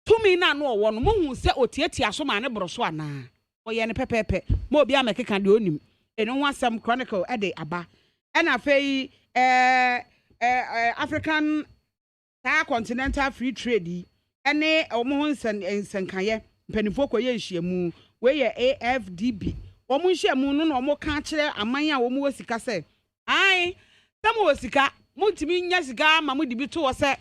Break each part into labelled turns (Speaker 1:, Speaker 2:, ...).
Speaker 1: tumi na no wo no mo hu se otietia so ma ne broso ana oye ne pepepe mo obi amekeka de onim eno ho asem chronicle e de aba e na fei African continental free trade ene omo ho nsenkaye mpanifo koye nhyiamu we ye AFDB omo nhyiamu no na omo ka kire aman a omo wasika se ai tamo wasika mutimi nya sika ma mudi bi to wo se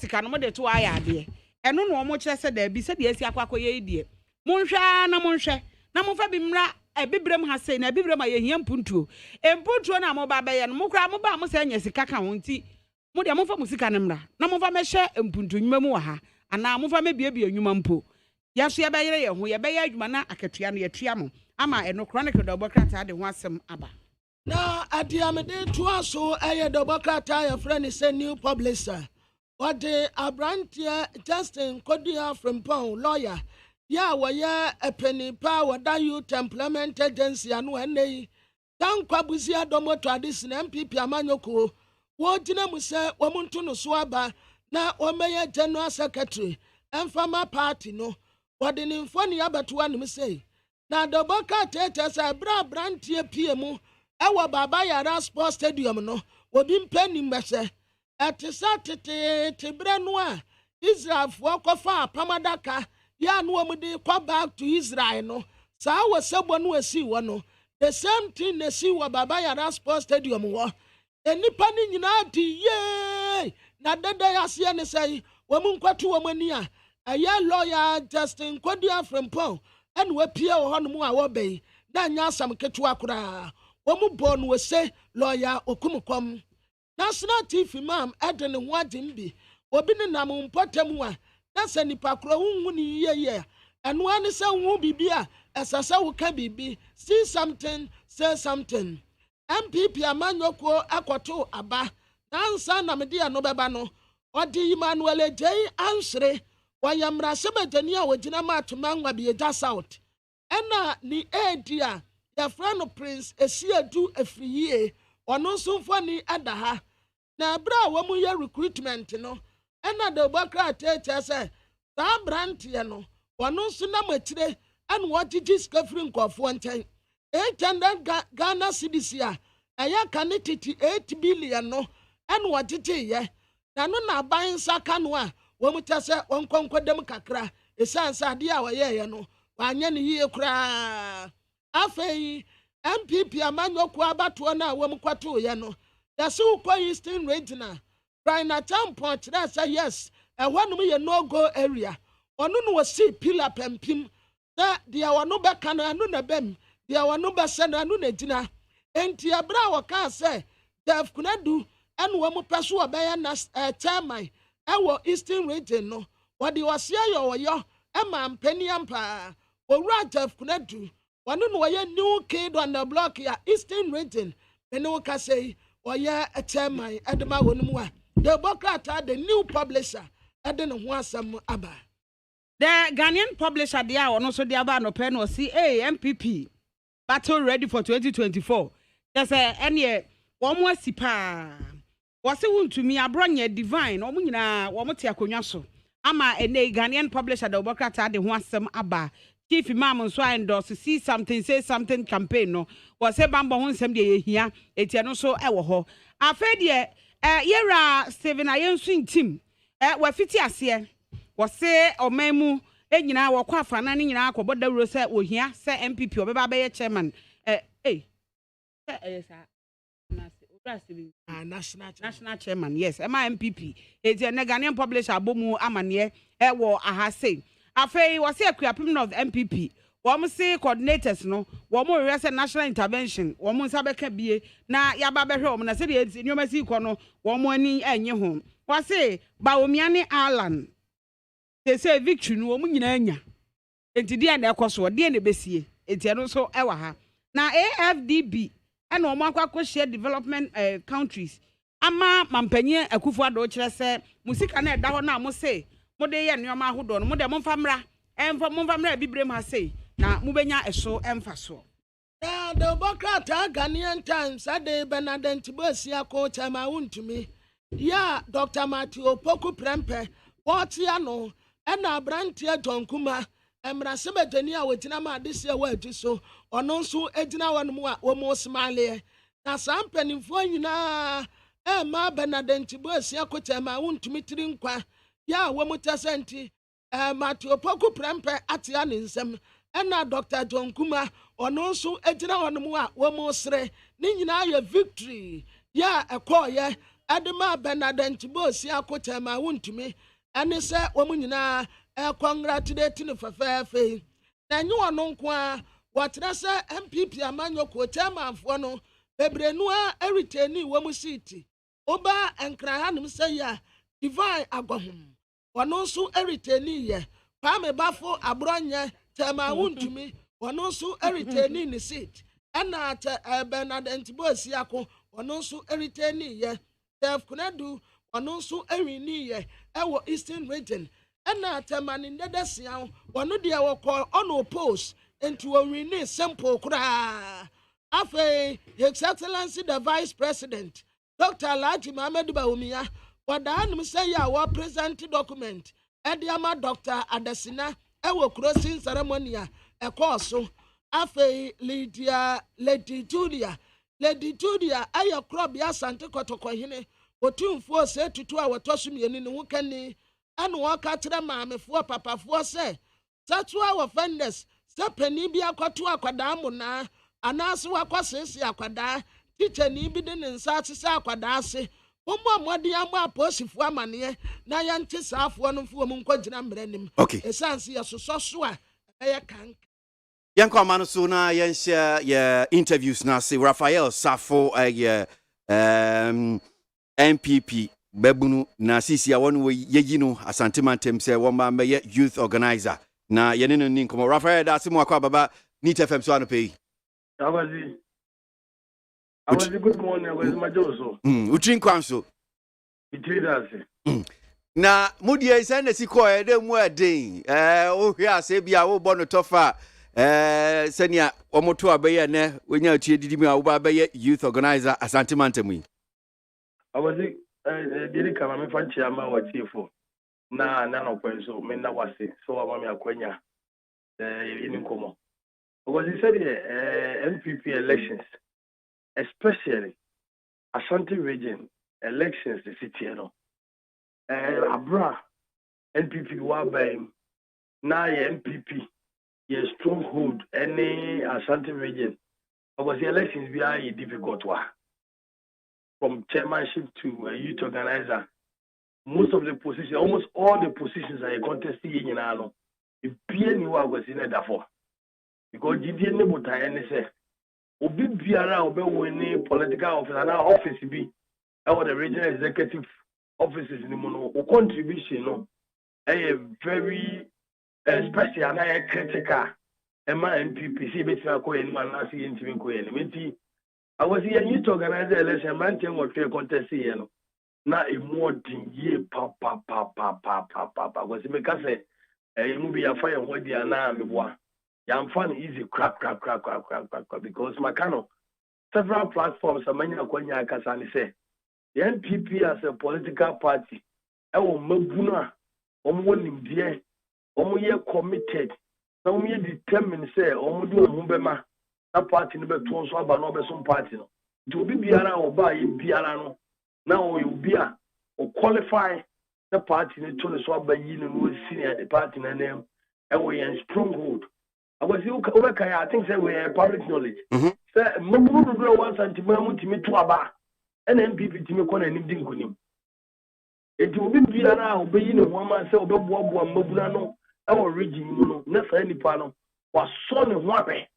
Speaker 1: sika no mo de to aya ade eno no omo kire se da bi se de asi akwakoye die monhwa na monfa bi mra ebibrem ha sei na ebibrem aye hia mpuntuo empuntuo na mo ba be no mo kra mo ba mo se nya sika ka ho nti mo de monfa musika ne mra na monfa mehye empuntu nwuma mu wa ha ana monfa mebiebie nwuma mpo yaso ye be yere ye ho ye be ya adwuma na akatua no ye tua mo ama eno chronicle do bokrata de ho asem aba
Speaker 2: na adiamede to aso aye do bokrata ya friend say new publisher what the abrantia Justin Kodia from Pong lawyer ya waya a penny power da youth employment agency anu ene tan kwabuzi adomo tradition MPP amanyoko wo jina mu se wo muntu no so aba na o meye general secretary emfama party no wode ni mfoni abeto anu say na doboka tete sa brantie pie mu ewo baba yara sports stadium no obi mpani mbese etisa tete bre no a Israel fo kofa pamadaka ya no amudi kwa back to Israel no sa wo sebo no asi wo no the same thing na si wo baba yara sports stadium wo enipa ni nyina di ye na dada ya se ne sai wo mu nkwatu wo mani a aya lawyer Justin Kodia from Pong and we pia wo hono mu a wo bei na nya asam ketu akura wo mu bo no se lawyer okumukom national TV mam edene ho adem bi obi ne nam mpotam a na se nipa kro hu ni ye eno ane se hu bibia esasa wo ka bibi see something say something MPP amanyoko akoto aba nansa na mede ano beba no odi Emmanuel Ejei ansre wayamra sebedani a wogina matuma nwa bi eja south ena ni edia ya frano prince esiedu afriye ono sumfoni adaha na bra wo mu ye recruitment no ena de bokra tete se ta brand ye no ono suna machire an what it is covering nkofo nten 800 Ghana cedis ya aya kanititi 8 billion no en what it ye na no na ban saka no a wo mu tese wonkonkodem kakra esansa ade a waye no wanya ne yie kura afei MPP amanyoko abato na wo mu kwato ye no yasu ko Eastern Regional Rhino Tampon kira say yes ehwanum ye no go area onu no wasi pillar pempim na dia wono be kan anu na bem dia wono be se na anu na gina enti abra wo ka say Def Kunadu enu wo mu peso obeya na chairman ewo Eastern Region no wodi wase ayo ema mpani ampa owura Def Kunadu wonu no ye new kid on the block ya Eastern Region enu ka say oya a chairman edema wonu mu a the Bokrata the new publisher edene ho asem aba
Speaker 1: the Ghanaian publisher dia ono so dia ba no pe no see MPP battle ready for 2024 just ene womo asipa wose wuntumi abronye divine omo nyina womo te akonwa so ama ene Ghanaian publisher the Bokrata de ho asem aba Chief Imam so endorse see something say something campaign no wose bambo ho nsem de yehia etia no so ewo ho afa de yera Steven Ayensu team wafiti ase wose omemu enyina wokwa afana ne nyina akobɔ dawuro sɛ ohia sɛ MPP obeba be chairman national chairman yes ema MPP eti ne Ghanaian publisher abomu amane wo ahase afei wose akuapim of MPP wom se coordinators no wom we say national intervention wom nsa beka bie na yaba behwe wom na se de nyoma si kɔ no wom ani enye ho wose Baomiane Alan they say victory no wom nyina anya enti dia na ekoso de na besie enti no so ewa ha na AFDB and wom akwa share development countries ama mampanye akufo ado kire se musika na eda ho na mo say mo de ye nyoma ahodo no mo de mo famra momfamra bibrem ha sei na mubenya eso emfaso
Speaker 2: na the Bokrata Ghanaian Times ade Benadent Bosia ko chama wuntumi ya Dr. Matthew Poku Prempe wotia no ɛna abranteɛ John Kuma emrasebetani a wotina ma adese wa atu so ɔno nso egyina wɔn mu a wɔn smile na saa mpanimfoɔ nyinaa ma Benadenti bo asia kotama wontumi tiri nkwa ya wɔn tasenti Matthew Poku prempe atia ne nsɛm ɛna Dr. John Kuma ɔno nso egyina wɔn mu a wɔn sere ne nyinaa yɛ victory ya ɛkɔɔyɛ ɛde Benadenti bo asia kotama wontumi ɛne sɛ wɔn nyinaa congratulate no fɛfɛɛfɛ na nyi wɔn nko a wɔtena sɛ MPP amanyɔko chairmanfoɔ no bebrenu a eritani wɔn seat oba enkrahanim sɛ ya divine agɔhom wɔn nso eritani yɛ Pame Bafo Abronye chairman wontumi wɔn nso eritani ne seat ɛna Benadenti bo asiako wɔn nso eritani yɛ Def Kunedu wɔn nso ewini yɛ ɛwɔ Eastern Region ɛna tamani ndedesian wɔno deɛ wɔkɔ ɔno post into owini simple kura afei His Excellency the Vice President Dr. Alhaji Mohammed Bawumia wɔdaa nim sɛ yɛ a present document ɛde ama Dr. Adesina ɛwɔ crossing ceremony a ɛkɔɔ so afei Lady Julia ɛyɛ korɔbea Asante Kɔtɔkɔhene otumfuo sɛ tutu a wɔtɔ so mmienu ne ho kani ɛna wɔka kyerɛ maamefoɔ papafoɔ sɛ sexual offenders sɛ panin bi akɔto akwadaa mu na anaasɛ wakɔsese akwadaa tikyani bi de ne nsa asesɛ akwadaa ase wɔmmɔ mmɔden ama apolisifoɔ amaneɛ na yɛnte saafoɔ no mfuo mu nkɔgyina mmerɛ nim ɛsiane sɛ yɛsosɔ so a ɛbɛyɛ kanka
Speaker 3: yɛnkɔ ama no so na yɛnhyɛ yɛ interviews na se Raphael Safo MPP Babunu na sisi a wɔn yeyi no Asante Mantem sɛ wɔn ba mɛyɛ youth organizer na yɛne no ni nkɔmɔ Raphael da asimu akɔ baba Neat FM so anɔpɛ
Speaker 4: Awazi good morning Awazi majoso
Speaker 3: utrin kwan so
Speaker 4: itiri
Speaker 3: na mudie sɛ na sikɔ ɛde mu ɛden o hwɛ asɛ bia wo bɔ no tɔfa sɛnia wɔmoto abɛyɛ nɛ wonya atie didi mu a wo ba bɛyɛ youth organizer Asante Mantem yi
Speaker 4: Awazi diri kama me fanchi ama watifo na no kwenso me na wase so wa me akwanya yini nkomo because he said MPP elections especially Ashanti region elections the city no abra NPP wa by na MPP ye stronghold any Ashanti region because the elections be are difficult wa from chairmanship to a youth organizer, most of the positions, almost all the positions are contested in Yinalo. If PNU was in it for because GDN never tie say, Obi Biara Obe winning political office and our office be our the regional executive offices in the mono contribution no a very special and a critical MPP see between a coin and I see into me. I was here youth organizer election mantin what we contest here no na e more din ye pa was me ka say you be a fire what dia na me boa ya mfa easy crack because makano several platforms amanya akwanya akasa ni say the NPP as a political party e wo mabuno a omo nimdie omo ye committed na omo ye determined say omo do omo bema na party no beto so aba no be some party no nti obi biara oba ye biara no na o ye obi a o qualify the party no to so aba yi no senior the party na name e we en stronghold abasi o be kai I think say we public knowledge say mamu do one centimeter mutimi to aba NPP timi ko na nim di nkonim enti obi biara obi yi no ho ma say obi boaboa mabuna no e wo region mu no na fa nipa no wa so ne ho abe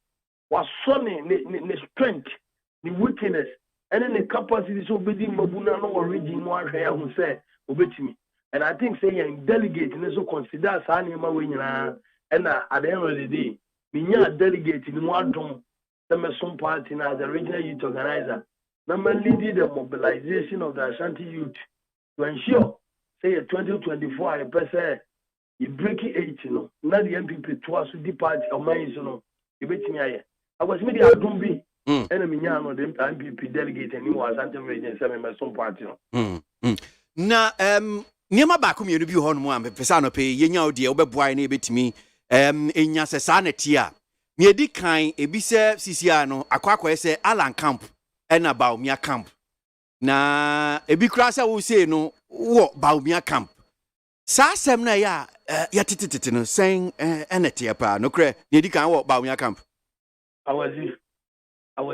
Speaker 4: was sonning the strength, the weakness, and then the capacity so be mabuna no origin one who say obey me. And I think saying delegate and so consider Sanima winner and at the end of the day, me delegate in one dome, the some party as the regional youth organizer. Number leading the mobilization of the Ashanti youth to ensure say 2024 I say you break it, you know, not the MPP twice the party or mine, you know, you bet me. I was media don't be enemy no the MPP delegate and you was anti region 7 some party.
Speaker 3: Na niema ba ko mienu bi ho no mu am pesa no pe yenya odi e obeboa na ebetimi enya sesa na tia me edi kan ebi se CCR no akwakwa se Alan Camp na Baumia Camp na ebi kura se wo se no wo Baumia Camp sa asem na ya titititi no sen enetia pa no kre me edi kan wo Baumia Camp
Speaker 4: I was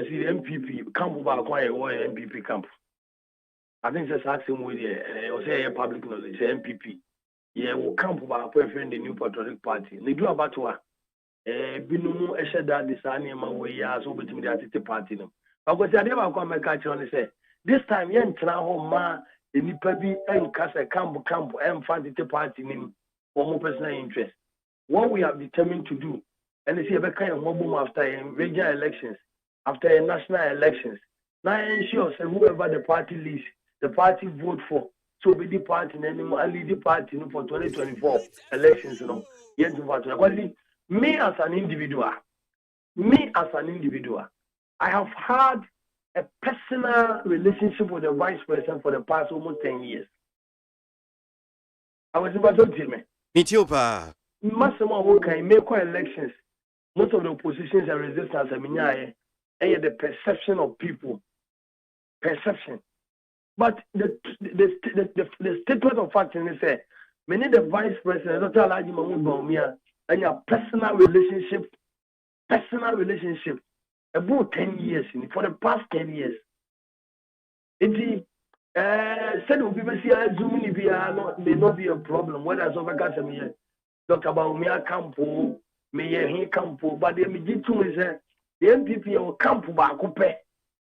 Speaker 4: the MPP camp ba kwa MPP camp. I think that's the same way there. I say public knowledge MPP. Yeah, we camp ba kwa friend the New Patriotic Party. They do about to binumu esheda disani ma we ya so betimi the party no. Because I never come make catch on say this time yen tena ho ma enipa bi enka say camp emfa the party nim for more personal interest. What we have determined to do and they see a kind of mobile after regional elections, after national elections. Now ensure say whoever the party leads, the party vote for. So be the party anymore and lead the party for 2024 elections, you know. Yes, me as an individual, I have had a personal relationship with the vice president for the past almost 10 years. I was about to tell me.
Speaker 3: Mitiopa.
Speaker 4: Maximum work can make elections. Most of the oppositions and resistance and the perception of people. Perception. But the statement of fact is that many the vice president, Dr. Alhaji Mahmoud Bawumia, and your personal relationship, about 10 years, for the past 10 years. It said we will see Zoom may not be a problem. Whether it's over Casamia, Dr. Bawumia Campo, may he Campo, but the Mijitu is the MPP or Campo Bakupe.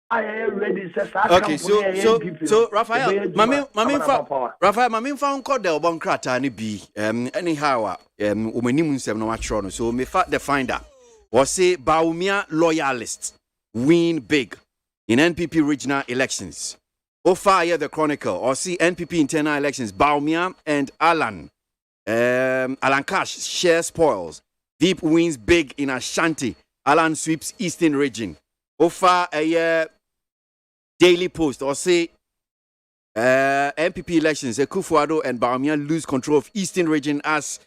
Speaker 4: I am ready.
Speaker 3: Okay, so Raphael, Mami found called the Obonkrata ni bi. Anyhow, umenimu nsem no watchro. So me fact the finder was say Bawumia loyalists win big in NPP regional elections. Offer the Chronicle or see NPP internal elections. Bawumia and Alan Cash share spoils. Deep wins big in Ashanti. Alan sweeps Eastern region. Offer a Daily Post or say MPP elections, Kufuor and Bawumia lose control of Eastern region as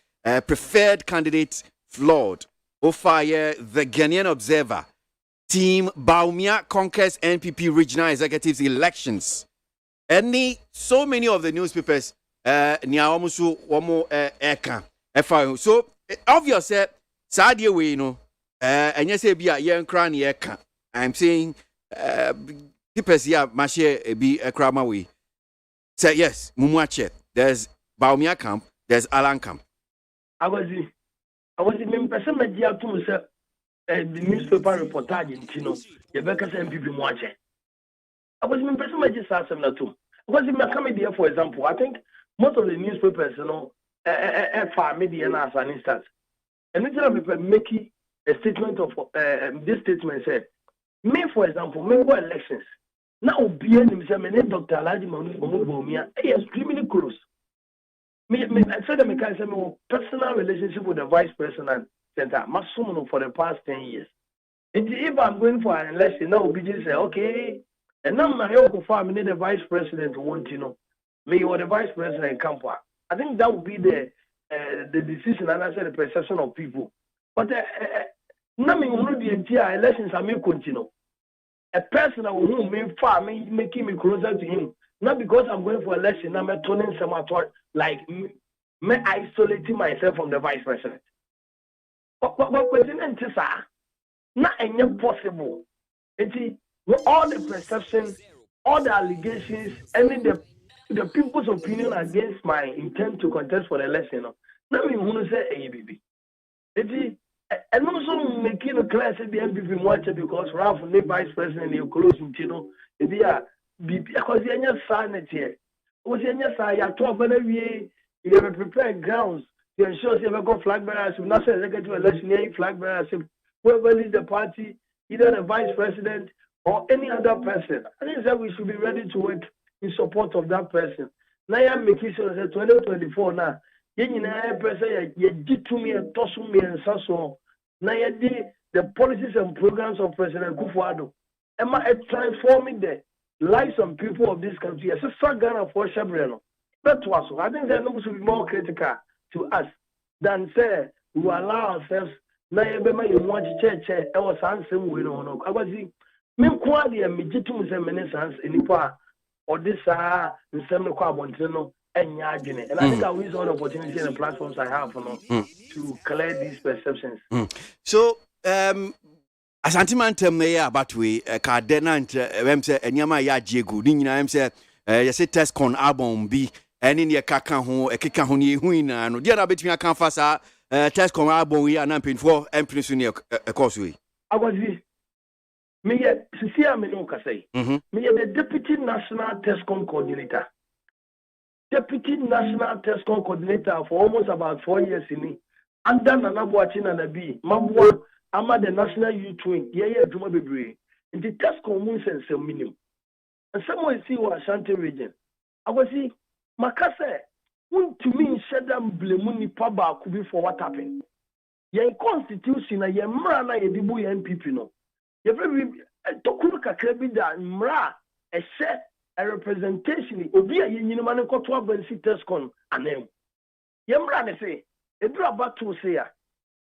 Speaker 3: preferred candidate flawed. Offer the Ghanaian Observer. Team Bawumia conquers NPP regional executives elections. So many of the newspapers niaomusu womo eka. So obvious sadie we no enye se bia ye nkra ne eka. I'm saying papers here mashe ebi ekrama we. Say yes, Mumuache. There's Bawumia camp, there's Alan camp.
Speaker 4: I was in person media to say the newspaper reportage in Tino, the Becca's MPP Muache. I was in person media Sassam too. I was in my comedy, for example. I think most of the newspapers, far media as an instance. And instead of making a statement of this statement said, me, for example, me go elections. Now, being himself, Dr. Alhaji Mahmoud Bawumia, he is extremely close. I said that I have personal relationship with the vice president center, maximum for the past 10 years. And if I'm going for an election, now we just say, okay, and now my help for me, the vice president want to know me or the vice president camp. I think that would be the decision and I said the perception of people. But nothing will be entire elections I may continue. A person who may far making me closer to him. Not because I'm going for election, I'm turning some like me isolating myself from the vice president. But president is not possible. It's all the perception, all the allegations, and the people's opinion against my intent to contest for the election. Not me who say ABB. It's and also making a class at the MPP watch because Ralph, the vice president, you close in Tino, because you're not signing here. Was in your side, you talk about you have prepared grounds to ensure you have got flag bearers, you not say executive election, flag bearers, whoever leads the party, either the vice president or any other person. I think that we should be ready to work in support of that person. Now I'm making sure that 2024 now. The policies and programs of President Kufuor am I transforming the lives of people of this country? As a Ghana for Shabrano, That was I think that no should be more critical to us than say we allow ourselves na ebe ma you want church e was ansem we no agwazi me kwa de me gitum se me sans enipa or this nsem no kwa abonte no enya adwene. And I think I will use all the opportunities and the platforms I have to clear these perceptions.
Speaker 3: So Asante mantem na ya batwe ka de na em se enyama ya jegu ni nyina em se ye se test con album bi eni ne kaka ho ekeka ho ne hu ina no dia na betumi aka fa sa test con album yi ana mpinfo empinisu ne ekoso yi
Speaker 4: agwazi me ye sisi a me no kasai me ye the deputy national test con coordinator for almost about 4 years in under Nana Boachi na Nabi Mabua ama the national youth wing ye adwuma bebre in the test common sense minimum and someone see what Ashanti region agwazi makase to me shedam blame nipa ba ku bi for what happened ye constitution na ye mra na ye dibu ye MPP no ye very tokuru kakra bi da mra a representation obi a yenyini ma ne koto abansi test con anem ye mra ne say eduru abato say ya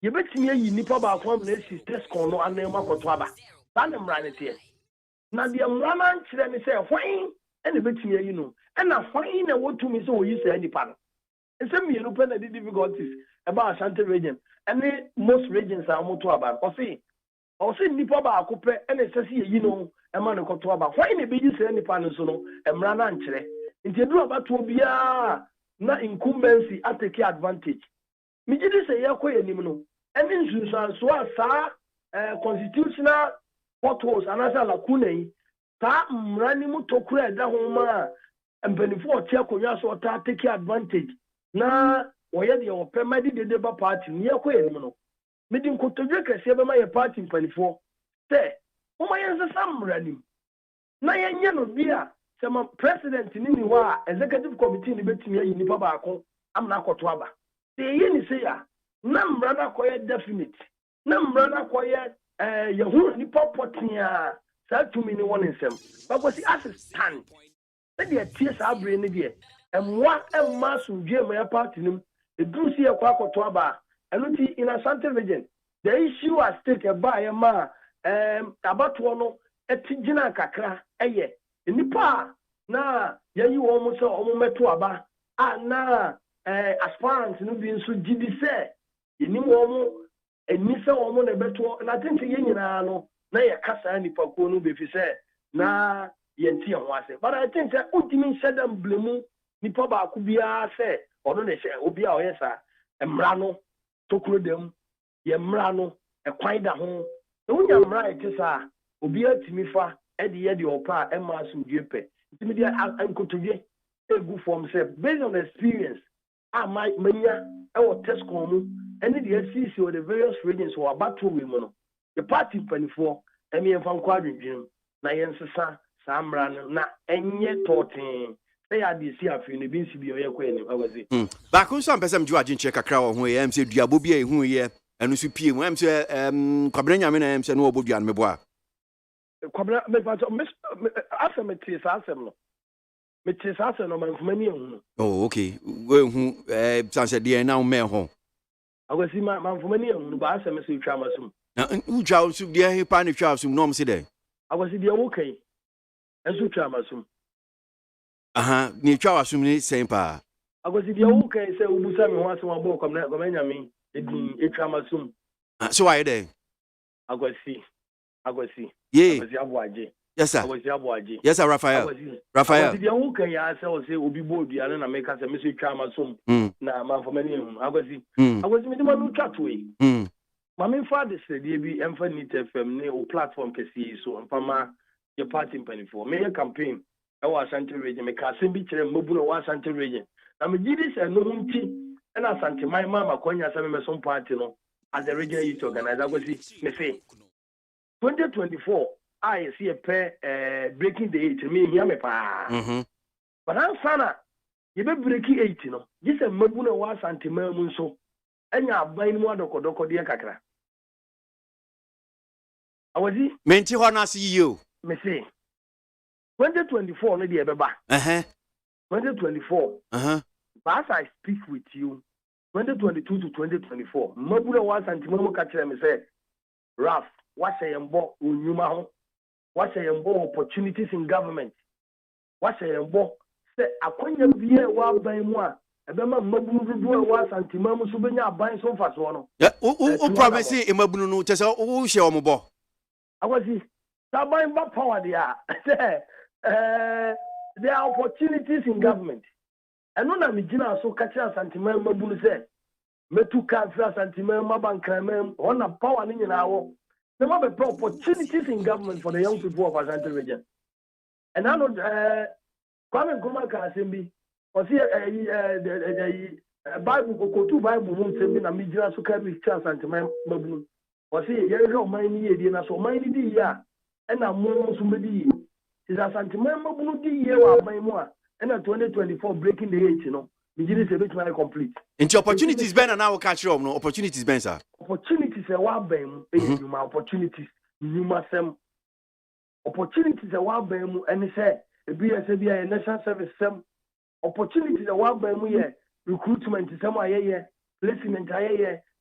Speaker 4: ye betimi ayi nipa ba ko na esi test con no anem akoto aba ta ne mra ne tie na de mra na nkyere ne say hwan ene betimi ayi no ena hwan na wotumi say oyi say nipa no nsem ye no pe na the difficulties about Ashanti region and most regions are moto aba o say nipa ba akope ene sese yi no ema ne koto aba hwan ne be yi say nipa no so no emra na nkyere nti eduru abato bia na incumbency atake advantage mi gidi say yakoye nim no ene nsunsan so asa constitutional potholes anasa lacuna yi ta mra ni mu tokura da ho ma empanifo otia konwa so ta take advantage na woye de opema de ba party ni yakoye nim no midi nkotodwe kese be ma ye party mpanifo say uma yense samra nim na yenye no bia sema president ni wa executive committee ni betimi ayi nipa ba ko amna akoto aba ye ni say ya na mra na koye definite na mra na koye ye hu nipa potia sa tumi ni won nsem because assistant na de tie sa abre ni de emwa emma sundwe ma ya party nim eduru si ye kwa akoto aba enuti in Ashanti region the issue at stake by ma abato no etigina kakra eye nipa na yayi wo mo so omo meto aba na aspirants no bi nso gidi se yini wo mo eni se wo mo na beto na think ye nyina no na ye kasa nipa ko no be fi se na ye nti ho ase but I think that ultimate shedam blemu nipa ba ku bia se ono na she obi a oyesa emra no tokuro dem ye mra no ekwan da ho unya mra etisa obi atimi fa ye de opa ema asumdwe pe ntimi de ankotodwe egu form say based on experience my manya e test komu any the SCC or the various regions who are battle we no the party panifo emi emfa nkwadwedwem na yensesa samra na enye totin say ya de si afi no bi nsi bi oyekwa ni awazi
Speaker 3: ba kun so ampesem ju agyenche kakra wo ho ye em se duabo bi ehu ye enu so pie mu em se kwabra nyame na em se no obodua no meboa
Speaker 4: kwabra me fa asem tie sa asem no me tie sa asem no man fumani ehun
Speaker 3: oh okay we hu sanse de na me ho
Speaker 4: awazi man fumani ehun ba asem se twa masum
Speaker 3: na utwa so de he pa ne twa so no m se de
Speaker 4: awazi de wo kai enso twa masum
Speaker 3: aha ni twa wasum ni sempa
Speaker 4: agosi dia wo kai se ubusa me ho asem abo kwamna nyame edin etwa masum
Speaker 3: so why there
Speaker 4: agosi
Speaker 3: yeah
Speaker 4: agosi aboagye
Speaker 3: yes sir
Speaker 4: agosi aboagye
Speaker 3: yes sir Raphael
Speaker 4: agosi dia wo kai ya se o se obi bodua na me ka se me se etwa masum na manfomani ehun agosi me di manu twatwe mama fa de se dia bi emfa nit fm ne o platform kesi so mfama ye party mpanifo me ye campaign e wa Ashanti region me ka se bi kire mbubu no wa Ashanti region na me gidi se no nti e na Ashanti mai mama konya se me so party no as a regional youth organizer go see me say 2024 I see a breaking the 8 me hear me pa but ansana ye be breaking 8 no ji se mbubu no wa Ashanti mamu so enya aban mu adokodoko de kakra awazi
Speaker 3: menti ho na se yiyo
Speaker 4: me say 2024 no de beba 2024.
Speaker 3: Uh-huh.
Speaker 4: But as I speak with you, 2022 to 2024, Mabula was and Timomo catcher me say, Ralph, what's a yambo unyuma? What's a yambo opportunities in government? What's a yambo? Say, a quenya via wa by moi. Ebema Mabulu do was and Timomo Subenya buying so fast one.
Speaker 3: Yeah, who promise in Mabunu to say, oh, share mobo.
Speaker 4: I was he. Buying back power there. There are opportunities in government. And when I'm in so catch us and Timel Mabulu said, Metu Cancer and Timel Maban Kramen, on a power in our. There might be opportunities in government for the young people of our Ashanti region. And I know Kwame Nkrumah Assembly, or see a Bible, go to Bible, won't send me a Mijina so can be chance and Timel Mabulu. Or see, there is no money, so money, yeah, and I'm more somebody. Is a sentiment Mabulu year by more. And a 2024 breaking the age, you know. Beginning a bit very complete.
Speaker 3: Into opportunities, Ben, and our catch up, no opportunities, Ben, sir.
Speaker 4: Opportunities a wild bam, opportunities, you must opportunities a wild bam, and he said, a BSAB, national service, some opportunities a wild bam, recruitment is some placement,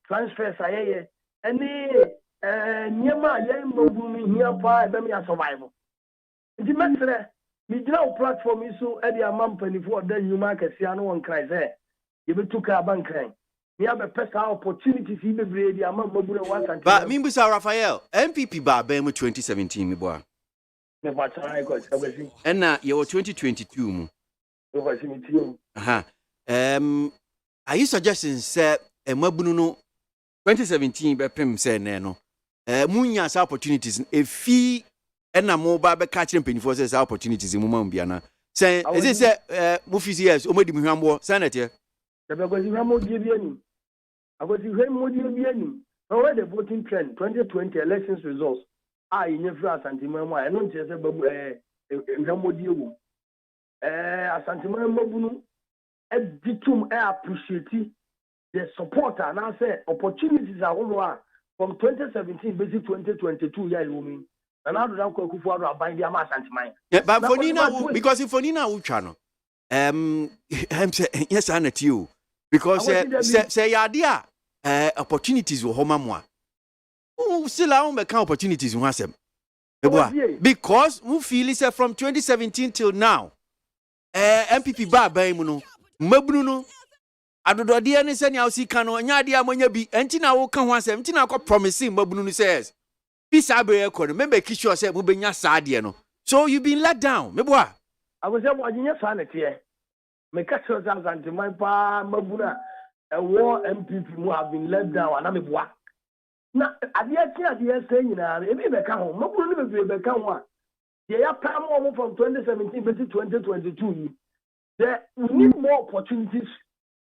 Speaker 4: transfers, and near my young Mabulu here, by survival. The matter. Me now platform is so at the company for then you market Siano and cries there. You be took a bank crime. We have a personal opportunity to be the amount of once and
Speaker 3: but me Mr. Raphael, MPP bar Bema 2017, me boy. And now you were 2022. Are you suggesting, sir, a Mabuno 2017 by Pim say no? Munya's opportunities, a fee. And I'm more by catching penny for opportunities in Mumbiana. Say, is it movies years, Omedi Muhambo, Senator?
Speaker 4: I was in Ramo Giviani. I was in Ramo Giviani. Already the voting trend, 2020 elections results. I in France and Timama, I don't just Ramo Dio. Santimama Mabunu, Editum, I appreciate the supporter, and I say opportunities are over from 2017 to 2022 years, women. And I don't know who are buying their mass and mine.
Speaker 3: Yeah, but for Nina, because if for Nina Uchano, yes, I net you. Because say idea opportunities will home moi. Oh, still I won't opportunities in Wasem. Because who feel is from 2017 till now. MPP bar Baimuno, Mabruno. I don't know, dear, and send out see cano, and yadia when you be, and Tina will come once, and Tina got promising Mabruno says. Peace Abbey, remember, Kisho said, Mubina Sadiano. So you've been let down, Mebois.
Speaker 4: I was watching your sanity. Make a short answer to my pa, Mabuna, a war MPP who have been let down, and I'm a boy. Now, at the end, saying, if you become home, Mabuna will become one. They are come from 2017 to 2022. We need more opportunities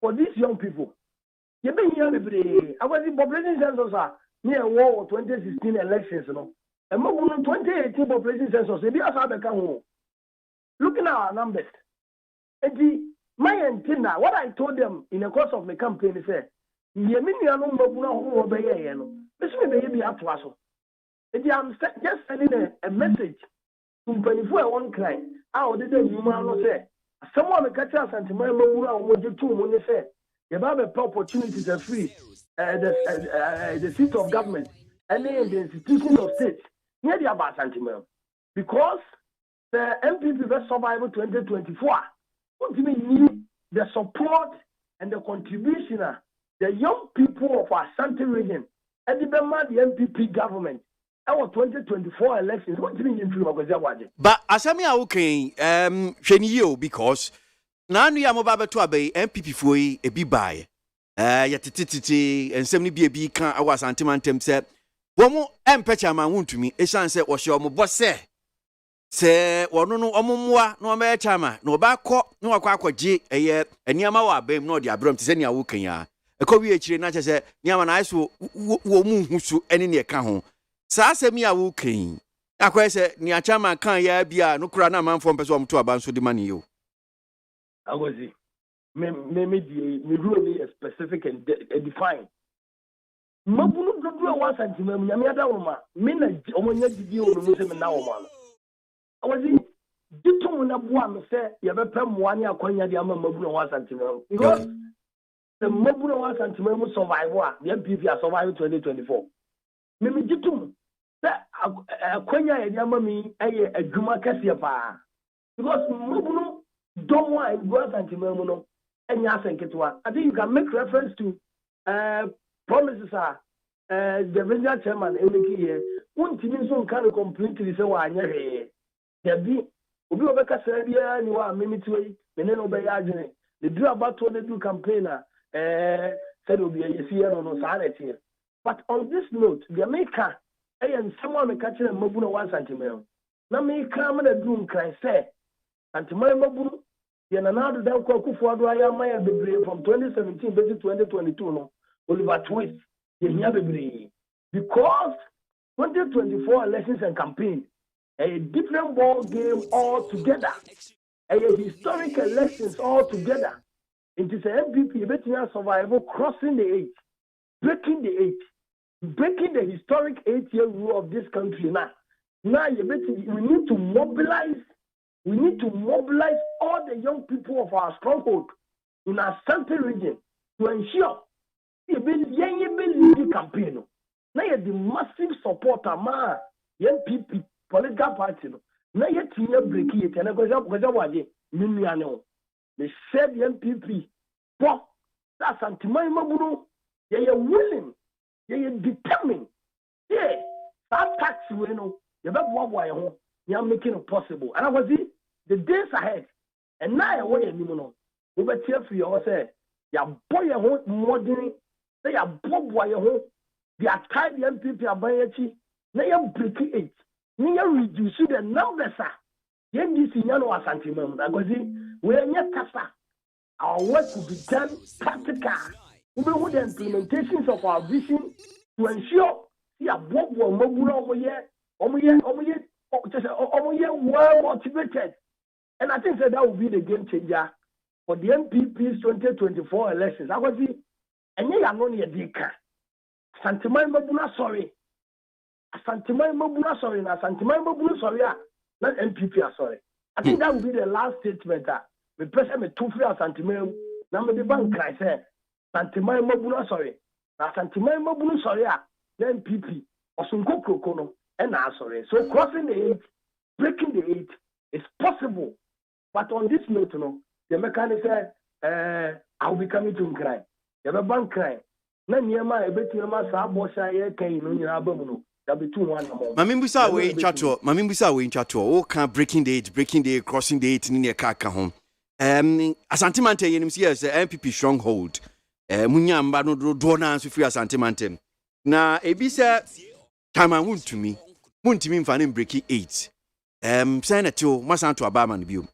Speaker 4: for these young people. You've been here every day. I was in population census. Near war 2016 elections, you know. And more 2018 population census, they are become home. Looking at our numbers. And my antenna, what I told them in the course of my campaign is that Yemini no Mabuna who obey you. This may be up to us. And I'm just sending a message to 24 one client. How did the human say? Someone catch us and to my Mabuna or what you two when they say, you have a opportunities are free. The seat of government and the institutions of state near the about sentiment because the MPP Best Survival 2024 what do we need the support and the contribution of the young people of our Ashanti region and the MPP government our 2024 elections what do we need to
Speaker 3: but asami okay hweniyo because na anu ya mobaba to abai MPP foi e bi bae yatititi ensem ni bi kan awa santimantem se womo empecha ma wuntumi esan se wo hye omo bose se wono no omommoa na o mecha ma na oba kọ na wakọ akọje eye eniama wa abem na odi abram te se nia wo kan ya ekowi echire na che se niama na iso wo mu husu ene ne ka ho sa asemi a wo kan akọ se nia chama kan ya bia no kura na manfo mpeso omto aba so di mani yo
Speaker 4: agozi me really specific and define mabunu dodo wa santima nyame ada wo ma me na omonya didi o no se me na wo ma agozi dito to na boa me say ye be pem mo ani akwanya de ama mabuna wa santimam because the mabuna wa santimam survival the MPP survive 2024 me jitum say akwanya ye de ama mi eye adwuma kase pa because mabuna don't want go santimam no enya asenketwa. I think you can make reference to promises are the regional chairman Emeki here won't even so can completely say wa anya he there be obi obeka say bia ni wa minute we me no be adwene the do about to the do campaigner said obi yesi no sa na tie. But on this note the maker and someone me catch them mabuna 1 cm na me ka me na do nkran say antimai mabuna ye na na do dan kwa kufu ado aya maya bebre from 2017 to 2022 no Oliver Twist because 2024 elections and campaign a different ball game altogether, a historic elections altogether. It is a MPP between survival crossing the age, breaking the historic 8-year rule of this country. Now we need to mobilize. We need to mobilize all the young people of our stronghold in our central region to ensure the campaign. Now you the massive supporter ma NPP political party. Now you tinye break it and go waje minuano. They said the NPP. But that's anti-my maburu. They are willing. They are determined. Yeah, that tax you know. You better walk you are making it possible. And I was the days ahead. And now I want you know. We better cheer for you. Say, ya boy, you want more than. They are bob wire home. They are tied the MPP are buying. They are breaking it. They are reducing the numbers. Yen this in Yano Asantimum. We are not casa. Our work will be done practical. We will the implementations of our vision to ensure we are bob over here well motivated. And I think that will be the game changer for the MPP's 2024 elections. And you are not a dika. Santimai Mabuna sorry. Santimai Mabuna sorry. Na Santimai Mabuna sorry. Not MPP are sorry. I think that will be the last statement. The president me too free Santimai. Now me the bank I say Santimai Mabuna sorry. Na Santimai Mabuna sorry. The MPP Osunko Krokono and na sorry. So crossing the 8, breaking the 8 is possible. But on this note, the mechanic said, I'll be coming to cry. You have a bank cry. Na niema ebetima sa bosa ye kan no nyina ba mu no da betu one no.
Speaker 3: Mamimbusa we in chato. O can breaking the 8, crossing the 8 ni ka ho. Asantimante yenim si yes MPP stronghold. Munyamba no do na so free asantimante. Na ebisa time wuntumi. Muntimi mfa ne breaking 8. Senator masanto abama no biom.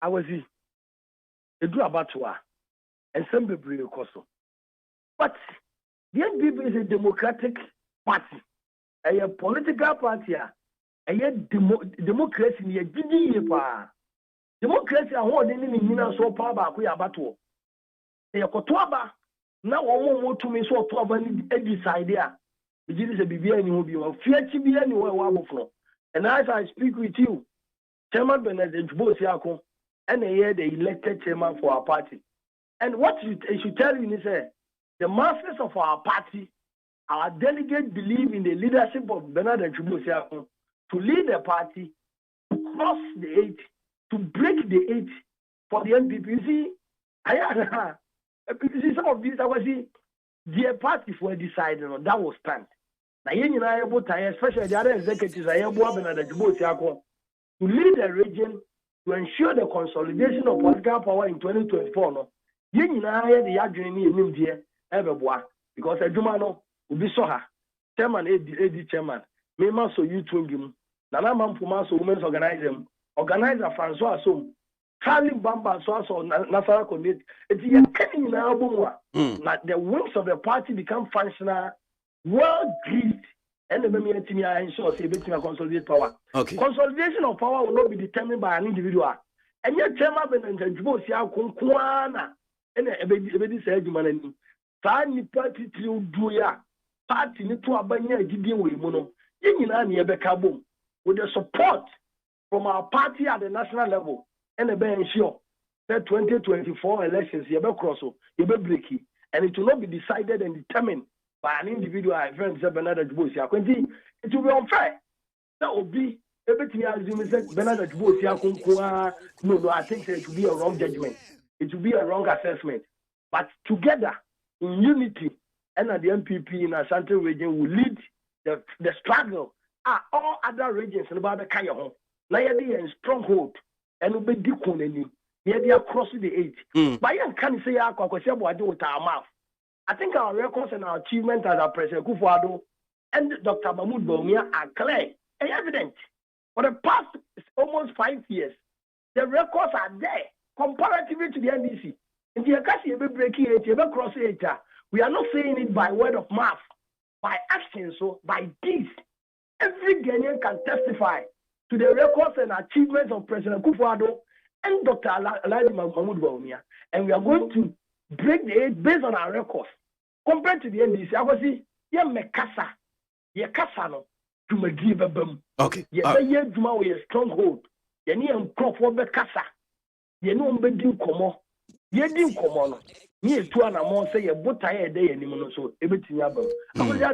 Speaker 4: Awazi. Edu abatwa. And some people also. But the NPP is a democratic party, a political party, a democracy, a GDP. Democracy, I want any meaning so power back we are battle. They are Kotuaba. Now, I want to me so to have any idea. The GDP is a BBN, you will be a fear to be anywhere. And as I speak with you, Chairman Benedict Bosiako, and a year the elected chairman for our party. And what I should tell you is the masses of our party, our delegates believe in the leadership of Bernard Chubusiako to lead the party, to cross the 8, to break the 8 for the NPP. You see, some of these, their parties were decided on. That was planned. Now, especially the other executives, Bernard Chubusiako to lead the region to ensure the consolidation of political power in 2024. No? You know, the adjoining in India, because a Jumano will be so hard. Chairman, AD chairman, Mema so you twin him, Nana Mampuma so women's organizer Francois so, Charlie Bamba so Nasara Connect. It's getting in album. The wings of the party become functional, well greased, and the Memia ensures a bit of consolidated power.
Speaker 3: Okay.
Speaker 4: Consolidation of power will not be determined by an individual. And yet, Chairman and Jibosia Kunkwana. And everybody said, "Man, Tani party to do ya party to abanya giving way mono. You know, with the support from our party at the national level, and a be ensure that 2024 elections, you be cross, you be breaky, and it will not be decided and determined by an individual. I friend Bernard Bosi. It will be unfair. That will be everything I assume is Bernard Bosi. No, I think it will be a wrong judgment. It will be a wrong assessment. But together, in unity, and the MPP in Ashanti region will lead the struggle. All other regions in about the Kaya now you a stronghold and will be decon you are crossing the age. But you can't say I do with our mouth. I think our records and our achievements as President Kufuor and Dr. Mahmoud Bawumia are clear and evident. For the past almost 5 years, the records are there comparatively to the NDC. In the case you be breaking it, you be crossing it. We are not saying it by word of mouth, by action, so by deeds. Every Ghanaian can testify to the records and achievements of President Kufuor and Dr. Alhaji Mahmoud Bawumia. And we are going to break the age based on our records. Compared to the NDC, I was see, yeah, Mekasa, yeah, Kasano, to Medibabum.
Speaker 3: Okay.
Speaker 4: Yeah, yeah, Juma with a stronghold. Yeah, near Crawford Bekasa. Yeah, no, Bedim Como. Yeah, Dim Como. Near 2 and a month, say a boat tire day and so everything. I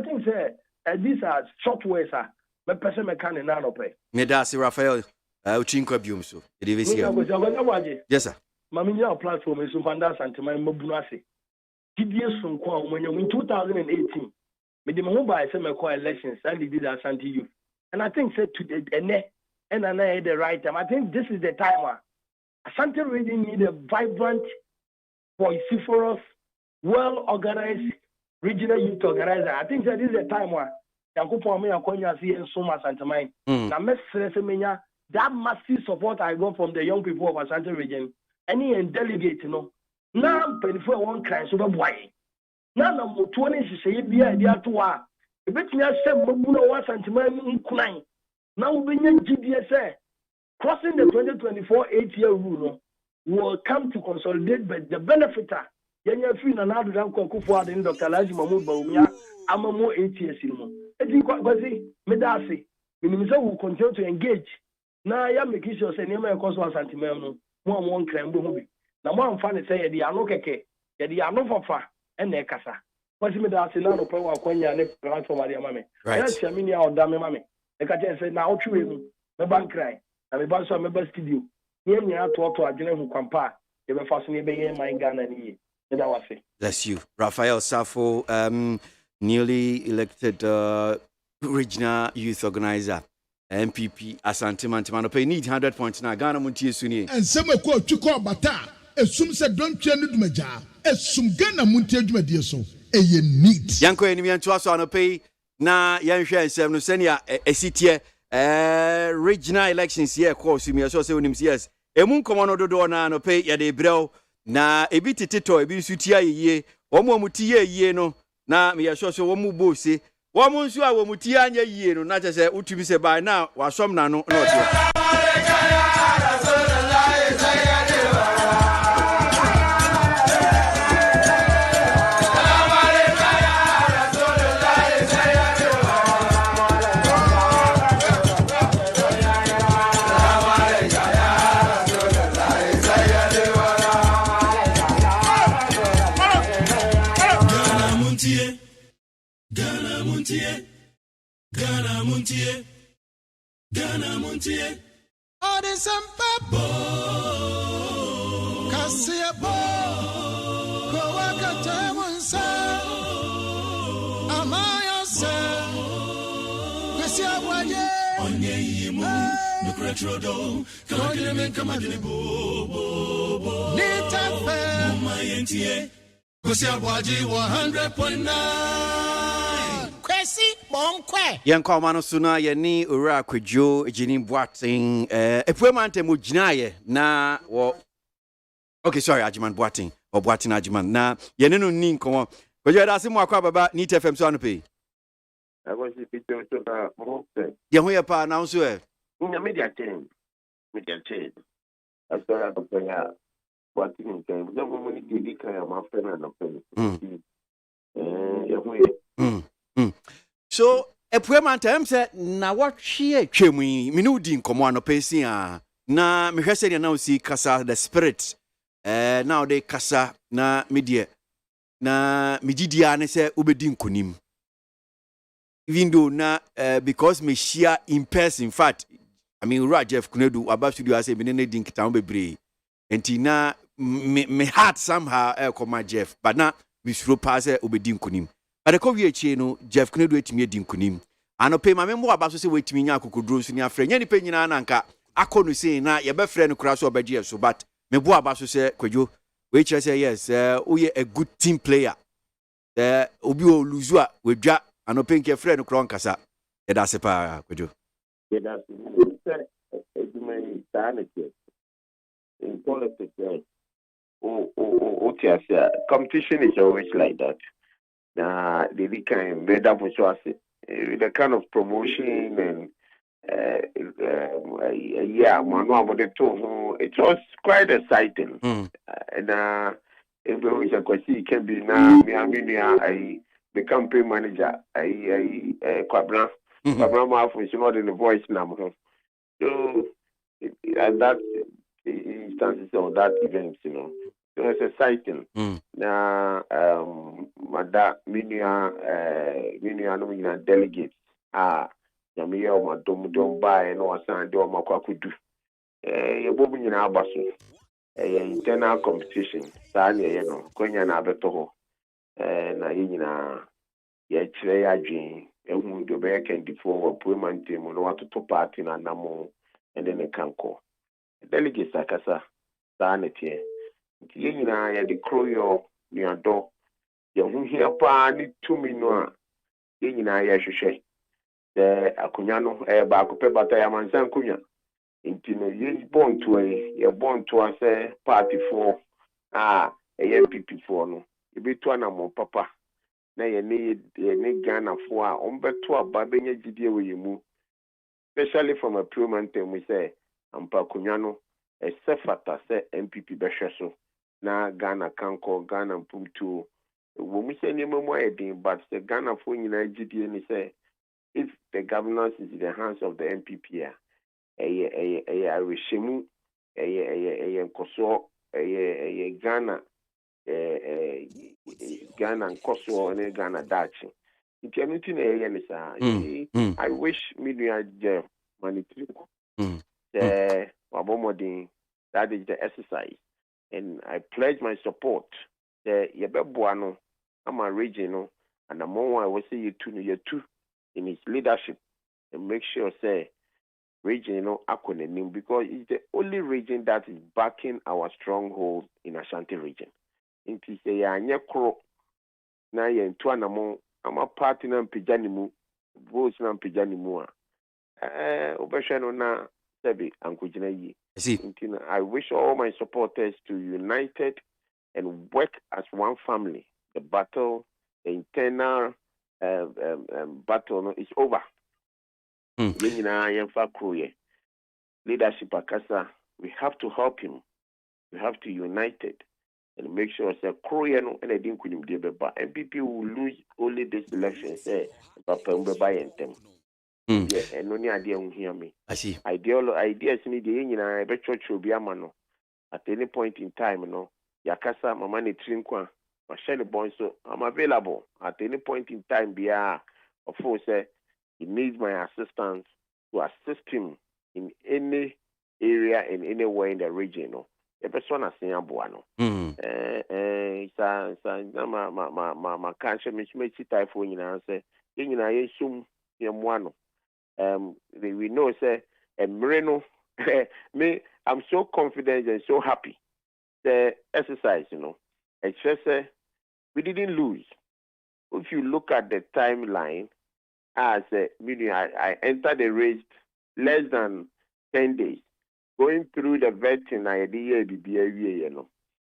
Speaker 4: think, these are short ways, sir. My person mechanic now pay.
Speaker 3: Medasi Raphael, Uchinko Biumso. Yes, sir.
Speaker 4: Mamina platform is Sufanda Santama Mobunasi. TDS from Kwan when in 2018, with the Mumbai semi elections, and did Ashanti youth. And I think said to the and I had the right time. I think this is the time Ashanti really need a vibrant, vociferous, well organized regional youth organizer. I think that this is the time where Yankupo me akonya see so much Santamine. Na message that massive support I got from the young people of Ashanti region. Any delegate, now pay for one crime, so boy. Now, I'm 20 say, be idea to a bit me. I said, Mobuno was antimony in now, when you GDSA crossing the 2024 8-year rule will come to consolidate, but the benefiter, Yanya Fin and Adu Kufuor and Dr. Alhaji Mahmoud Bawumia, I'm a more 8 years in. I think what Medasi, Minimisa will continue to engage. Now, I am making sure that Nema Cosmo Santimano. One crime movie. Now, one funny say, the Anokeke, the Anofa, and the Casa. What's me that I know for Quenya and the for my mammy? Right. That's a mini or damn mammy. The Cajan said, now, true, the bank cry. I'm a bunch of members studio. Near me out to a general who compare. They were fascinating my gun and ye. And I was saying.
Speaker 3: Bless you. Raphael Safo, newly elected regional youth organizer. MPP Asante Mantimano pay need 100 points now. Ghana Montie Suni.
Speaker 5: And some quote to call Bata. Assume said don't turn to Maja. Assume Ghana Montie Jumedia so. A neat.
Speaker 3: Yanko enemy and Twasso on a pay. Na Yansha and Sam Nusenia a city regional elections here, course, me so say when him yes. A moon command do na no pay ya de bro. Na a bit tito, a bit sutia ye, or more mutia ye no. Na me so one mu bossy. One month you are Mutianya ye, no, not as a Utibise by now, or some nano, not
Speaker 5: Ghana Montie. Oh, there's some papa. Cassia Bo. Kowaka Tamonsa. Amaya Sa. Cassia Waye. Onye Yimu. Nucretrodo. Kagame Kamadebo. Nita Fair. Mayentie. Cassia Waji 100.9.
Speaker 3: Yanko Manosuna, Yanni, Ura, Kujo, Jenny Boating, a Puemante Mujinaye, na, or okay, sorry, Ajiman Boating, or Boating Ajiman, na, Yanino Nin, come on, but you're asking more about Nita FM Sonope.
Speaker 6: I was a bit of a
Speaker 3: Yahoyapa now, sir.
Speaker 6: In the media chain. I started to play out what things came. The woman did my friend and a friend.
Speaker 3: So, Epuemanta em se na watchie twemu yi me no di nkomo anopesi a na me hwese de na osi kasa the spirit now they kasa na media na megidia ne se obedi nkonim even though na because me share in person in fact I mean Jeff Kunedu about studio I say me ne di nkita bebre enti na me heart somehow come Jeff but na me suro pass obedi nkonim. But the COVID chain, no, Jeff Kennedy wait me dinkunim. I no pay my member about to say wait me nya kukudu so nya friend. Any penny na anka. Akonu say na ye be friend crash or be so but me bo about to say kwejo. We say yes, we a good team player. Obi o lose a we dwa ano pay nke friend kro nkasa. E da se pa kwejo.
Speaker 6: Yeah, that's it. In politics, competition is always like that. The kind made up with the kind of promotion and it was quite exciting. And if we can be now, I the campaign manager, Kwabra is not in the voice now. So that instances of that event, you know. It was exciting. Na mada minia no delegates yamiya o madom buy no wasan de o makwakudu ye bobu nyina abaso internal competition sa na ye no konya na abeto ho na ye nyina ye kire ya dwen ehun do be kendifo wo PMONTIE mo no watoto party na namo ende ne kanko delegates akasa sa na tie ye nyina ye de kroyo ni ado ye hu hia pa ni tumi no a ye nyina ye hwehwe akunya no ba akopɛ bata ya mansan kunya nti no ye born to ase party for ye MPP for no ye betu anamo papa na ye ne Ghana for a ombeto aba benya gidie we mu especially from a PMONTIE we say ampa akunya no sefata se MPP behwe so na Ghana kanko Ghana mpumtu wo mu se nemu ayedin but the Ghana for nyina gidie ni say if the governance is in the hands of the MPP reshemu nkoso Ghana Ghana nkoso ne Ghana dachi nti amiti na ni sa I wish media Jeff manitri wabomodin that is the exercise and I pledge my support yebeboa I'm a regional and I'm one I will say you two in his leadership and make sure say regional acronym because it's the only region that is backing our stronghold in Ashanti region. Inti say ya nyekro na ye ntu anamo ama party na mpijanimu votes na mpijanimu obehwe no na sebi ankujina yi. I wish all my supporters to united and work as one family. The battle, the internal battle is over. Leadership akasa, we have to help him. We have to unite it and make sure say Korean and I didn't MPP will lose only this election. Say Papa Mbeba them. Yeah, and no idea won't hear me.
Speaker 3: I see.
Speaker 6: Ideas need the I bet church will be a man. At any point in time, Yakasa, my money trinkwa, my shiny boy, so I'm available at any point in time. Be of course, he needs my assistance to assist him in any area and anywhere in the region. The person is saying, "Buano." My country, Miss Mitzi Typhoon, you know, say, "You know, I assume you're we know, say, and Moreno, me, I'm so confident and so happy. The exercise, it's just we didn't lose. If you look at the timeline, as I entered the race less than 10 days, going through the vetting, I did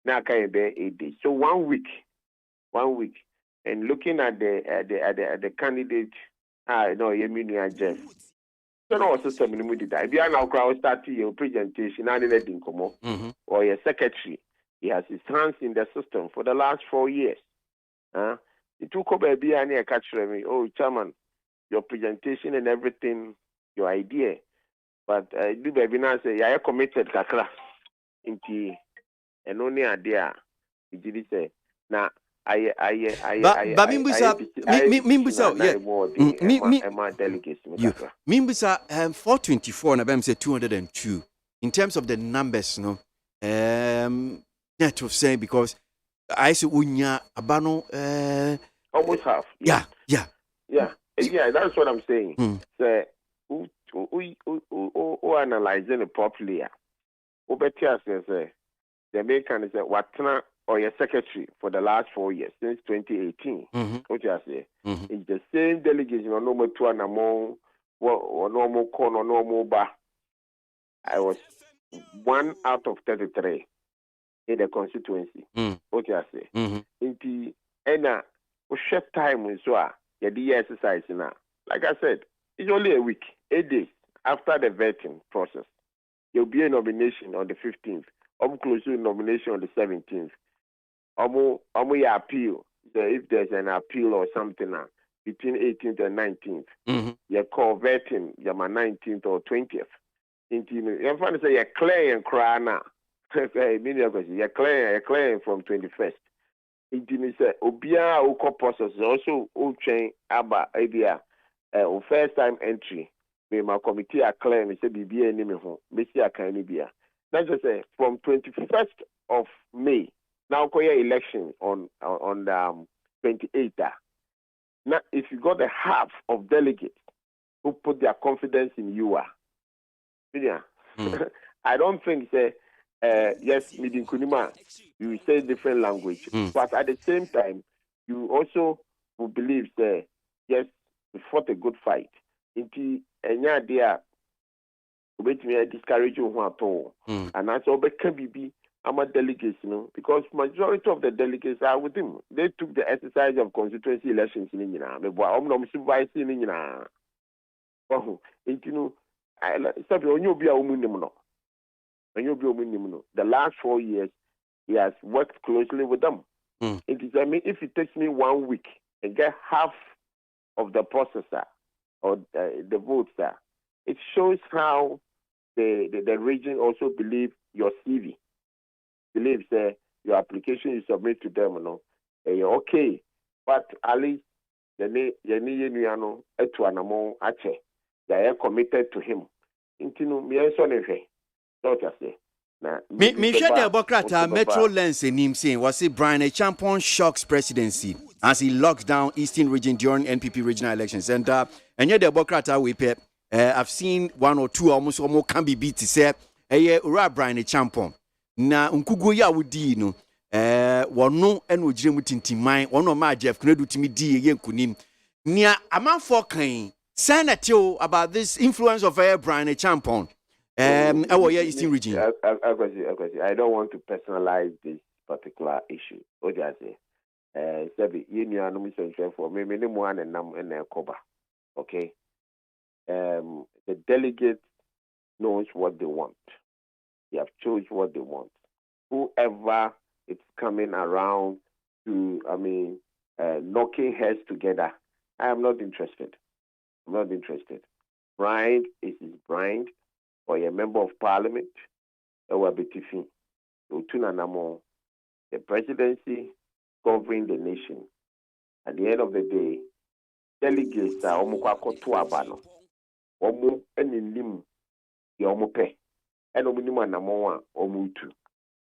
Speaker 6: now can be 8 days. So 1 week, and looking at the candidate, Jeff. So no system we did that. If you are now crowd starting your presentation and letting come or your secretary, he has his hands in the system for the last 4 years. It took up a beer and a catch me. Oh, chairman, your presentation and everything, your idea. But do baby now say I committed kakra into and only idea. It did say now I delegation.
Speaker 3: Mimbisa 424 na bem say 202 in terms of the numbers, no. Net of saying because I say unya abano
Speaker 6: almost half.
Speaker 3: Yeah.
Speaker 6: That's what I'm saying. Say we analyzing it properly. We better say the American is what or your secretary for the last 4 years since 2018. What you say? It's the same delegation or no more two and among or normal corner or normal bar. I was 1 out of 33 in the constituency. What you say? In the short time so the exercise now. Like I said, it's only a week, 8 days after the vetting process. There'll be a nomination on the 15th. Close to nomination on the 17th. Appeal. If there's an appeal or something between 18th and 19th, you call vetting, you're 19th or 20th. You're trying to say you're clear and cry now. You're clear from 21st. It say Obia Oko process also chain Abba idea first time entry. My committee are claim say BBA name home. Messi Akanibia. That's just say from 21st of May. Now election on 28th. Now if you got a half of delegates who put their confidence in you I don't think say yes, Midin Kunima, you say different language, but at the same time, you also will believe that yes, we fought a good fight. Inti enya dia wait me discourage you at all. And that's all can be our delegates, because majority of the delegates are with him. They took the exercise of constituency elections in India. The last 4 years, he has worked closely with them. It is, if it takes me 1 week and get half of the processor or the votes, it shows how the region also believes your CV, believes your application you submit to them, you're okay. But at least they are committed to him.
Speaker 3: Me share the Abokrata Metro Lens in him saying was it Brian a champion shocks presidency as he locked down Eastern region during NPP regional elections. And yet the Abokrata we pay I've seen 1 or 2 almost can be beat to say Ura Brian a champion. Na unkugu ya wudi no wano eno jire mutinti man wano ma Jeff Knedu timi di ye kunim. Nia amanfo kan Senate about this influence of Brian a champion. Eastern region.
Speaker 6: I don't want to personalize this particular issue. What do I say? For me, okay. The delegates knows what they want. They have chosen what they want. Whoever is coming around to, knocking heads together, I am not interested. Brian is his Brian. Or a member of parliament, or the presidency governing the nation. At the end of the day, delegates are almost to abano. Omu eninim yomupe. And omunima namoa omutu.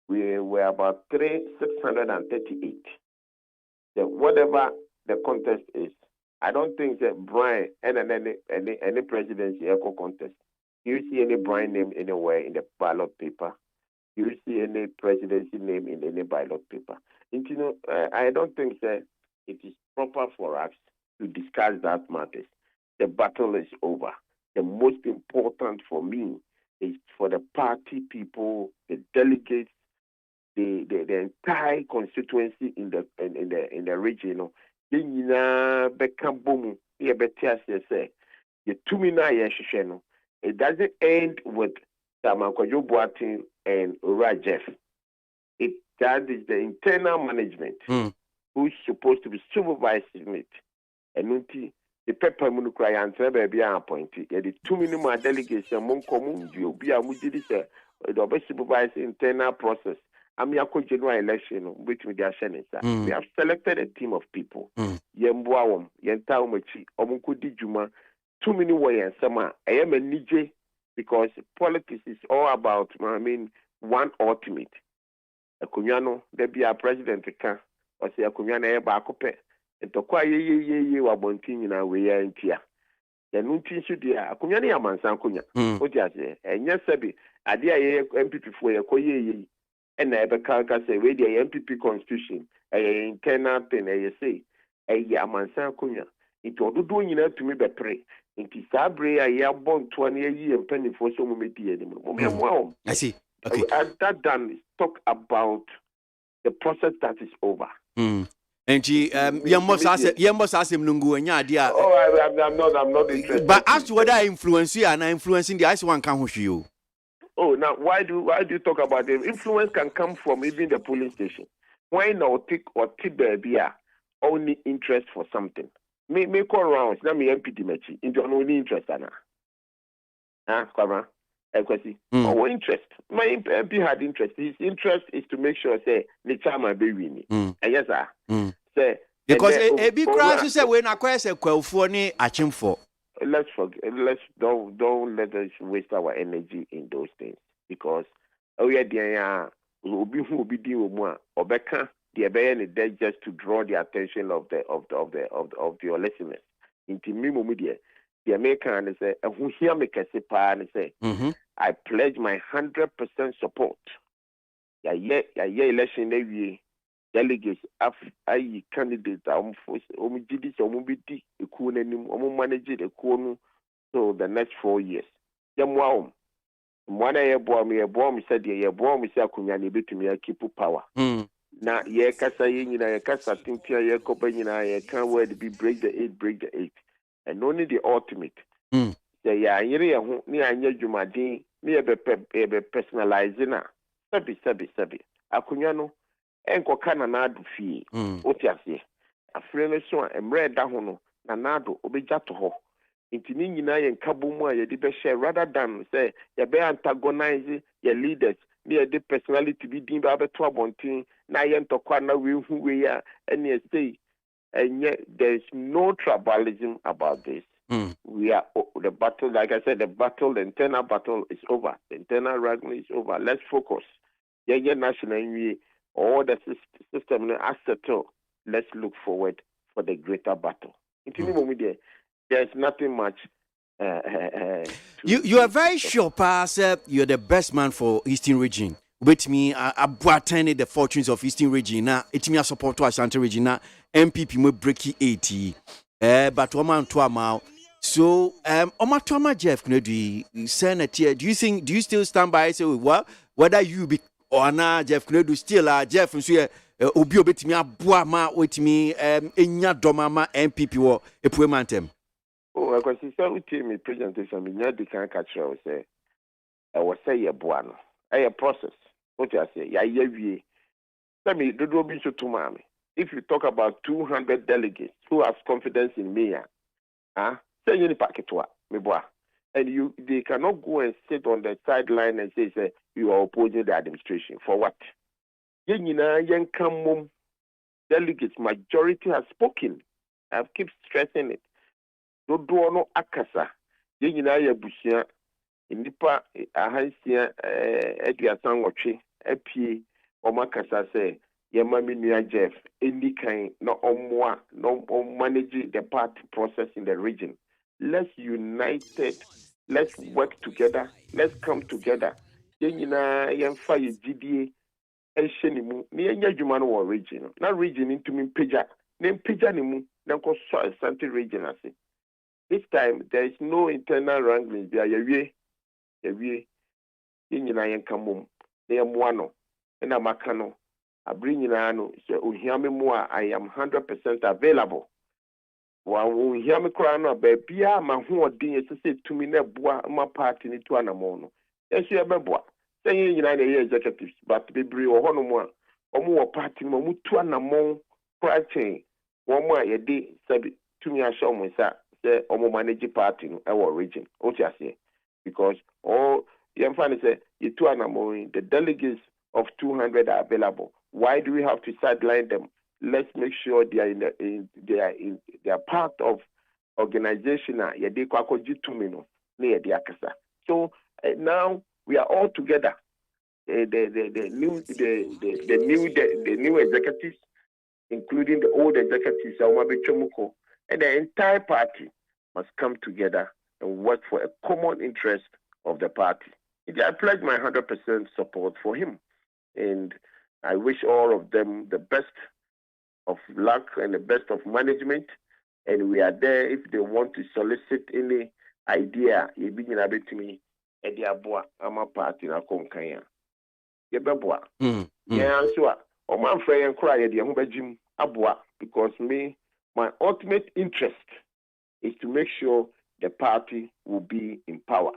Speaker 6: We were about 638. Whatever the contest is, I don't think that Brian and any presidency echo contest. Do you see any Brian name anywhere in the ballot paper? Do you see any presidency name in any ballot paper? And, I don't think that it is proper for us to discuss that matters. The battle is over. The most important for me is for the party people, the delegates, the entire constituency in the region. It doesn't end with Tamankojo Boatin and Ura Jeff. That is the internal management who's supposed to be supervising it. And the paper mu no kura ya antre ba bia appoint ye the 2 minimum delegates among common you obi a mujidi say the obey supervise internal process am yakọ general election which me their shenisa we have selected a team of people yemboa wom yenta omachi omunkodi djuma 2 minutes way ensema I am a nije because politics is all about one ultimate akonya no there be a president kan o say akonya na e ba akopɛ ntɔkwa ye wa bontin nyina we ya ntia ya nuntin so dia akonya ne amansan akonya o dia se enya sabi ade aye MPP fo ye koye and I say we the MPP constitution a internal thing I say a yamansan kunya into ododo nyina tumi be pray into sabre a ya bon 20 year and penny for so mumeti anymore.
Speaker 3: I see. Okay.
Speaker 6: And that done talk about the process that is over.
Speaker 3: And she must ask him nungu enya dia.
Speaker 6: Oh, I'm not interested.
Speaker 3: But as to whether I influence you and I influencing the ice one can with you.
Speaker 6: Oh, now why do you talk about them? Influence can come from even the polling station. Why not take baby only interest for something? Me call rounds. Now me MP Dimechi into only interest ana. Kwabra. Kwasi. Or interest. My MP had interest. His interest is to make sure say the chairman be winning. And yes, sir. Say
Speaker 3: because a big crowd say we na kwese kwelfo ni achimfo.
Speaker 6: Let's don't let us waste our energy in those things because we are there obi who be deal more obeka the be just to draw the attention of your listeners into me media the American say who hear me kase pa and say I pledge my 100% support ya election every delegates ayi candidates omujidi omubidi ekuo nanim manage ekuo so the next 4 years yamwa mwana yeboa me said yeboa me say akunya ne betumi keep power na ye kasa ye nyina ye kasa tintia ye kopa nyina ye can word be break the eight and only the ultimate say ya yire ye ho ne anya dwumadin ne ye be personalize na sabi akunya no enko kana na adu fie otiase afre no so emre da ho no na nado obeja to ho intini nyina ye nkabo mu a ye de be share rather than say ye be antagonize your leaders me the personality be din ba beto abontin na ye ntokwa na we hu we ya any say and yet there is no tribalism about this. We are the battle, like I said, the internal battle is over. The internal wrangling is over. Let's focus. Yeah, national unity. All the system as settled, let's look forward for the greater battle. There's nothing much.
Speaker 3: You are very sure, Pastor, you're the best man for Eastern region. With me, I the fortunes of Eastern region. Now, it's me a support to Ashanti region. Now, MPP mo breaky 80. But woman to amount. So, Omatoma Jeff Kennedy, Senator, do you still stand by? Say, well, whether you be or not, Jeff Kennedy still Jeff and so obi obetimi aboa ma wetimi enya doma ma MPP wo epuemantem.
Speaker 6: Oh, I can see with me presentation me nya dey kan catch you say I was say ye boa no. A process. What you say? Ya wie. Let me do be so to mommy. If you talk about 200 delegates who have confidence in me, say you packet to me boy. And they cannot go and sit on the sideline and say you are opposing the administration. For what? Young come delegates, majority has spoken. I keep stressing it. Do no akasa. Ya bushia. Nipa ahansia eduasan wotwe apie omakasa say yemami nua Jeff any kind no omwa no manage the party process in the region. Let's united, let's work together, let's come together. Yenyina yemfa ye gidie ehenimu ne yenya dwuma no wo region na region intumi mpagya ne mpagya ne mu na ko so Asante region ase. This time there is no internal wrangling there yewie nyina yenkamum na yemwano na makano abri nyina no se ohiame mu a I am 100% available wa ohiame kra no ba bia ma ho odin yesese tumi na boa ma party ni to anamo no yesu ebeboa se nyina na ye executives but bebri wo hono mu a omo wo party mu tu anamo kra chen wo mu a ye de sabi tumi ahye omo sa say omo manage party no our region. What you say? Because all you find say you two the delegates of 200 are available. Why do we have to sideline them? Let's make sure they are part of organization. So now we are all together. The new executives, including the old executives, and the entire party must come together and work for a common interest of the party. I pledge my 100% support for him, and I wish all of them the best of luck and the best of management. And we are there if they want to solicit any idea. You begin a bit to me, and the aboa, I'm a party na konkaya. Yebeboa. Yeah, so o man frey and cry the Hubajim aboa, because my ultimate interest is to make sure the party will be in power.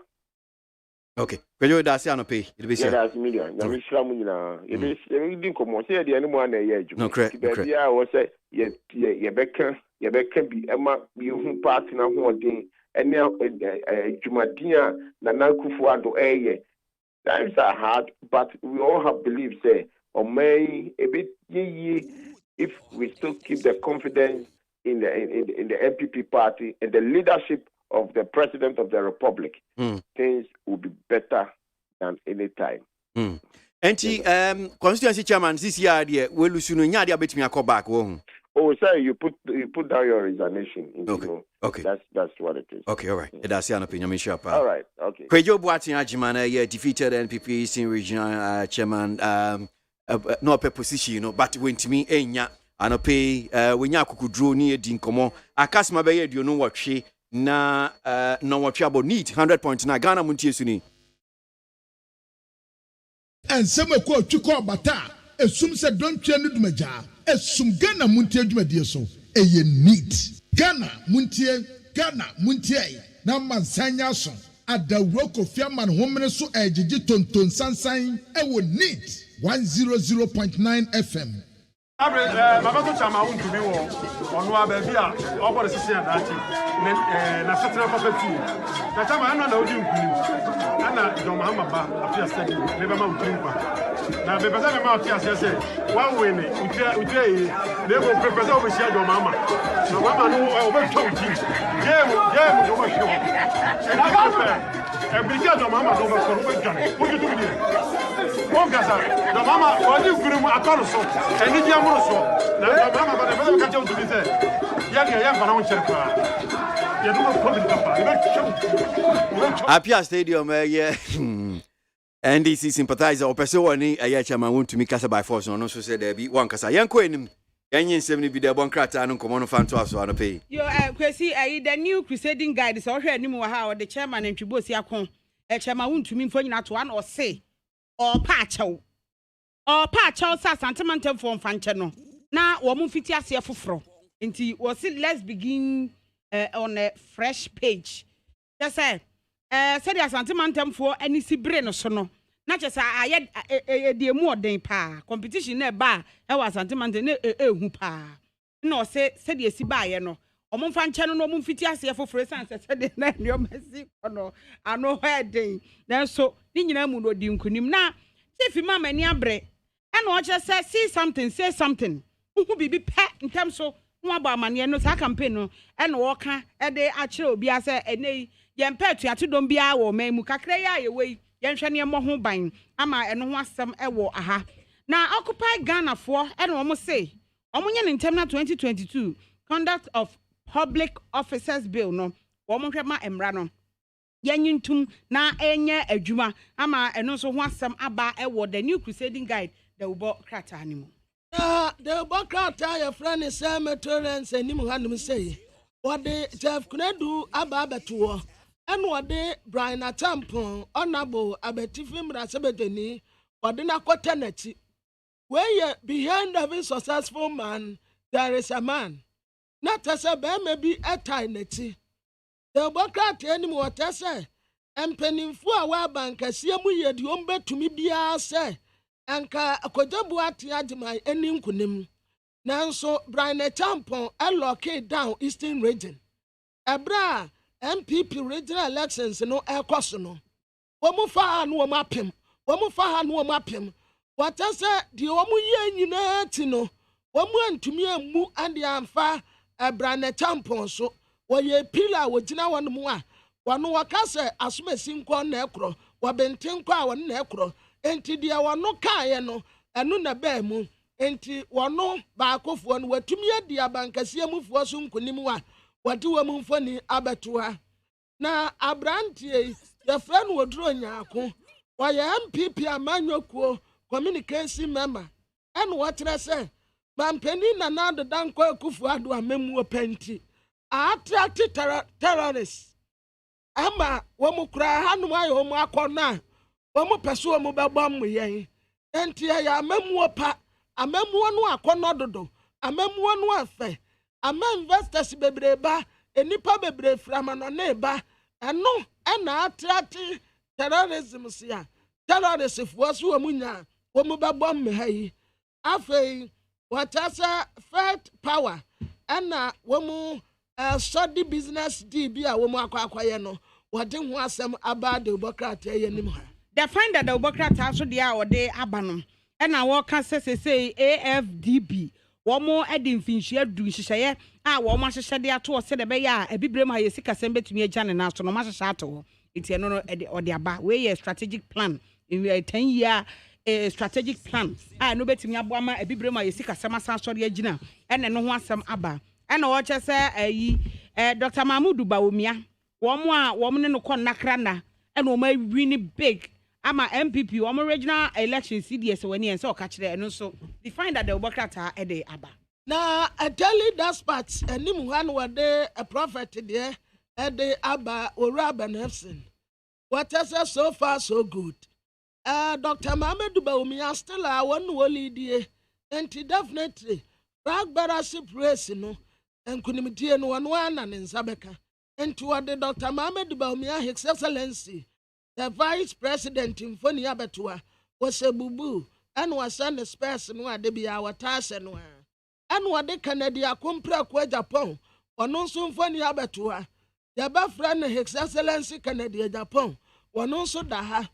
Speaker 3: Okay. When you that's no pay. It be
Speaker 6: that's million. Na Islam you didn't come say the anyone na year.
Speaker 3: No correct.
Speaker 6: Yeah, was say ye beka bi ema hu party na ho odin ene jumadia na nankufu ado times are hard, but we all have belief say or may a bit if we still keep the confidence in the MPP party and the leadership of the President of the Republic, things will be better than any time.
Speaker 3: Constituency chairman this year we lose no nya dia betimi akọ back
Speaker 6: Oh, sir, you put down your resignation.
Speaker 3: Okay.
Speaker 6: That's what it is.
Speaker 3: Okay, all right. That's your opinion,
Speaker 6: all right, okay.
Speaker 3: Kwejo Boatin Ajimana, defeated NPP Eastern Regional Chairman, no position, but when to me, enya, and pay when Yaku draw near Dinkomo, Akasma Bay, you know what she na no what trouble need 100.9 Ghana Montie Suni.
Speaker 5: And some quote to call Bata, assume said don't change the major, assume Ghana Montie Jumedia so, a neat Ghana Montie, Naman Sanyason, at the rock of Yaman woman so a jiton sansan, I would need 100.9 FM.
Speaker 7: Mabato chama untu bi wo onu ababi a obore sisi adachi na setra papa fi na chama na odi nkuni ana John Mahama ba afia steady le ba ma untiri kwa na be pesa ma afia sese one way ni utia yi le go pesa obi sia John Mahama na Mahama no obi twa uti game do ma show e bi sia John Mahama do ba ko obi twa o ju tu ni o gasa John Mahama o di guru mu akoro so eni dia mu so na Mahama ba de pesa ka che uti bi se ya fana won chere kwa ya do ko public papa e be show
Speaker 3: Apia Stadium, NDC sympathizer or person wani chairman want to me kasa by force no so say there be one kasa yanko enim yanyin 70 bi de bon krata no komo no fan to aso no pay
Speaker 1: yo kwesi the new crusading guide so hwe anim wa ha the chairman ntwibosi akon chairman want to me mfo nyina to an o say o pa achew sa sentimental for mfanche no na wo mu fiti ase foforo nti wo say let's begin on a fresh page. Just say said the sentimental for any sibre no so no na just aye de mu oden pa competition na ba e wa sentimental na hu pa no say said the si ba ye no omfa nche no omfa fiti ase foforo san said na nyo mesi no ano heading then so ni nyina mu no di nkunim na say fi mama ni abre and o just say say something hu bibi pe in terms so no aba amane no sa campaign no e no wo ka e de a kire obi ase enei yen petu atodom bia wo memu kakra ya ye wei yen hwe ne mo ho ban ama eno ho asem e wo aha na occupy Ghana for e no mo say omonye ne ntem na 2022 conduct of public officers bill no wo mo hwe ma emra no yen yintum na enye adwuma ama eno so ho asem aba e wo the new crusading guide the ubo krata animu
Speaker 2: the Bokata, your friend is Torrance and Nimuhanum say, what they Jeff Kunedu Ababetua, and what they Brian Atampon, Honorable Abetifim Rasabetini, or the Nakotaneti. Where ye behind every successful man, there is a man. Not as a bear may be a tiny. The Bokata anymore, Tessa, and penning for a while bank, as Yamu ye the umbe to me be a say. Anka akojabuati adimai enim kunim nanso Brian Champon allocate down Eastern region ebra MPP regional elections no ekoso no womu fa no womu apem womu fa ha no womu apem wata se di womu ye nyina ti no womu antumi amu ande amfa ebra na tampon so woye pila wogina wonmu a wono wakase asomasi nko na ekro wobenten nko a won na ekro enti dia wono kae no enu na ba mu enti wono ba akofo no watumi adi abankasie mufuo so nkonim wa wade womu mfoni abetoa na abrantie ya friend wodro nyaako woye MPP amanyokuo communication member enu wotre se mampeni na nado danko akufu ado amemu openti attract terrorists ama womu kura hanu ayo womu akona womu peso womu bebom yen enti ya amemu opa amemu no akona dodo amemu no afe ama investors bebreba enipa bebre frama no neba eno na attract terrorism sia terrorists fuaso womu nya womu bebom hayi afei watasa fact power ana womu study business DB a womu akwaye no wode ho asem about the bureaucrat yenim ha
Speaker 1: the find that the bureaucrat so dia ode abano na wo ka say AFDB womu edi mfinhia du nhyehyeye a womu ahyehyede ato se de be ya ebibrem ha yesika sem betumi agya na so no mahyehyɛ ato enti eno no ode aba we ye strategic plan in 10 year strategic plan no betimi aboama ebibrem a yesika sem asasori agina ene no ho asem aba ena wo che se Dr. Mahmoud Bawumia womu ne no kon nakra na ena wo ma win big ama MPP womu regional election CDS wani en se o ka kire eno so define that the obokrata ede aba
Speaker 2: na I tell you that part enim wan wade a prophet there ede aba ora benefsin what is so far so good Dr. Mahmoud Bawumia still a one lead and definitely Ragbaraship race no and kunimidie no one and in Sabeka and toward the Dr. Mahmoud Bawumia His Excellency the Vice President in Foni Abetua was a boo and was an person who had to be our task and what the Canada compra kwa Japan or no soon Foni Abetua the Bafran His Excellency Canada Japan one also daha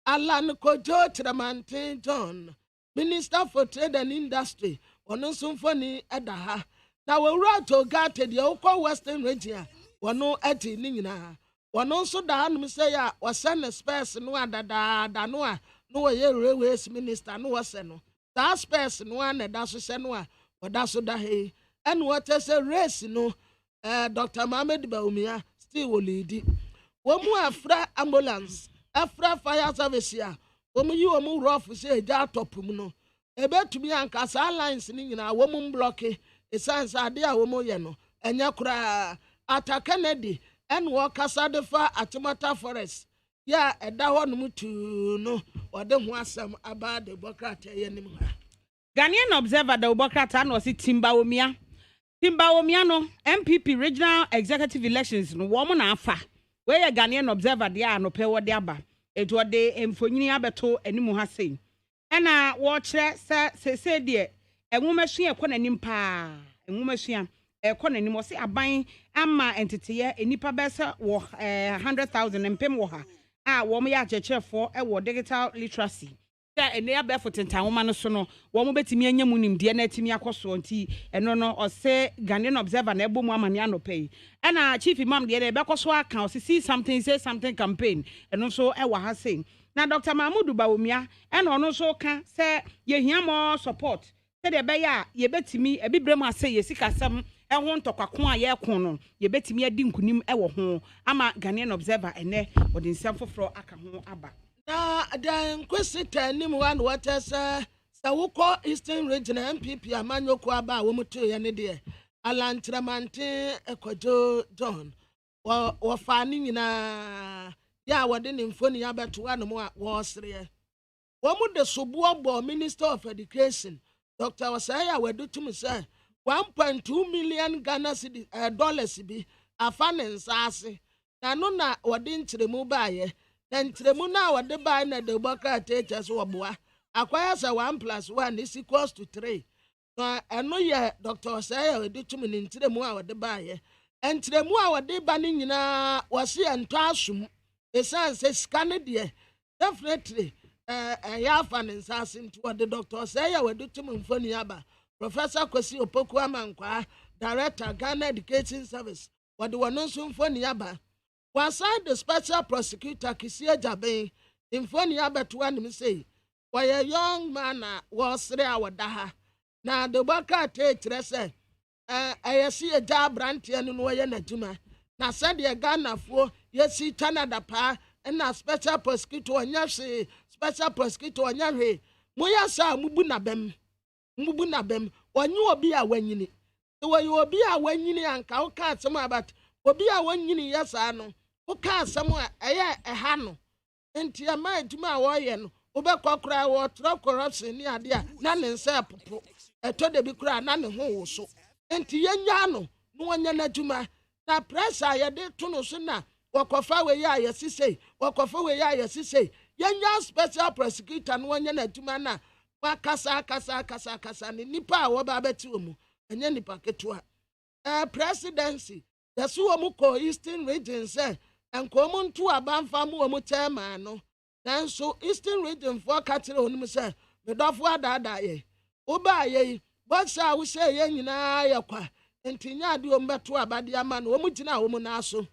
Speaker 2: Alan Kojo Tramante John Minister for Trade and Industry ono symphony edaha na we to gate the okwa western region wono eti ni nyina wono so da anu say ya wasane space no adada da no a no we railways minister no wase no that space no an da so se no a woda so da he and what say race no Dr. Mahmoud Bawumia still will lead womu afra ambulance afra fire service ya womu yi womu rough say ja top mu no ebetumi ankasa lines ni nyina womu block esanse ade a womu ye no enya kura ata Kennedy en wo kasa de fa Atimata forest ya eda ho no mutu no ode ho asem aba de bokrata ye nim ha
Speaker 1: Ghanaian observer the bokrata no si Timbawumia no MPP regional executive elections no womu na afa we ye Ghanaian observer de a no pe wo de aba eto de emfonyini abeto animu ha sei ena wo kire se de enwumasua ekonanim pa enwumasua ekonanim wo se aban ama entiteye enipa besa wo 100,000 empem wo ha a wo ya chechefo wo digital literacy ta ene ya befo tentanwoma no so no wo mo betimi anyam nimde na atimi akoso nti eno no o se Ghanaian observer na ebomu amane anopai ena chief imam de e bekoso aka o see something say something campaign eno so wo ha sei na Dr. Mahmoud Bawumia ena ono so ka se ye hia mo support se de be ya ye betimi ebibrem ase ye sikasam ehwo ntokwaku a ye ko no ye betimi adi nkunim ewo ho ama Ghanaian observer ene odin nsam foforo aka ho aba
Speaker 2: na dan kwesita nim wan watasa sawuko Eastern Region MPP amanyoko aba wo mutu ye ne de alantramante ekojo John wo fa ni nyina ya wade ne mfoni ya beto anu a wo sere wo mu de sobuobo Minister of Education Dr. Wasaya wadutum say 1.2 million Ghana cedi dollars bi afa ne nsase na no na wade nkyeremu baaye na nkyeremu na wade baaye na de bokra teachers wo boa akwaya say 1+1 is equals to 3 no eno ye Dr. Wasaya wadutum ne nkyeremu a wade baaye Entremu a wɔde ba ne nyinaa wɔse ɛntɔ asom ɛsiane sɛ sika no deɛ definitely ɛyɛ afa ne nsa ase nti wɔde Dr. Sɛ yɛ wɔde tum mfoni aba Professor Kwasi Opoku Amankwa Director Ghana Education Service wɔde wɔn nso mfoni aba wɔasan the special prosecutor Kisie Jaben mfoni aba to anim sɛ wɔyɛ young man a wɔsere a wɔda ha na de baka te kyerɛ sɛ ɛyɛsi agya abranteɛ no wɔyɛ n'adwuma na sɛdeɛ Ghanafoɔ yɛsi Canada paa ɛna special prosecutor ɔnyɛ hwee special prosecutor ɔnyɛ hwee moyɛ saa mubu na bɛm ɔnyɛ obi a wanyini wɔyɛ obi a wanyini anka woka asɛm abat obi a wanyini yɛ saa no woka asɛm a ɛyɛ ɛha no nti ɛma adwuma a wɔyɛ no wobɛkɔ koraa wɔtrɔ corruption ne ade a na ne nsa popo ɛtɔ de bi koraa na ne ho wo so nti yɛnya no na wɔnyɛ n'adwuma na pressure a yɛde to no so na wɔkɔfa wei a yɛsisei yɛnya special prosecutor na wɔnyɛ n'adwuma na wakasa ne nipa a wɔba abɛte wɔ mu ɛnyɛ nipa ketewa presidency yɛso wɔ mu kɔ Eastern region sɛ nkɔm nto abanfa mu wɔ mu chairman no nanso Eastern region foɔ ka kyerɛ wɔn mu sɛ medɔfo adaadaa yɛ woba yɛ bɔsa a wohyɛ yɛ nyinaa yɛ kwa nti nya ade wɔn bɛto abade ama no wɔn gyina wɔn naso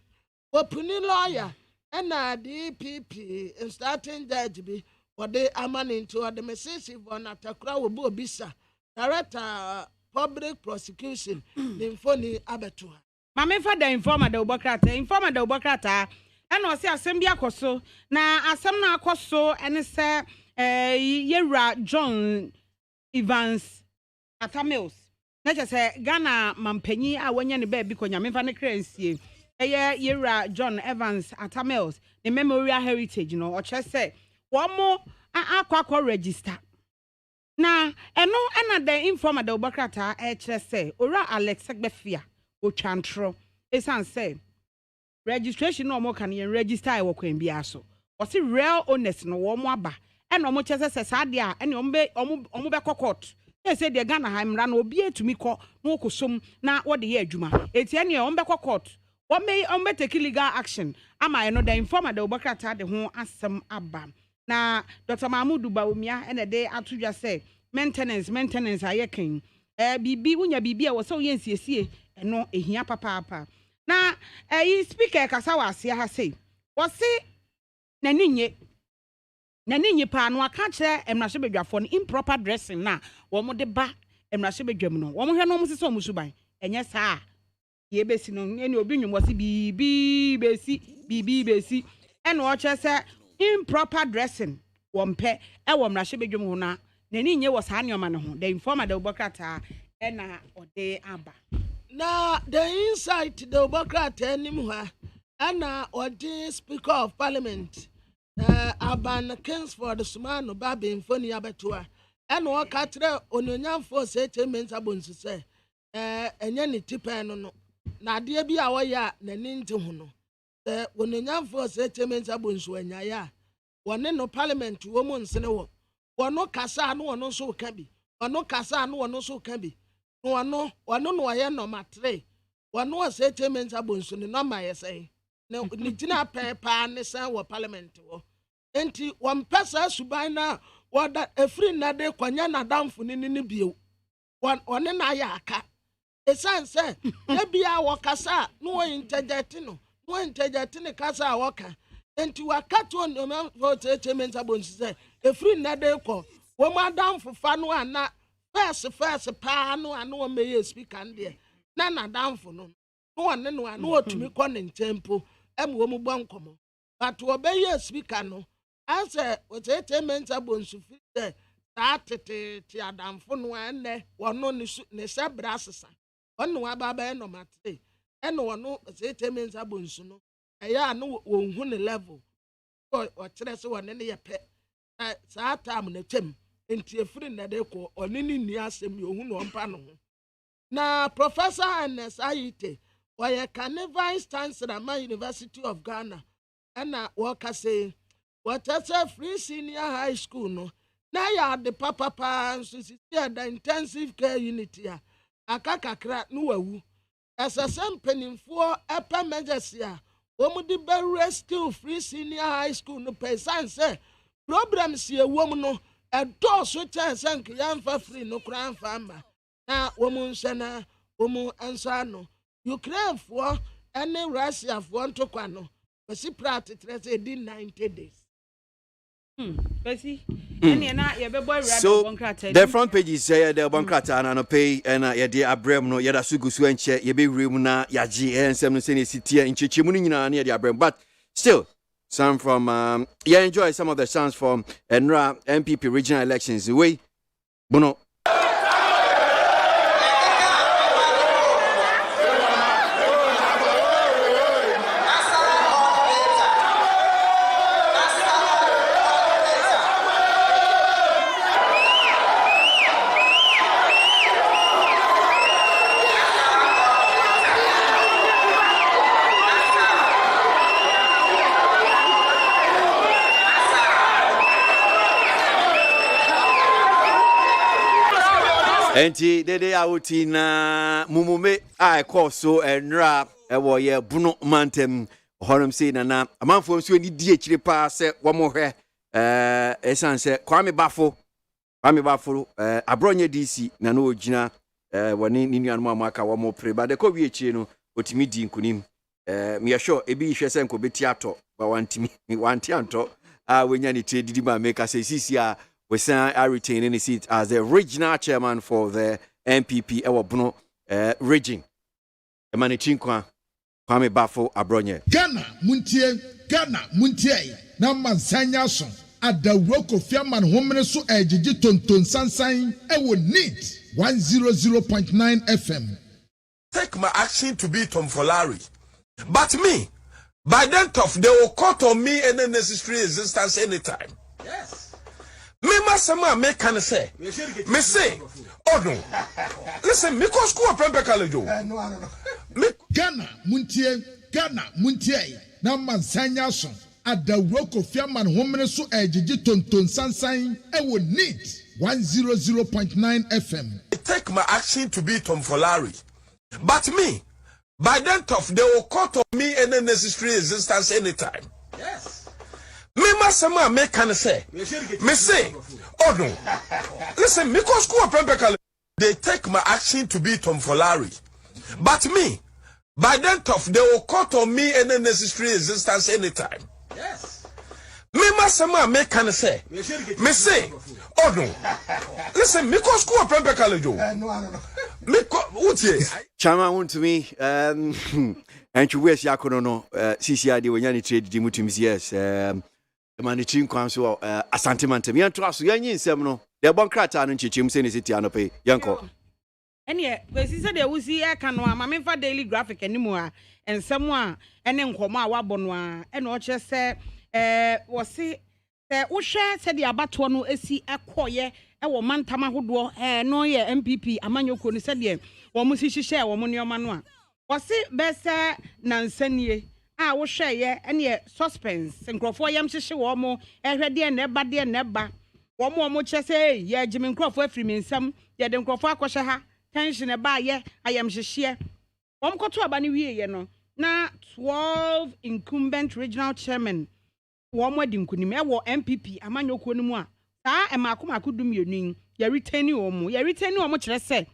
Speaker 2: wɔpuni lawyer ɛna DPP starting judge bi wɔde ama ne nti wɔde mesisi wɔn atakora wɔ bu obisa director public prosecution ne mfoni abɛto ha
Speaker 1: Mame fa da informer da ubokrata ɛna ɔse asɛm bi akɔso na asɛm na akɔso ɛne sɛ yɛwura John Evans Atamils na kyɛ sɛ Ghana mampanyi a wɔnyɛ ne baabi kɔ nyame fa ne kransie ɛyɛ yɛwura John Evans Atamils ne memorial heritage no ɔkyerɛ sɛ wɔn akɔ register na ɛno ɛna da informer da ubokrata ɛkyerɛ sɛ ora Alex Gbefia otwantro esan sɛ registration no mo kan yen register e wokwan bia so wɔse real owners no wo mo aba ɛna mo kyɛ sɛ saade a ɛne ɔmo be court sɛ de Ghana ha mra na obi etumi kɔ na okosom na wɔde yɛ adwuma eti ɛne ɔmo be court ɔmo take legal action ama ɛno da informer da obokrata de ho asɛm aba na Dr. Mahmudu Bawumia ɛna de atodwa sɛ maintenance ayɛ kan bibi unya bibi a wɔsɛ woyɛ nsiesie ɛno ehia papa na speaker kasa wa asia ha sei wɔse n'ani nye pa no aka kyerɛ emrahye bedwafo no improper dressing na wɔn de ba emrahye bedwam no wɔn hwɛ no wɔn sɛ wɔn suban ɛnyɛ saa ye besi no ɛne obi nwom wɔse bibi besi ɛna ɔkyerɛ sɛ improper dressing wɔn pɛ ɛwɔ emrahye bedwam ho na n'ani nye wɔ saa nneɛma no ho the informer the obokrata ɛna ɔde aba
Speaker 2: na the insight the obokrata anim ha ɛna ɔde speaker of parliament Aban Kingsford Sumano Babi mfoni abetua ɛna ɔka kyerɛ ononyamfo sɛ chairman abonsu sɛ ɛnyɛ ne tipa no na adeɛ bi a wɔyɛ a n'ani nte ho no sɛ ononyamfo sɛ chairman abonsu anyaye a wɔne no parliament wɔ mu nsene wɔ wɔno kasa no wɔno nso ka bi wɔno kasa no wɔno nso ka bi wɔno no wɔyɛ number 3 wɔno sɛ chairman abonsu ne number yɛ sɛ ne gyina pɛpaa ne san wɔ parliament wɔ enti wɔn pɛsa suban na wɔda efiri na de kwanya na damfo ne bio wɔne na ayɛ aka esan sɛ ebia wɔkasa no wɔ interject no ne kasa a wɔka enti wakato no vote chairman abonsu sɛ efiri na de kɔ wɔn adamfo fa no ana first paa no ana wɔn meyɛ speaker ndeɛ na damfo no wɔne no ana wɔtumi kɔ ne ntempo wo mu bonkomo but obeye speaker no ase chairman abonsu fi say tatete ti adamfo no ene wono ne sebra asesa wono ababa no mate ene wono chairman abonsu no eya no wonhu ne level o kire se wone ne yepe saa time na twem enti efiri na de ko oni ni asem yo hu no mpa no na Professor Ernest Ayite why Vice Chancellor my University of Ghana and work say what a free senior high school no now ya the papa so the intensive care unit ya akakakra no wawu as a sampening for upper majestia, woman the best skill free senior high school no pay say problems here woman no a door switch and sank young for free no crown farmer. Now woman sana woman answer no Ukraine for any Russia for one to quano. But she practically said 90 days.
Speaker 1: So the
Speaker 3: front page is the Bonkrata and pay and Yadi Abrem no Yada Sugusu and Che Yabi Rimuna Yaji and Sam City in Chichimunina near the Abrem. But still, some from enjoy some of the sounds from NRA MPP regional elections. The way Bono. Enti dede awuti na mumume a ekọ so enra ewo ye bunu mantem honom sei na amanfo nso ni die kire pa se wo mo hwe esanse kwame bafo abronye DC na no ogina woni ni nuanum amaka wo mo pre ba de ko wie kire no otimi di nkunim me ye sure ebi hwe se nko beti ato ba wantimi wanti anto a wenya ni tre didi ma make say sisi a we are retaining his seat as the regional chairman for the MPP Ewabuno region. Emani Chinkwa, Kwame Bafo Abronye.
Speaker 5: Ghana Muntie, na Mansanya son. At the Roko Fiaman Homene so ejiji tonton sansan ewo need 100.9 FM.
Speaker 8: Take my action to be Tom Folari. But me, by then tough, they will cut on me any necessary resistance anytime. Yes. Me masama me can say. Me say, oh no. Listen, me go school prempe kalejo. No.
Speaker 5: Ghana Muntie, na Mansanya son. At the Roko Fiaman Homene so ejiji tonton sansan ewo need 100.9 FM.
Speaker 8: Take my action to be Tom Folari. But me, by then tough, they will cut on me any necessary resistance anytime. Yes. Me masama me can say. Me say, oh no. Listen, me go school prempe. They take my action to be Tom Folari. But me, by then tough, they will cut on me any necessary resistance anytime. Yes. Me masama me can say. Me say, oh no. Listen, me go school prempe college. Me go utie.
Speaker 3: Chama want to me and you wish yakono no CCID when you trade the mutumis yes Emani Chinkwa so asante mantem yanto aso yanyi nsem no de bonkrata no nchechim se ne city anope yanko
Speaker 1: ene we si se de wusi e ka no ama memfa daily graphic animu a ensem a ene nkomo a wabo no a ene o che se wo si se wo hwe se de abato no esi ekoye e wo mantam ahodo no ye MPP amanyoko ni se de wo mu si hihye wo mu neoma no a wo si be se nansanie a wo hwe ye ene suspense nkrofo yam hihye wo mo ehwede na eba de na eba wo mo che se ye agime nkrofo afiri mensam ye de nkrofo akohye ha tension eba ye ayam hihye wo mkoto aba ni wie ye no na 12 incumbent regional chairman wo mo di nkunim e wo MPP amanyoko no mu a saa e makomako dumienu ye retain wo mo kire se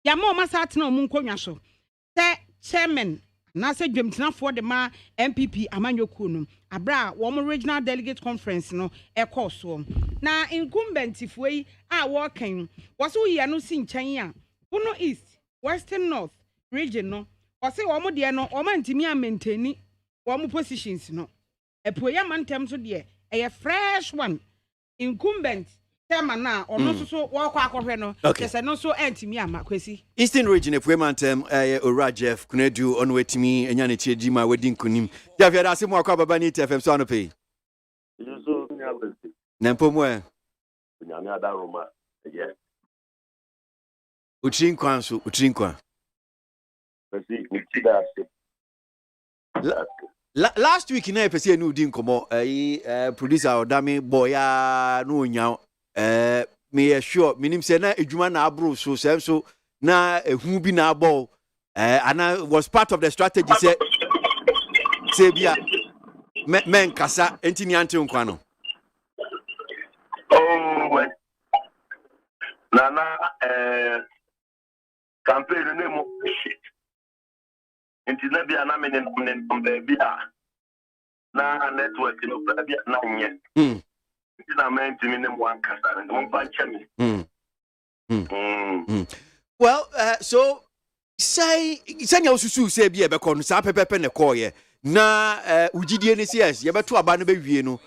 Speaker 1: ya ma o masa atena o mu nkonwa so se chairman na se dwemtenafo de ma MPP amanyoko no abra wo mo regional delegate conference no e course na incumbent fuei a wo kan wo so ye no si nchen a Uno East Western North region no wo se wo mo de no o mantimi a maintain wo mo positions no epoya mantem so de e fresh one incumbent chairman na ono so wo kwa akohwe no kese no so antimi ama kwesi
Speaker 3: Eastern region epoya mantem Ora Jeff Kunedu on wetimi enya ne chieji ma wedi nkunim ya fiada se mo akwa baba ni TFM so anope
Speaker 6: so nya kwesi
Speaker 3: na mpomo
Speaker 6: nya na da Roma ye
Speaker 3: Utrinkwa
Speaker 6: kwesi nikida se
Speaker 3: last week na pese no di nkomo producer Odame boya no nya me sure minim se na edwuma na abro so sem so na ehu bi na abo and I was part of the strategy say bia men kasa enti ni ante nkwa no.
Speaker 6: Oh well. Nana campaign name shit. Enti na bia na me ne bia na network no bia na nye. Enti na me enti me ne mo ankasa no mfa nche me.
Speaker 3: Well, so say nya osusu say bia be kono sa pepepe ne koye na ugidie ne yes ye beto aba no be wie no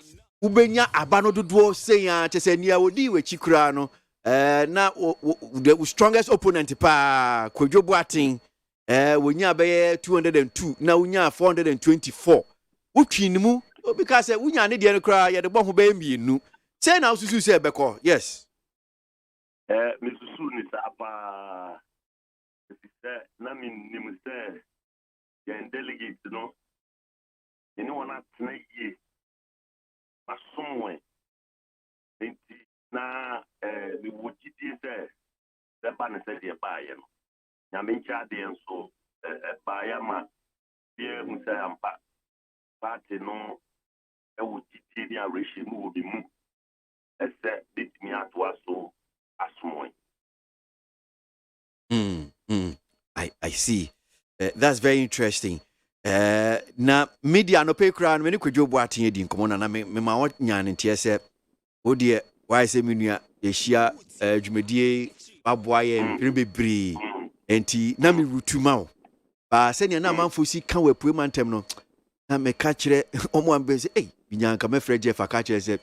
Speaker 3: ubenya aba no dodo say ya chese nia odi we chikura no na the strongest opponent pa Kwadwo Boateng wonya be 202 na wonya 424 utwinimu because wonya ne de no kra ye de bo ho be mienu say na osusu say be ko yes
Speaker 6: misusu ni sapa na minimum say ya delegate no anyone at na ye asomwe enti na we wojidi say the ban say dey buy no nya me ncha dey nso buy ma dey mu say ampa party no wojidi dey arrange mu obi mu ese bit me atwa so asomwe.
Speaker 3: I see. That's very interesting. Na media no pay crown when Kwadwo Boateng edi nkomo na me ma wo nya ne ntie se wo de why say menua ye hia dwumadie aboaye mprebebri enti na me rutuma wo ba se ne na manfo si kan wapue mantem no na me ka kire omo ambe se binyanka me frɛ Jeff ka kire se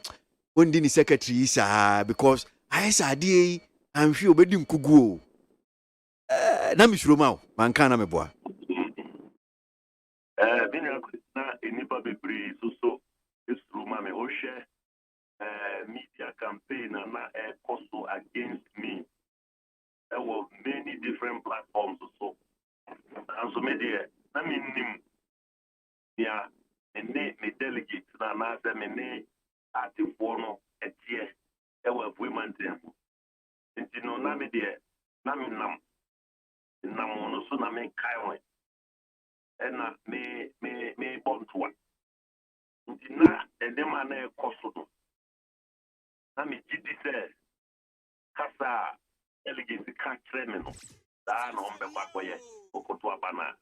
Speaker 3: ondi ni secretary isa because I say ade am hwe obedi nkugu na me suroma wo man kan na me boa
Speaker 6: binya na enipa bebre so suroma me o share media campaign na cost against me. There were many different platforms so and so media na me nim ya me delegate na say me atifo no etie e wa women dem nti no na me de na me nam no so na me kai won ena me bontoa nti na dem ana koso no na me gidi se kasa delegate ka treme no da na ombe kwakoye okoto abana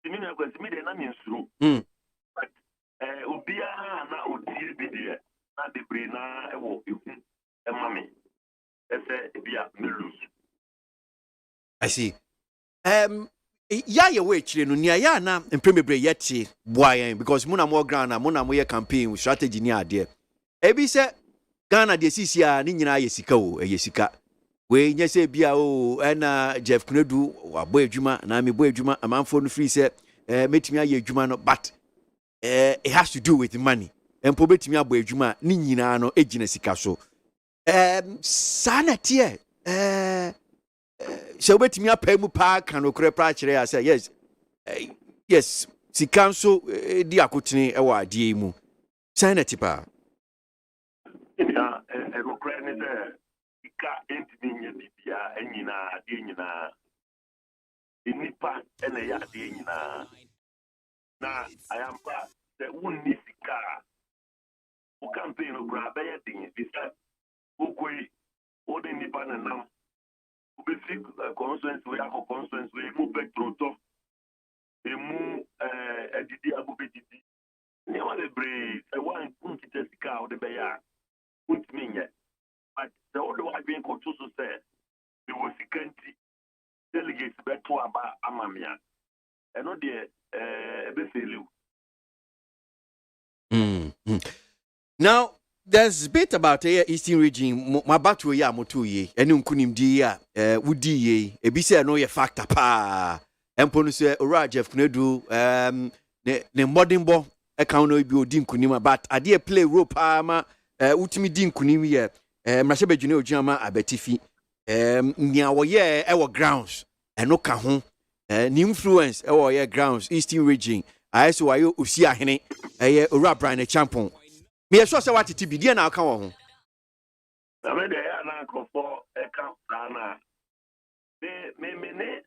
Speaker 6: timi na kwasi me de na me nsuru but obia na odie bi de na de bre na ewo ehu emame ese bia me lose.
Speaker 3: I see. Ya ye we chire no nia ya na mpremebre yeti boayen because muna more ground na muna more campaign strategy ni ade ebi se Ghana de sisi a ni nyina ye sika o ye sika we nya se bia o na Jeff Knedu wabo adwuma na me bo adwuma amanfo no free se metimi aye adwuma no but it has to do with money empo betimi abo adwuma ni nyina no ejina sika so sanate so betimi apa mu pa kan okre pra kire ya say yes sika so di akotene e wa ade mu sanate pa
Speaker 6: ina okre ne de sika entimi nya bibia enyina ade nyina inipa ene ya ade nyina na ayampa the unni sika o campaign o grab ya din bisa ukoi o de nipa na nam o be fik consensus we akọ consensus we mu petroto emu edidi abubedidi ni wa le bre e wan unkite sika o de be ya untimi nye but the other one being control so say the was sikanti delegates beto aba amamia eno de be felu.
Speaker 3: Now, there's a bit about the Eastern region. My battle ya motuye. Eni unkunim diya. Udi ye. Ebi se no ye factor pa. Emponu se ora Jeff Knedu. Ne modern bo. Eka no ibi odi nkunima. But adi play role pa ma. Utimi di nkunim ye. Mrashebe june ojama abetifi. Nya woye ewo grounds. Eno kahon. Ni influence ewo ye grounds. Eastern region. Ayeso wayo usi ahene. Eye ora Brian Champon. Me so say what ti bidie na aka wo ho
Speaker 6: Na me de ya na akofo eka na me ne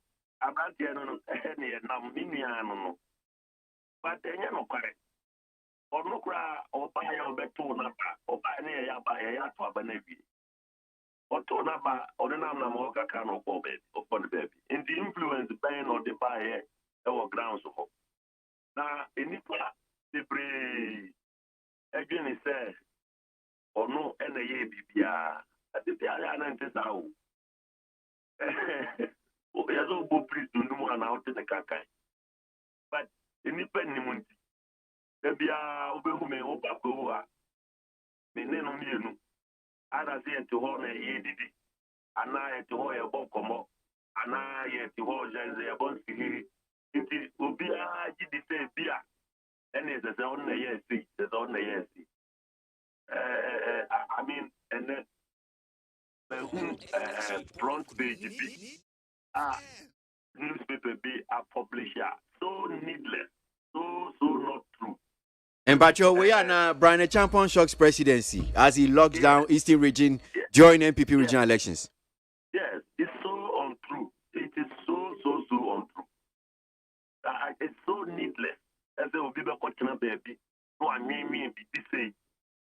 Speaker 9: abranteɛ no no ne yɛ nam ne nua no but ɛnyɛ no kware ɔno koraa ɔbaeɛ ɔbɛtoo n'aba ɔbaeɛ ne yɛyɛ aba yɛyɛ ato aba no awie ɔtoo n'aba ɔde nam ɔkaka no ɔkɔ no baabi nti influence bɛn na ɔde baeɛ ɛwɔ ground so hɔ na nnipa bebree adwene sɛ ɔno ɛna ɛyɛ biribiara ade biara na nte saa o yɛsɛ wobɔ priest no mu anaa wote ne kakan but nnipa nnim nti da biara wobɛhu me wo bako wo a me ne no mmienu ada sɛ yɛte hɔ na ɛyɛ didi anaa yɛte hɔ yɛbɔ nkɔmmɔ anaa yɛte hɔ yɛbɔ nsihiri nti obiara gye di sɛ bi a ɛne ɛsɛ sɛ ɔno na ɛyɛ asi ɛsɛ sɛ ɔno na ɛyɛ asi I mean and then front page bi newspaper be a publisher so needless so not true.
Speaker 3: And but we are now Brian Champon shocks presidency as he locks down Eastern region during NPP regional elections.
Speaker 9: Yes, it's so untrue. It is so untrue. It's so needless. As a baby, no, I mean, say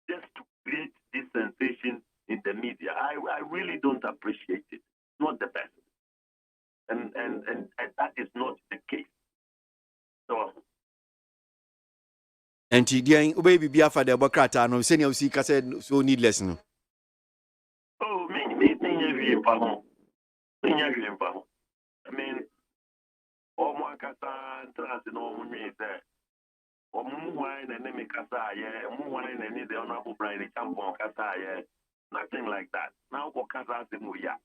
Speaker 9: just to create this sensation in the media. I really don't appreciate it. Not the best. And that is not the case. So
Speaker 3: and today, baby, be after the Bocrata, no senior seeker said so needless. No.
Speaker 9: Oh, me, I mean, all my cassa trans in all me there. Or wine and then cassa, yeah, wine and the honorable Brian Champon cassa, nothing like that. Now, what cassa in Muya?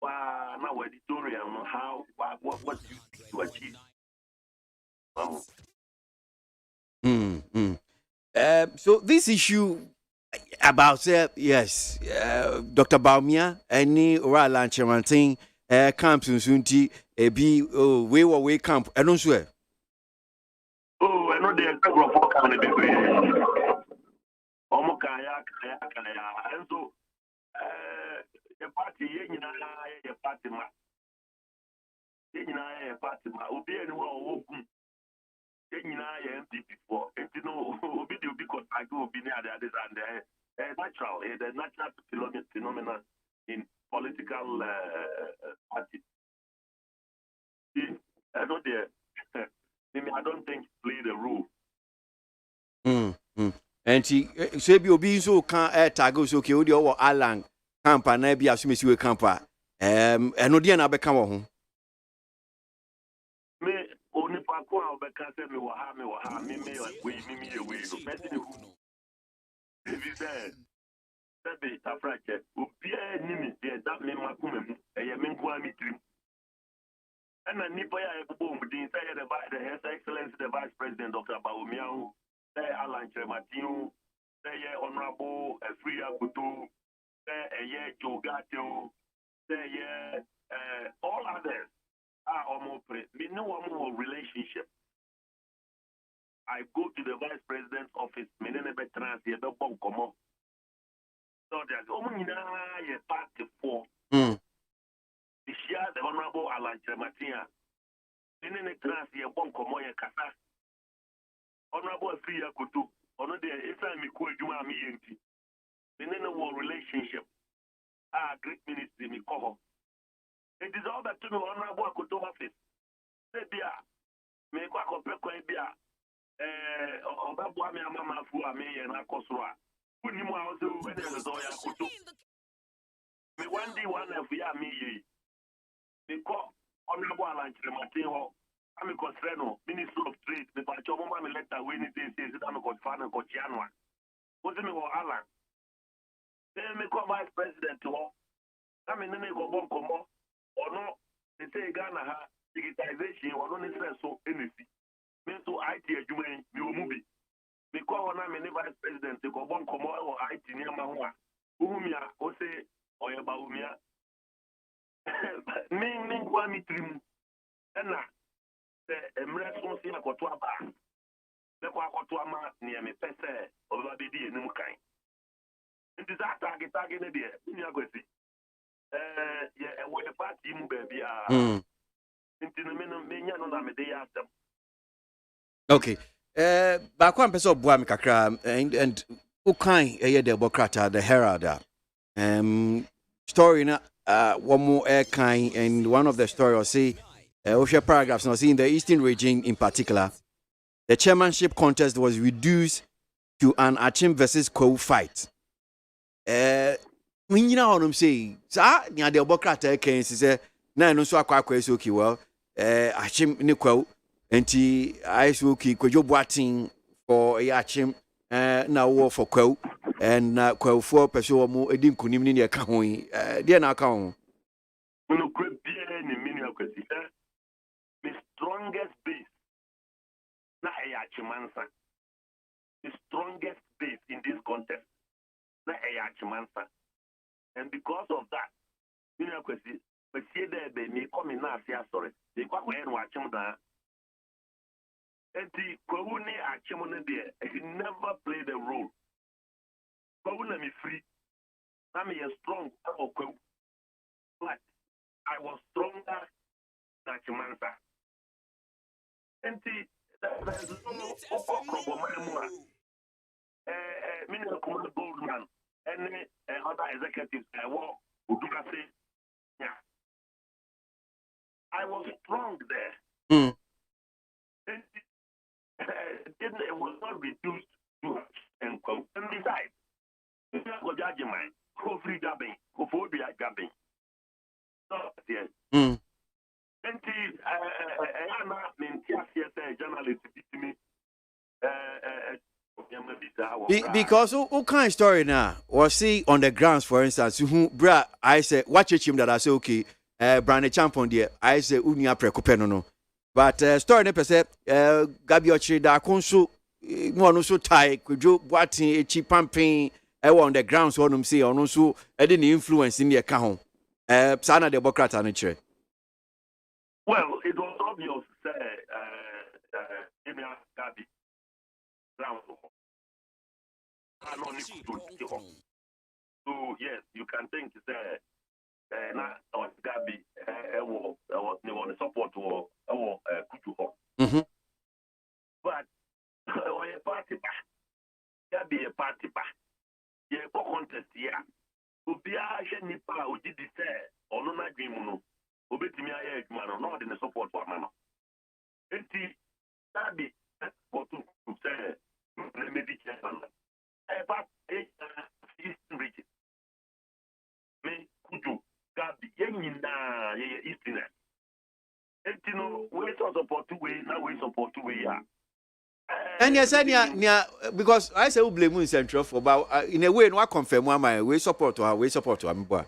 Speaker 9: Wow, now editorial, how, what do you think to achieve?
Speaker 3: So this issue about yes, Dr. Baumia, any oral lunch thing, camps in Sunti, be way camp. I don't swear.
Speaker 9: Oh, I know they are several for coming. And so, the party, a party, will be anyone open. MPP for it, you know, because I go be near the others and the natural phenomenon in political parties. I know I don't think play the role.
Speaker 3: And she say be obi so can tag so okay odi o Alan campa na bia so mesi we campa eno dia na be kan wo ho
Speaker 9: me oni pa ko a be kan se me wo ha me me we no person who if is there that be tafrache obi ni mi there that me makuma mu eye me nko ami trim and nipa ya e bo mu din say the His Excellency the Vice President Dr. Baumia say Alan Chematiu say Honorable Efria Kutu say Joe Gato say all others are almost me no one relationship. I go to the Vice President's office, me ne be trans ye be bon komo. So there's ye party for. The share the Honorable Alan Chematia. Me ne trans ye bon komo ye kasa. Honorable Efria Kutu. Ono de isa mi ko adwuma mi yenti. Me ne no relationship. Great ministry mi ko. It is all that to me Honorable Kutu office. Say bia me kwa kopekwa bia obabua me amama fu ame ye na kosoro a uni mu a o so we dey so ya Kutu. Me one day one of ya me ye. Me ko Honorable Alan Chemate ho. I'm a constreno, Minister of Trade, the Pachoma me letter when it says that I'm a confan and cochianwa. What's the name of Alan? Then me call Vice President to all. I mean, then they go bon como or no, they say Ghana ha digitization or no necessary so anything. Me so IT a doing new movie. Me call on I'm Vice President to go bon como or IT near Mahua. Umia, or say, or Baumia. Me, me, trim. And now. Response in a cotua bar. The Quacotuama near me pese or Labidi and Nukai. And this target again, dear, in your gossip. Yeah, when the party baby Into the minimum, me they ask them.
Speaker 3: Okay. Back one person boy kakra and who kind the Democrat the Herald. Story na one more air kind and one of the story or see Osha paragraphs now see in the Eastern region in particular, the chairmanship contest was reduced to an Achim versus Kwo fight. When you know what I'm saying, sir, near the Democrat can say na no so akwa so okay well Achim ni Kwo enti I so okay Kwadwo Boatin for Achim na war for Kwo and Kwo for person mo edi nkunim ni ka ho yi dey na ka ho
Speaker 9: No crap bien ni mini akwasi. The strongest base na Achimansa. The strongest base in this contest na Achimansa. And because of that, mini akwasi but see there be me come in now sorry. They kwa ko en Achim da. Enti Kwo ni Achim no there. He never played a role. Kwo na me free. I'm a strong Kwo. But I was stronger than Chimansa. And there's no problem. Minister Goldman and other executives I was strong there.
Speaker 3: mm.
Speaker 9: And it was not reduced to and besides, you go judge mine, go free jabbing, go for be jabbing. Yes.
Speaker 3: Mm.
Speaker 9: And I'm not journalist me.
Speaker 3: Because who kind story now was see on the grounds for instance who bra I say watch him that I say okay Brandon Champion there I say unia prekope no but story ne pese Gabi Ochiri da konso no no so tie Kwadwo Boatin echi pamping on the grounds wonum say ono so e dey influence in the ka ho sana Democrat and chere.
Speaker 9: Well, it was obvious Gabi ground. So yes, you can think na Gabi was support to Kutu.
Speaker 3: Mhm.
Speaker 9: But a party back. Gabi a party back. Yeah, for contest here. Ubia nipa oji di say ono na dwem no obetimi aye adwuma no na ode ne support for mama enti Gabi go to say na me di chairman but Eastern region me Kudu Gabi yenyina ye Eastern enti no we support we na we support we ya
Speaker 3: And yes, because I say we blame in Central for about in a way no confirm one my we support to am boy.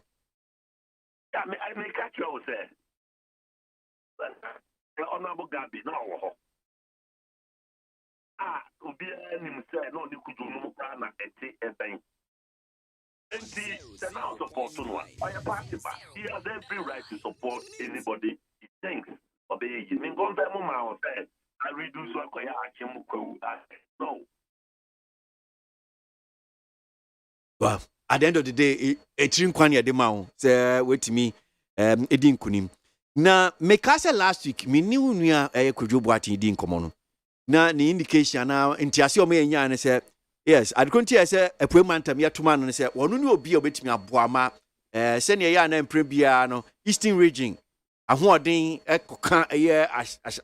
Speaker 9: Yeah, I make catch you say. The honorable Gabi no. Obi anim say no ni Kudu no kra na ete eben. Enti the now support no one. I party back. He has every right to support anybody he thinks. Obey you. Min confirm ma say I reduce what I Achim Kwo. No.
Speaker 3: Well, at the end of the day, a trin kwanya de ma say wait me edin kunim. Na make us last week me new nua Kwadwo Boatin edin komo no. Na the indication na ntiase o me nya ne say yes, I don't hear say a premantam yetoma no say wonu ne obi obetimi aboa ma se ne ya na mprebia no Eastern region ahoɔden ekoka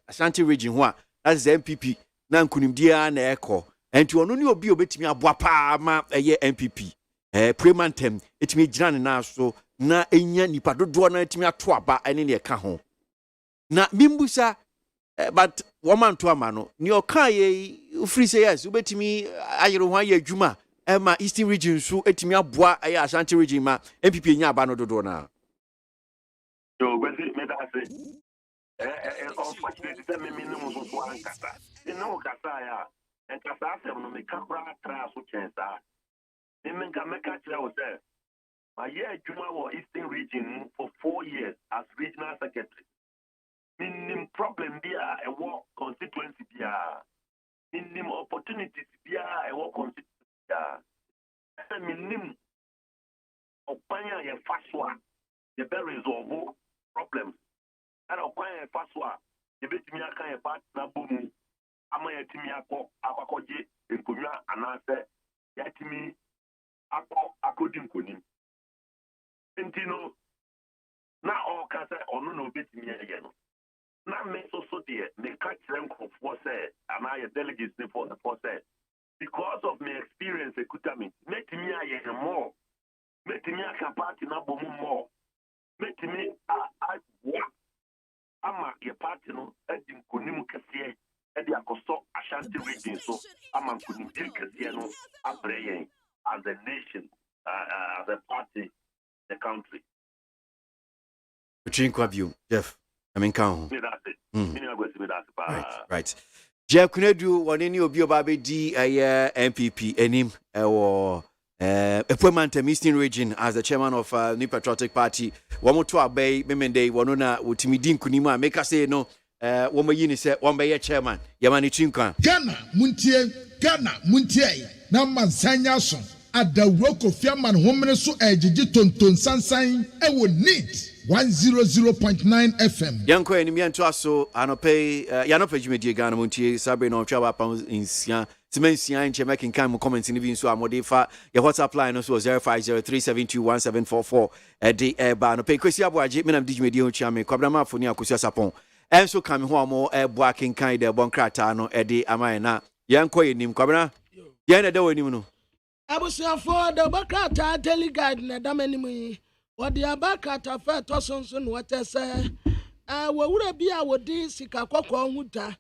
Speaker 3: Ashanti region ho a that's MPP na nkunimdia na ekɔ enti ɔno ne obi obetimi aboa pa ma MPP premantem etimi gyina ne na so na enya nipa dodo na etimi ato aba ene ne ɛka ho na mimbusa but woman to ama no ni oka ye free say yes obetimi ayero ho aye adwuma ma Eastern region so etimi aboa Ashanti region ma MPP nya aba no dodo na
Speaker 9: so but me that say unfortunately say me no so so ankasa no kasa ya en kasa se no me kakra tra so chensa me nka meka kire wo say my year adwuma wo Eastern region for 4 years as regional secretary minimum problem bia e wo constituency bia minimum opportunities bia e wo constituency bia minimum opanya ye faswa the bear resolve problems ana okwan fa so a yebetimi aka ye part na bomu ama yetimi akwakoje enkonwa anase yetimi akodi nkonim ntino na all ka say onu na obetimi ye no na me so de me ka kire nkofo say am I delegates for say because of my experience ekutami make me aye more make me aka party na bomu more make me ama ye party no edi nkonim kese edi akoso Ashanti region so ama nkonim kese no abreye as a nation as a party the country
Speaker 3: Chinkwabiu Jeff I mean count
Speaker 9: right
Speaker 3: right Jeff Kunedu one ni obi oba be di MPP enim or Epueman Eastern Region as the chairman of New Patriotic Party. One to obey Memende, one na Utimidin Kunima, make us say no, one may say one by chairman, Yamani Chinka.
Speaker 5: Ghana, Muntie, Naman Sanyason, at the Roko Fiaman Homenesu Ejiji Tonton Sansain, I would need 100.9 FM.
Speaker 3: Yanko enemy and Twaso, Anope, Yanope Jimmy Ghana Muntie, Sabrina Chaba Pounds in Sian. Simensia in Chemakin Kam comments in the Vinsu Amodifa, your WhatsApp line also 0503721744 at the Airban. Pay Kwasi ABOAGYE, Menam Digimedio Chame, Kwabrama Funia Kusia Sapon, and so coming home more Airboaking kind of Boncratano, Eddie Amana, Yanko in Kwabra, Yana do any.
Speaker 2: I was here for the Bacata delegate, Nadamani, what the Abacata Fair Tossonson, what I say, what would be our D. Sikako Muta.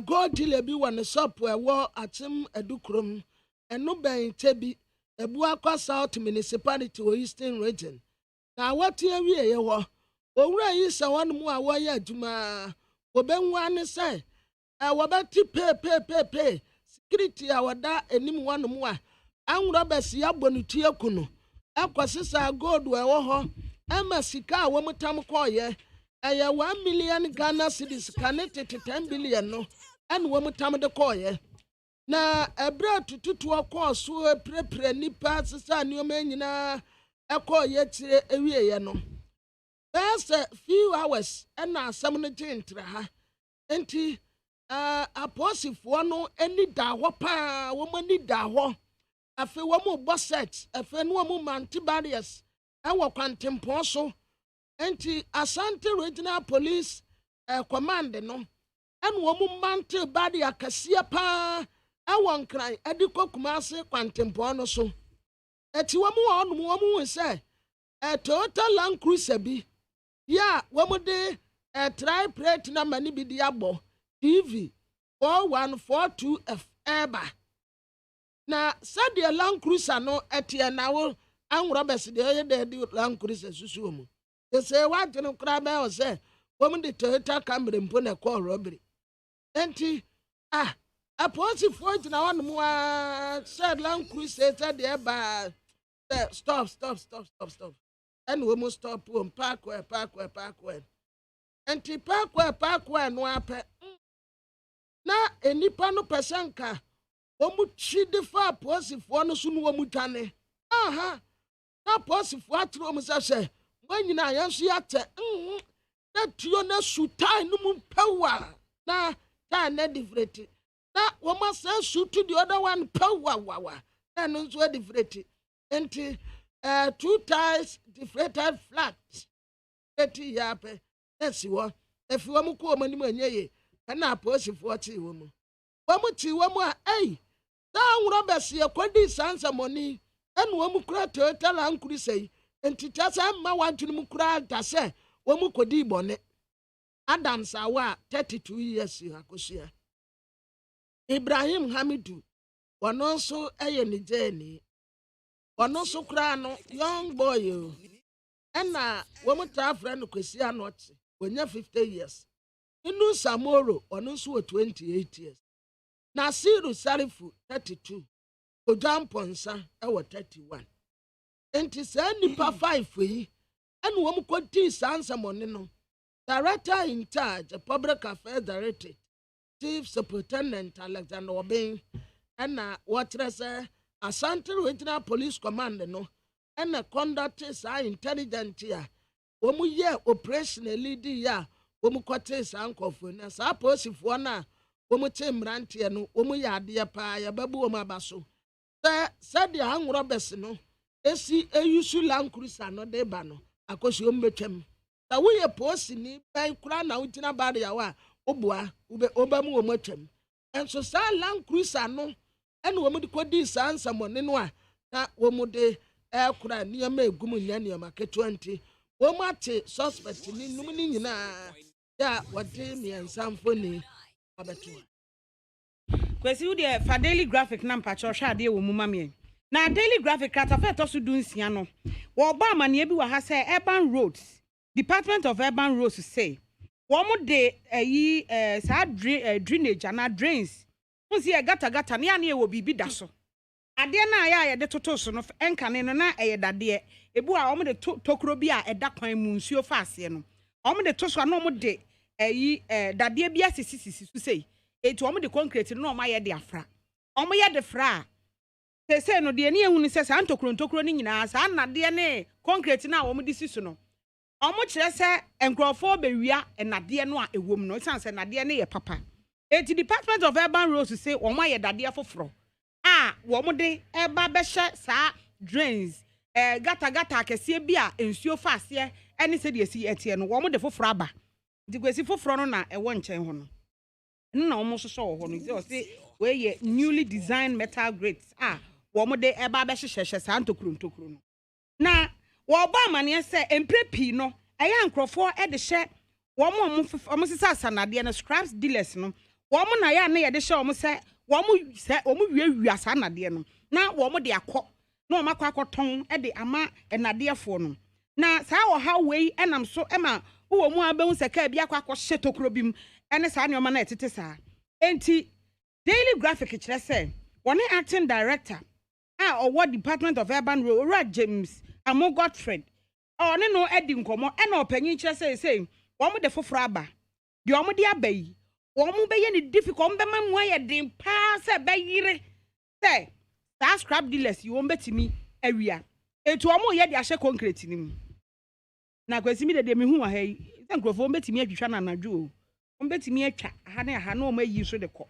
Speaker 2: God deal be one software war at him a ducrum, and no bang tebi, a Buaka South municipality or Eastern region. Now, what here we are, or is a one more wire to my Oben one say, I will bet pay, security our da and him one more. I'm Roberts Yabonutia Kuno. Aquasisa God were Emma Sika, one more time call ye. 1 million Ghana cedis connected to 10 billion no and one time the coy na a brought to a course so a pre nipa sister new men a call yet a year no. There's a few hours and now some traha enti a positive one no any dawa pa woman need dawa a few one more bus sets a fan one more barriers and what quantum so. Enti Asante Regional Police Command no and woman mantle body akasia pa awon kran ediko kumase kwantempo no so eti womu say total Land Cruiser bi ya womu de tri-plate na mani bi di abo TV 4142F eba na said Land Cruiser no etie na wo anwro bes de Land Cruiser susu mu. They say what you know, crab or say, woman the Toyota Camry and put a call robbery. Enti, a positive fortune I want more said Land Cruiser said there by stop. And we must stop on parkway. Enti parkway no ape. Na any pano pesanka, womu chide fa positive one soon womutane. Aha, na positive what room say. When you know, yes, yet, that you know, shoot time, no power. Now, that different. That woman says, shoot to the other one, power. And also different. And 2 times different flats. 30 yape. That's what. If you want to come and and I post 40 woman. Woman, hey, down Roberts, your quality sons of money, and woman cry to tell Uncle say. Enti tasa ma wantu mu kura da se wo mu kodi bone Adams awa 32 years akosia Ibrahim Hamidu wono so eye ni jeni wono so kura no young boy o ena wo mu ta friend kosia no che wonya 50 years inu Samoro wono so 28 years Nasiru Sarifu 32 Ojamponsa ewo 31 Enti say nipa 5 yi and wom kwoti sansa money no director in charge public affairs director chief superintendent Alexander Obin and what say Asante Regional Police Command no and conduct say intelligence ya wom ye operational lead ya wɔn kɔte saa nkɔfoɔ na saa polisifoɔ no a wɔn te mmeranteɛ no wɔn yɛ adeɛ paa yɛbɛbu wɔn aba so sɛdeɛ ahorɔ bɛsi no esi eyusu lankurusa no de ba no akɔsi wɔn bɛtwam na woyɛ polisini bɛn kura na wogyina baariyawa a oboa wobɛ mu wɔn atwam nso saa lankurusa no ɛna wɔn de kɔdi saa nsɛmɔne no a na wɔn de ɛkura nneɛma egum nyɛ nneɛma ketewa nti wɔn ate suspect ni num ni nyinaa yɛ a wɔde mmiɛnsa mfoni abɛto.
Speaker 1: Kwesi wo de fa daily graphic na mpacha hwɛ ade wɔ mu mamie na daily graphic katafa to so dunsia no wo ba amane bi wɔ ha sɛ urban roads department of urban roads say wɔn de ayi saa drainage na drains nsi gata ne ya na wɔ bibi da so ade na ya de toto so no enkane no na ɛyɛ dade ebu a wɔn de tokuro bi a ɛda kwan mu nsuo fa ase no wɔn de to so na wɔn de ayi dade bi asisi so sei etu wɔn de concrete no wɔn ayɛ de afra wɔn yɛ de fra sese no de ne ehunu sɛ saa ntokuro ni nyinaa saa nnadeɛ ne concrete na wɔn de si so no wɔn kyerɛ sɛ nkrɔfoɔ bewia nnadeɛ no a ewom no ɛsan sɛ nnadeɛ ne yɛ papa eti department of urban roads say wɔn ayɛ dadeɛ foforɔ a wɔn de ɛba bɛhyɛ saa drains gata akɛseɛ bi a nsuo fa aseɛ ɛne sɛ deɛ si ɛteɛ no wɔn de foforɔ aba nti kwesi foforɔ no na ɛwɔ nkyɛn hɔ no na wɔn soso wɔ hɔ no nti ɔse wɔyɛ newly designed metal grates a wɔn de ɛba bɛhyehyɛ saa ntokuro no na wɔba amaneɛ sɛ mpre pii no ɛyɛ nkrɔfoɔ ɛde hyɛ wɔn sisa asanadeɛ no scraps dealers no wɔn na yɛ ne yɛde hyɛ wɔn sɛ wɔn wie asa nadeɛ no na wɔn de akɔ na wɔn akɔtɔn ɛde ama ɛnadeɛfoɔ no na saa wɔ ha wei ɛnam so ɛma wɔ mu abɛhu sɛ kaa bi akɔhyɛ tokuro bi mu ɛne saa nneɛma na ɛtete saa enti daily graphic kyerɛ sɛ wɔne acting director a ɔwɔ department of urban road owura James Amo Godfred ɔne no ɛdi nkɔmɔ ɛna ɔpanyin kyerɛ sɛ wɔn de foforɔ aba deɛ wɔn de aba yi wɔn bɛyɛ ne difficult wɔn bɛma mu ayɛ den paa sɛ bɛyire sɛ saa scrap dealers yi wɔn bɛtumi awia etu wɔn yɛ de ahyɛ concrete ni mu na kwesi mi de mi hu wɔ ha yi sɛ nkurɔfoɔ wɔn bɛtumi atwitwa na anadwo o wɔn bɛtumi atwa aha ne aha na wɔn ayi so de kɔ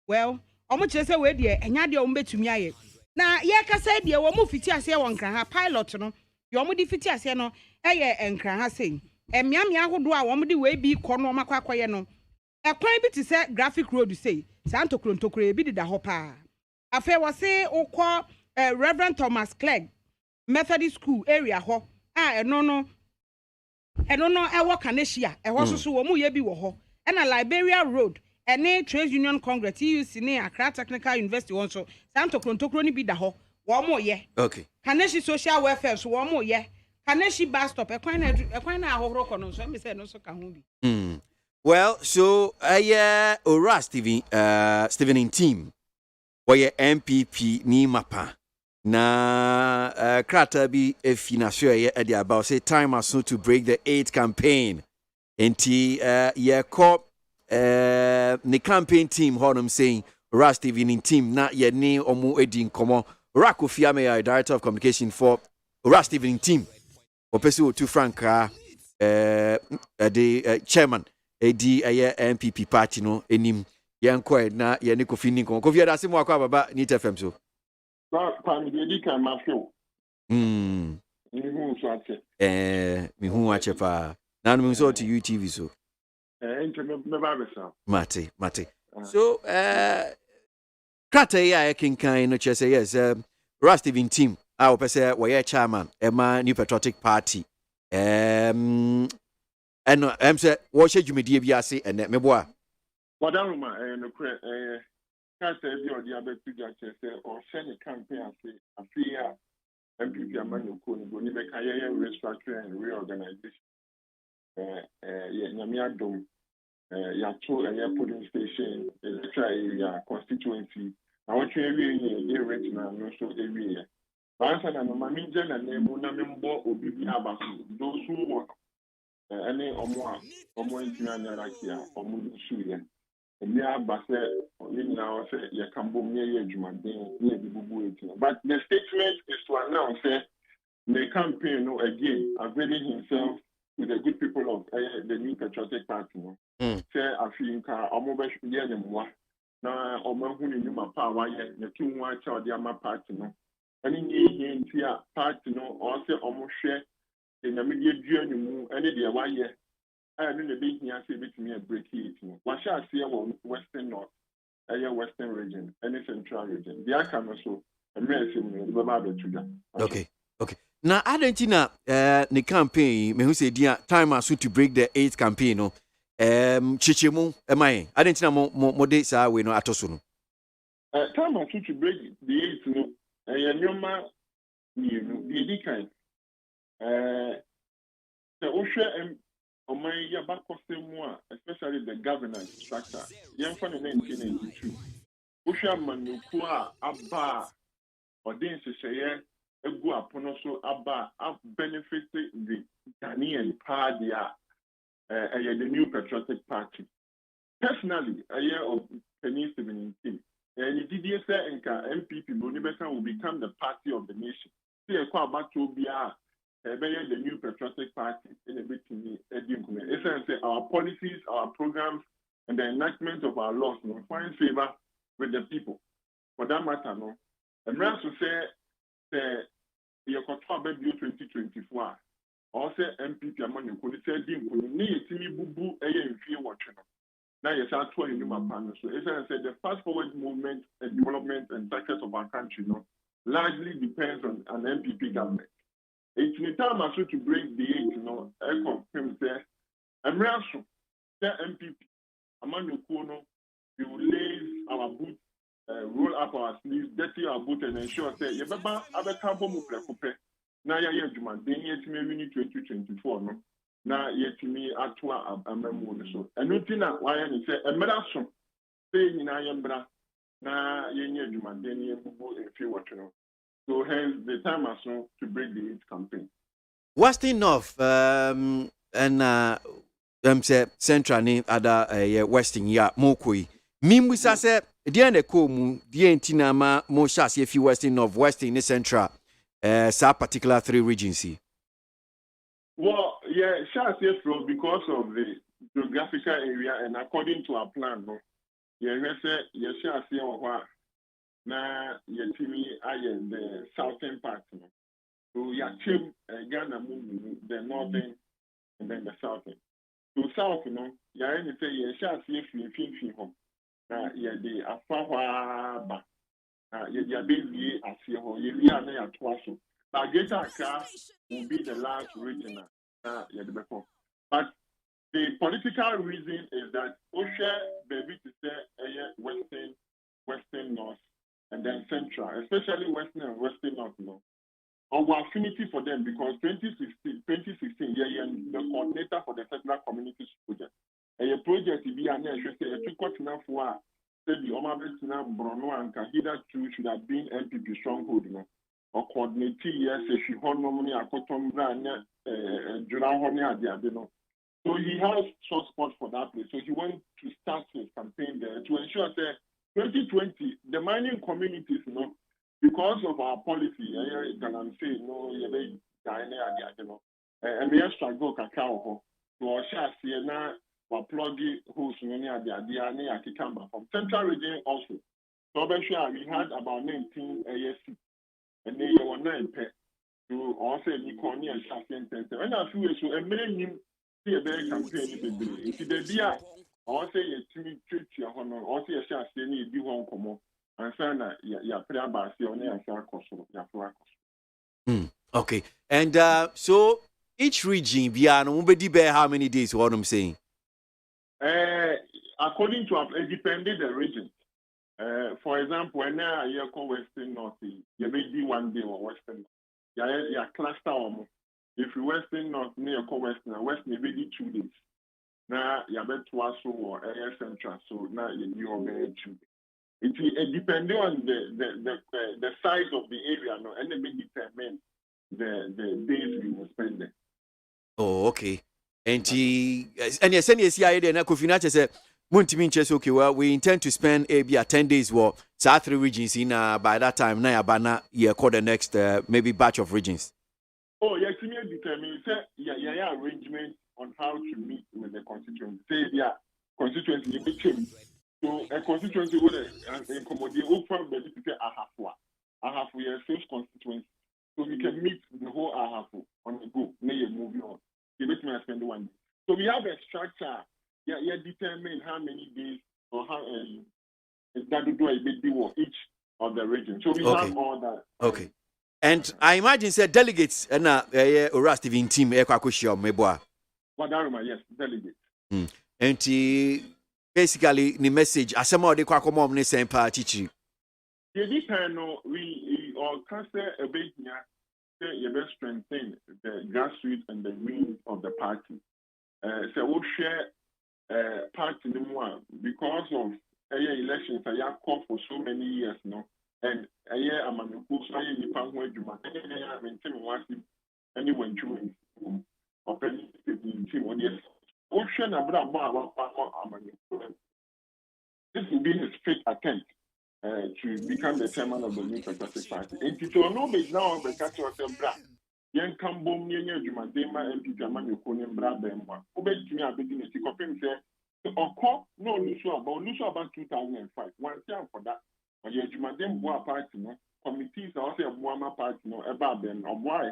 Speaker 1: well wɔn kyerɛ sɛ wɔ deɛ ɛnya deɛ wɔn bɛtumi ayɛ na yɛ kasa deɛ wɔn fiti aseɛ wɔ nkran ha pilot no deɛ wɔn de fiti aseɛ no ɛyɛ nkran ha sɛn mmeammea ahodoɔ a wɔn de wɔ ebi kɔ no wɔn akɔyɛ no ɛkwan bi te sɛ graphic road sɛn saa ntokuro ebi deda hɔ paa afei wɔ se wokɔ Reverend Thomas Clegg Methodist School area hɔ a ɛno no ɛwɔ Kaneshia ɛhɔ soso wɔn mu yɛ bi wɔ hɔ ɛna Liberia Road ɛne Trade Union Congress TUC ne Accra Technical University wɔn so saa ntokuro ni bi da hɔ wɔn mo yɛ
Speaker 3: okay
Speaker 1: Kaneshi Social Welfare so wɔn mo yɛ Kaneshi bus stop ɛkwan na ahohoro kɔ no so ɛmi sɛ no so ka ho bi.
Speaker 3: Well, so Ora Stephen in team. Why MPP ni mapa. Na krata bi finasyo at the about say time as soon to break the 8th campaign. Enti ko the campaign team honum saying Ora Stephen in team na ye ni omu edin komo. Ora Kofi Ameyar, Director of Communication for Ora Stephen in team. Opesu to Franka the chairman. Edi MPP party no enim yankɔ na ye ne Kofi ni kon Kofi da se mo akwa baba ni TFM so
Speaker 6: pa mi di kan ma fio mi hu so ate
Speaker 3: mi hu ache pa na no mi so to UTV so
Speaker 6: ento me ba besa
Speaker 3: mate so krata ya kinkan no chese yes Steven team a opese wo ye chairman ema New Patriotic Party and I'm say what should you media be ase and me boa
Speaker 6: Wadaruma no can't say the idea about say or send a campaign ase afia MPP amano ko ni boni be kaya restructuring and reorganization nyamia dom ya to polling station try ya constituency na what we rate na no so area Bansa na no mami na nemu na membo obi bi abaso those who work any omo intinyara kia omo suye emi abase oni na o say ye kambo me ye adwumaden ye bibubu eti but the statement is to announce the campaign no again availing himself
Speaker 10: with the good people of the New Patriotic Party. Say, I think almost yeah, them one. Now, almost who knew my power yet, the 2 1 child, the party. No, and in the party, no, also almost share in the media journey, and the 1 year. I don't know the here say bit me a break it. What shall I see about Western North, Western region, and Central region? The outcome also, and
Speaker 3: okay. Now, I don't know the campaign, me who say dear time as to break the 8th campaign, no. Chichimu, am I don't know more days are we no atosuno.
Speaker 10: Time as to break the 8th, no, and your man, the kind. The Osha and my back more, especially the governance structure. Young fan in 1982. Osha Manukua, Abba, or then say, a go upon also Abba, have benefited the Ghanaian party, the New Patriotic Party. Personally, a year of Penny 17, and the DDSA and MPP Bonibeka will become the party of the nation. See a quite back to be the New Patriotic Party in a bit to me. Essentially, our policies, our programs, and the enactment of our laws will find favor with the people. For that matter, no. And we also say, the Yokotua Baby 2024, also MPP among you could say, need to me boo a in fear watching. Now, yes, I told you my panel. So, as I said, the fast forward movement and development and success of our country, no, largely depends on an MPP government. It's the time I to break the 8, I confirm there. I'm also the MPP among the corner, we will lay our boots, roll up our sleeves, dirty our boots, and ensure that you remember other campo muprekope. Now, you're Juma, then yet me 2024, no. Now, yet me at a memo. So, and nothing why I say, a medicine, saying in Ayambra, now you're Juma, then you go and feel what you know. So hence the time has come to break the 8th campaign.
Speaker 3: Western North and say Central ni other Western ya mokoi. Mimwisa say the ene ko mu the entina ma mo shas if you Western North, Western ni Central sa particular 3 regions.
Speaker 10: Well, yeah, shas yes because of the geographical area and according to our plan, no. Yeah, say yes shas here na yetimi aye the southern part, no. So yakim Ghana move the northern and then the southern. So south, no, ya any say ye shall see if home. Na ye de afawa ba. Ye de baby as ye ho ye lia na ya twaso. But Greater Accra will be the last region ye de before. But the political reason is that Osha baby to say Western North and then Central, especially Western and Western North, no. Our affinity for them because 2016, the coordinator for the Settler Communities Project. And a project be an enough for the Omabesina Brono and Kahida 2 should have been MPP stronghold, no. Or coordinating, yes, she had normally a cotton brand, so he has soft spot for that place. So he went to start his campaign there to ensure that 2020, the mining communities, you know, because of our policy, I'm saying, no, and we have struggle cacao to share Siena or plug who's near the idea from Central region also. So we had about 19 ASC and they were 9 pet to also be corny and Shafian Center. And I feel so a million see a very campaign. If the idea, I say a treat your honor, also a share any be one come and sign your prayer by Sione and Sarkos.
Speaker 3: Okay. And so each region, how many days? What I'm saying?
Speaker 10: According to it depended the region. For example, when you call Western North, you may be 1 day or Western. You cluster. If you Western North near Western may be 2 days. Now you have to or area Central, so now you are 2 days. It depends on the size of the area, no, and it may determine the days we will spend there.
Speaker 3: Oh, okay. And you send your CIA then Kofinache said Montiminches, okay, well, we intend to spend maybe 10 days war South 3 regions in by that time, Nayabana, call the next maybe batch of regions.
Speaker 10: Oh, yes, you may determine say yeah arrangement on how to meet with the constituency. Say yeah, constituency you became. So a constituency would accommodate open but to say Ahafu a safe constituency. So we can meet the whole Ahafu on the go. Now you moving on. You make me spend 1 day. So we have a structure. Yeah, determine how many days or how that do a big deal each of the region. So we have all that.
Speaker 3: Okay. And I imagine say delegates and Ora Steven team ekwakoshia meboa.
Speaker 10: Yes, delegates.
Speaker 3: And basically the message asema de kwakomom ne sempa chichi.
Speaker 10: The depend we all can say a bit here you best strengthen the grassroots and the wings of the party. So we'll share party no more because of elections I have called for so many years now. And I'm a course I am the who Juma. I maintain one anyone join or penny team on yes. Ocean about this will be his fifth attempt to become the chairman of the New Patriotic Party. And to know me now the catch yourself bra. Young Cambo near Juma Dema and Peter Manukonim Bra Bemwa. Obey to me a bit in the Sikopim say, or call no Lucia about 2005. One time for that. Or your Jumadem Boa Party, no committees also a Boama Party, no about them or why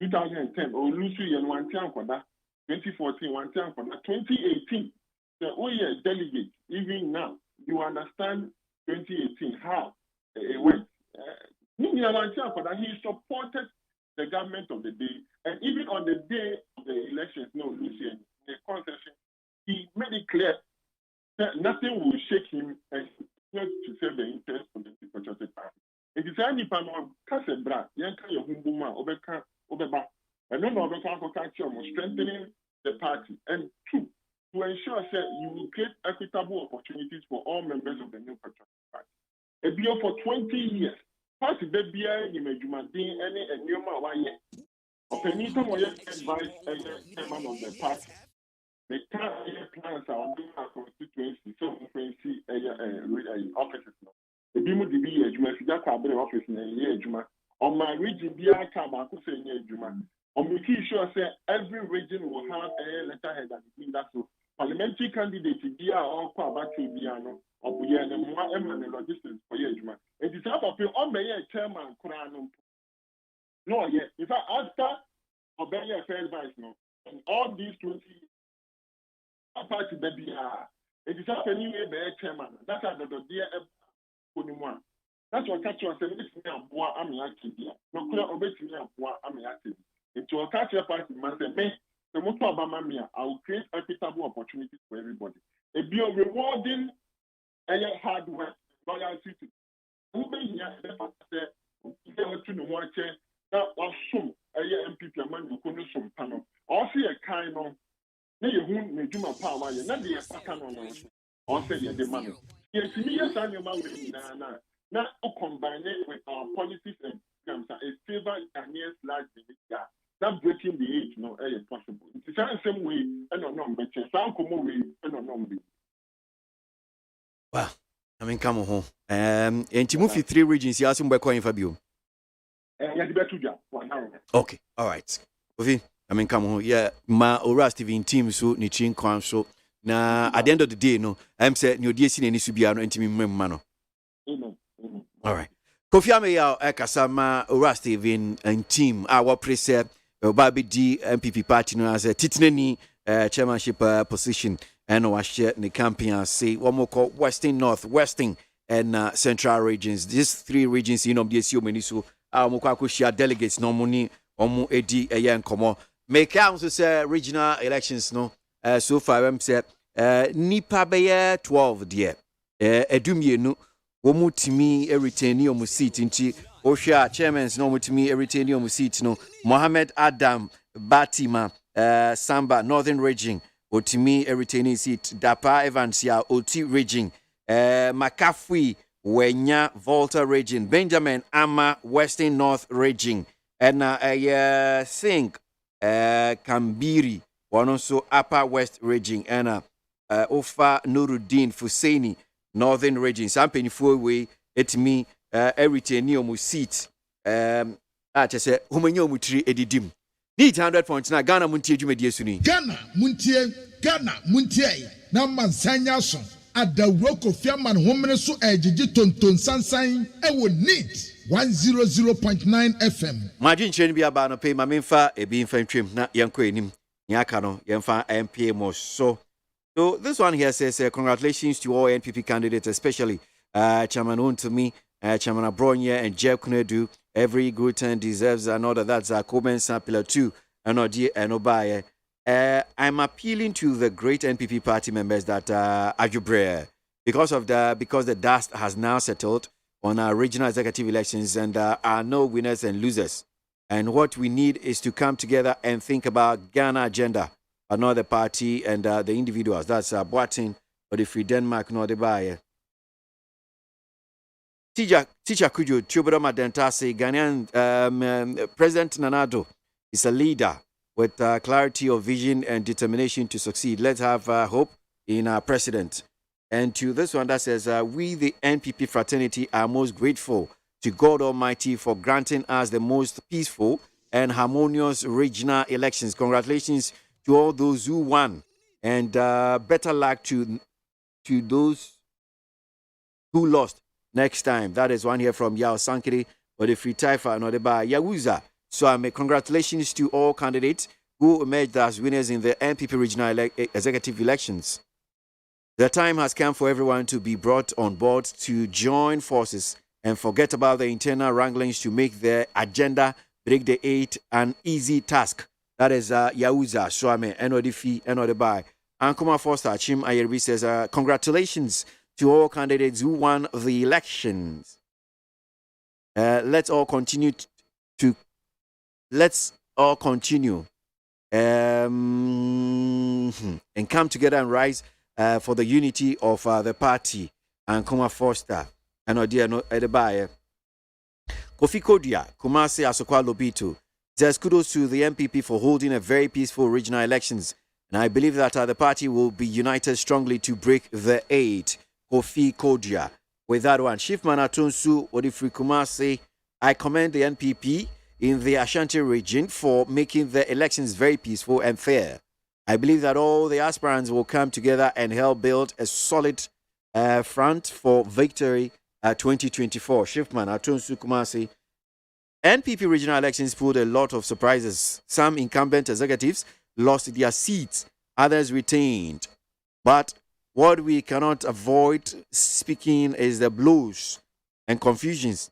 Speaker 10: 2010 or Lucy and one time for that. 2014, one time for that. 2018, the OE delegate, even now, you understand 2018, how it went. One time for that, he supported the government of the day. And even on the day of the elections, no, Lucian, the concession, he made it clear that nothing will shake him and not to serve the interest of the Patriotic Party. It is only Pano Casabra, Yanka Yahumbuma, Obeka, Obeba, and no Obeka strengthening the party. And two, to ensure that you will create equitable opportunities for all members of the new Patriotic Party. A bill for 20 years. Party baby, you may do any and new one year. Of any time where you advise a chairman of the party. The current plans are on our constituency, so constituency offices. The Bimu DB, Juma, Fida Cabinet office in a year, Juma. On my region, Bia Kaba, say Juma. On making sure say every region will have a letterhead that means that so parliamentary candidate Bia or Kwabatu Biano or Buyana Mua and logistics for Juma. It is half of you on my chairman Kurano. No, yes. In fact, after Obey Affairs Vice, no, and all these 20 years. Party baby, it is happening by a chairman. That's the dear Punimuan. That's what catch us and listen to Boa Amiaki. No, could obey me and Boa Amiaki. Into a catch your party, man, say, the Moto Obama, I will create equitable opportunities for everybody. A bill rewarding a hard work, loyalty to who may have to know what that was some a MPP man who couldn't some panel. Or see a kind of. You who Juma power, you're not the second on or say you're the man. Yes, yes, I'm your man. Now, combine it with our policies and programs, a favor Ghanaians large minister. Not breaking the age, no, possible. It's the same way, and no, but some come away, and no,
Speaker 3: well, I mean, come home. And to move you 3 regions, you ask him by calling Fabio. Okay, all right. Okay. I mean, come on, yeah, ma Ora Steven team so ni chin kwan so na at the end of the day no I'm say new DSC ni subia no ntimi mmam no. All right. Kofi Ameya ekasa ma Ora Steven and team our precept Baby D MPP party no as a titinani chairmanship position and wa share the campaign say one more called Western North, Western and Central regions. These 3 regions in DSC many so mo kwa share delegates no money omo edi eya nkomo. Make council say regional elections no so far I'm say nipa be 12 there edumienu wo mutimi retain your seat nti ohwa chairmans no mutimi retain your seat no Mohammed Adam Batima Samba Northern region otimi retain seat Dapa Evans ya Oti region Makafui Wenya Volta region Benjamin Ama Western North region and think Kambiri, one also Upper West region, and Ofa Nuruddin Fusaini, Northern region. Some painful way, it me everything near my seat. I just say, Humanyo Mutri Edidim. Need 100.9 Ghana Muntie Jumedi Suni.
Speaker 5: Ghana Muntie na mansanya so adawro Kofi Aman homene so ejiji tonton sansan ewo need 100.9 FM.
Speaker 3: Margin chain be about no pay my minfa a being fan trim na yanko enim nyakano yemfa MP mo so this one here says congratulations to all NPP candidates, especially Chairman Untumi, Chairman Abronya and Jeff Kunedu. Every good turn deserves another. That's Koben Sapila 2 and Obaye. I'm appealing to the great NPP party members that Ajubre, because the dust has now settled on our regional executive elections and are no winners and losers. And what we need is to come together and think about Ghana agenda, not the party and the individuals. That's Boatin, but if we Denmark, no the buyer. Teacher Kujo, Chubodoma Dentase, Ghanaian President Nanado is a leader with clarity of vision and determination to succeed. Let's have hope in our president. And to this one that says, we the NPP fraternity are most grateful to God Almighty for granting us the most peaceful and harmonious regional elections. Congratulations to all those who won, and better luck to those who lost next time. That is one here from Yao Sankiri, but if we type for another by Yawuza. So I make congratulations to all candidates who emerged as winners in the NPP regional executive elections. The time has come for everyone to be brought on board to join forces and forget about the internal wranglings to make their agenda break the 8 an easy task. That is Yauza, Swame, Enodifi, Enodibai. Ankuma Foster, Chim Ayerbi says, congratulations to all candidates who won the elections. Let's all continue and come together and rise for the unity of the party. Ankuma Foster, Enodibai. Kofi Kodia, Kumasi Asokwa Lobito, says kudos to the MPP for holding a very peaceful regional elections. And I believe that the party will be united strongly to break the 8. Kofi Kodia. With that one, Chiefman Atunsu Odifri Kumasi, I commend the NPP in the Ashanti region for making the elections very peaceful and fair. I believe that all the aspirants will come together and help build a solid front for victory 2024. Chiefman Atunsu Kumasi. NPP regional elections pulled a lot of surprises. Some incumbent executives lost their seats, others retained. But what we cannot avoid speaking is the blows and confusions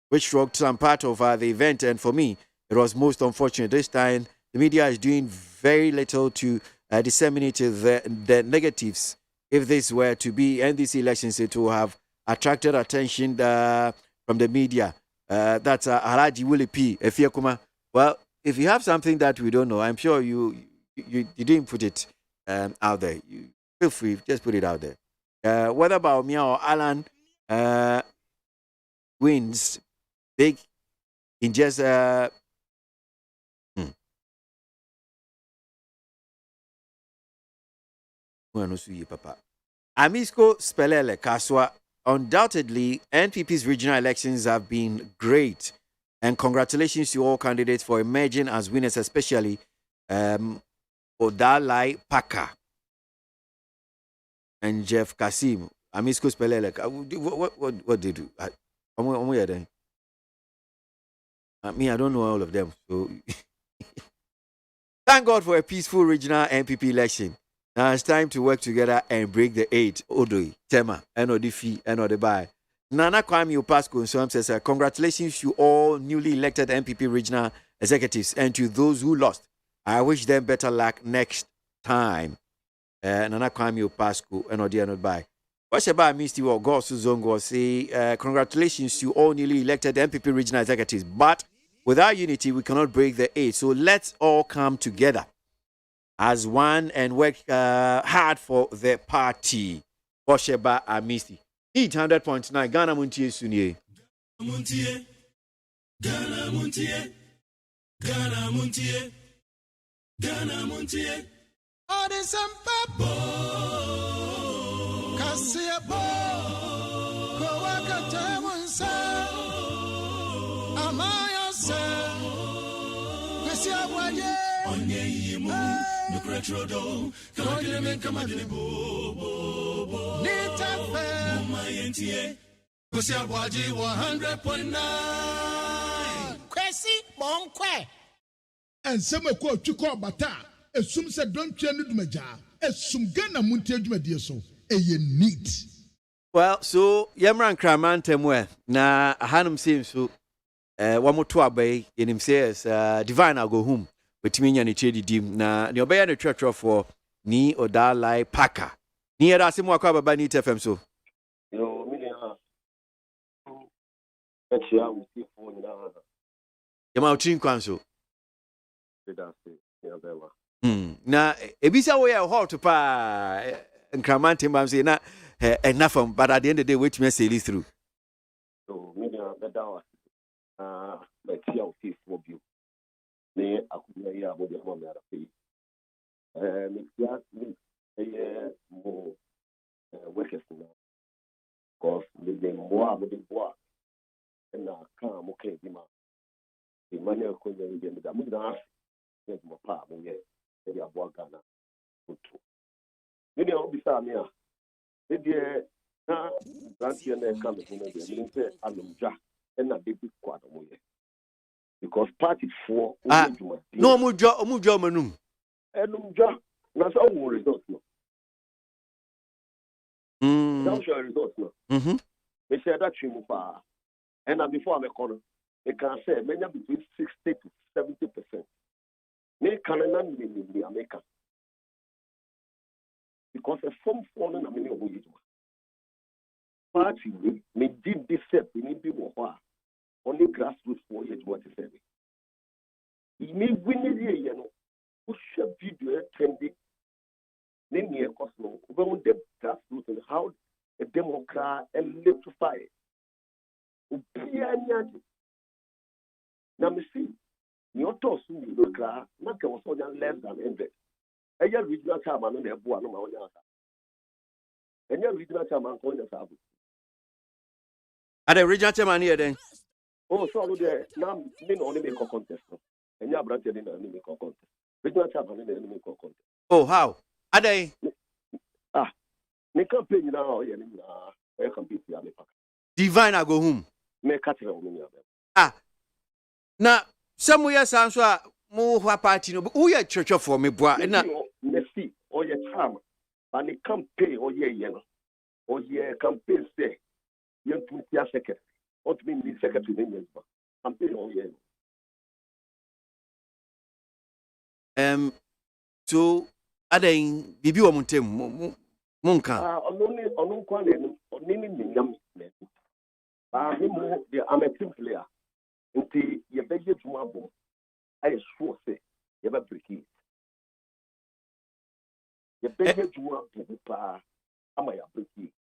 Speaker 3: which rocked some part of the event. And for me, it was most unfortunate. This time, the media is doing very little to disseminate the negatives. If this were to be NDC elections, it will have attracted attention from the media. That's Haraji Willie P. Efiakuma. Well, if you have something that we don't know, I'm sure you didn't put it out there. You feel free, just put it out there. Whether about me or Alan wins big in just Amisco Spelele Kaswa. Undoubtedly, NPP's regional elections have been great, and congratulations to all candidates for emerging as winners, especially Odalai Paka and Jeff Kasim. Amisco Spelele. What they do? Me, I don't know all of them. So thank God for a peaceful regional NPP election. Now it's time to work together and break the 8. Odoi, Tema, Enodifi, Enodibai. Nana Kwame Opasco says, congratulations to all newly elected NPP regional executives and to those who lost. I wish them better luck next time. Nana Kwame Opasco, Enodibai. What's about Misty or Gosu Zongo say, congratulations to all newly elected NPP regional executives. But without unity, we cannot break the 8. So let's all come together as one and work hard for the party. Osheba Amisti. 800.9 Ghana Muntie Sunye.
Speaker 11: Muntie. Ghana Muntie. Ghana Muntie. Ghana Muntie.
Speaker 2: All the sampa Kasia bo Kowaka Tamunsa Amaya se Kasia Boagye
Speaker 11: onye yimu nukretrodo kagire men kamadini bo
Speaker 2: Nita fe
Speaker 11: mama yentie kwasi aboagye 100.9
Speaker 2: kwesi monkwe
Speaker 5: ensɛm ɛkɔ otwikɔ ɔbata a esum sɛ dɔntwea no dumaja esum Ghana muntie adwumadie so ɛyɛ neat.
Speaker 3: Well, so Yamran Kramantemwe na Hanum seems so one more to obey in him says divine I'll go home with me and the dim na the obey the church for ni or da like Paka. Near us in Wakaba by Nita FM so.
Speaker 6: Yo, actually, we see phone now.
Speaker 3: Yama Chin Council. Na ebisa we are hot to pa and Kramantem say na enough but at the end of the day wait me say this through.
Speaker 6: So, better let's see how it will be. Me, I could not hear about the home that more workers now. Because the more with the bois and come okay, the money of Konya, the Mudas, there's more power, the Aboagana. You know, beside me, now, that's your name coming from the Alumja. And a big quarter because party for
Speaker 3: no mujo manum
Speaker 6: and that's all results no. That's your results no. They said that Chimupa and before I'm a corner, they can say many between 60 to 70%. They can in America because a form falling a million of party me did this step we need to be only grassroots for you what is it. You need winning here, you know. Push a video trending. Name me a cosmo. About the grassroots and how a Democrat electrify. Now, me see, your toss in the car, not was less than 100. And your regional chairman on the Boa no Mauna. And your regional chairman on the Sabu.
Speaker 3: At the regional chairman here then.
Speaker 6: Oh, so there now they only make a contest. And you are branching in only make a contest. Regional chairman in only make a contest.
Speaker 3: Oh, how? Are they?
Speaker 6: Make campaign now, I compete.
Speaker 3: Divine I go home.
Speaker 6: Make catching
Speaker 3: Now, somewhere sounds so more party no, but who are church for me, boy? And
Speaker 6: see, or your charm, and the campaign, or your campaign say, you put your second. What mean the secretary in campaign all year.
Speaker 3: So, are they Bibi or Montem Monka?
Speaker 6: On one I'm a team player. Until you beg you to my boy, I sure say you ever break it. You beg you to my boy, I'm a break it.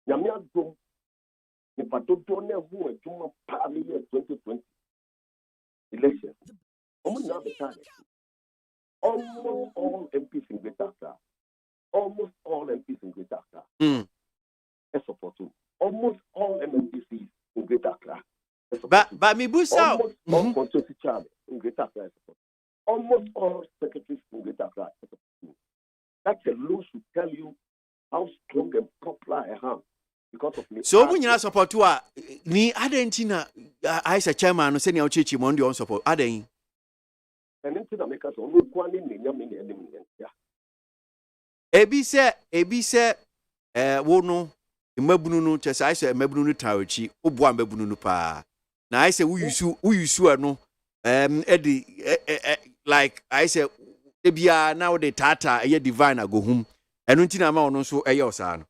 Speaker 6: Yamia go. If I don't know who is doing a 2020 election, almost all MPs in Greater Accra, almost all MPs in Greater Accra, support you. Almost all MMPCs in Greater Accra.
Speaker 3: But me boost out.
Speaker 6: All constituency chairmen in Greater Accra. Almost all secretaries in Greater Accra. That alone should tell you how strong and popular I am. Because of me.
Speaker 3: So when you support to ni Argentina, I say chairman no send your chichi Monday on support. Aden.
Speaker 6: And into the makers only one in yeah.
Speaker 3: Ebi se wo no mabunu no chese I say mabunu no tawochi obo mabunu no pa. Na I say we use no edi like I say ebia now the tata e divine go home. Enu ntina ma ono so eye osa no.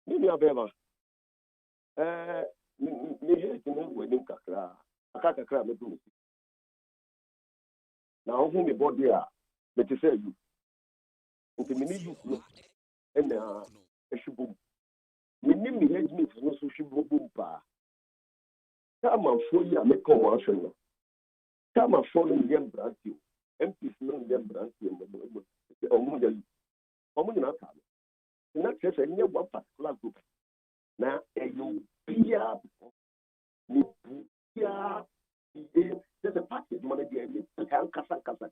Speaker 6: Ni abema me hate no wedding kakra akakakra me do na who me body a me te say you nti me ni you no na ehibum me ni me hate me no so hibum pa kama fo ya me ko wa hwe no kama fo no yem brantio MPs no yem brantio mo omo na ta na kese nye one particular group na you bia ni bia there's a package money there can kasa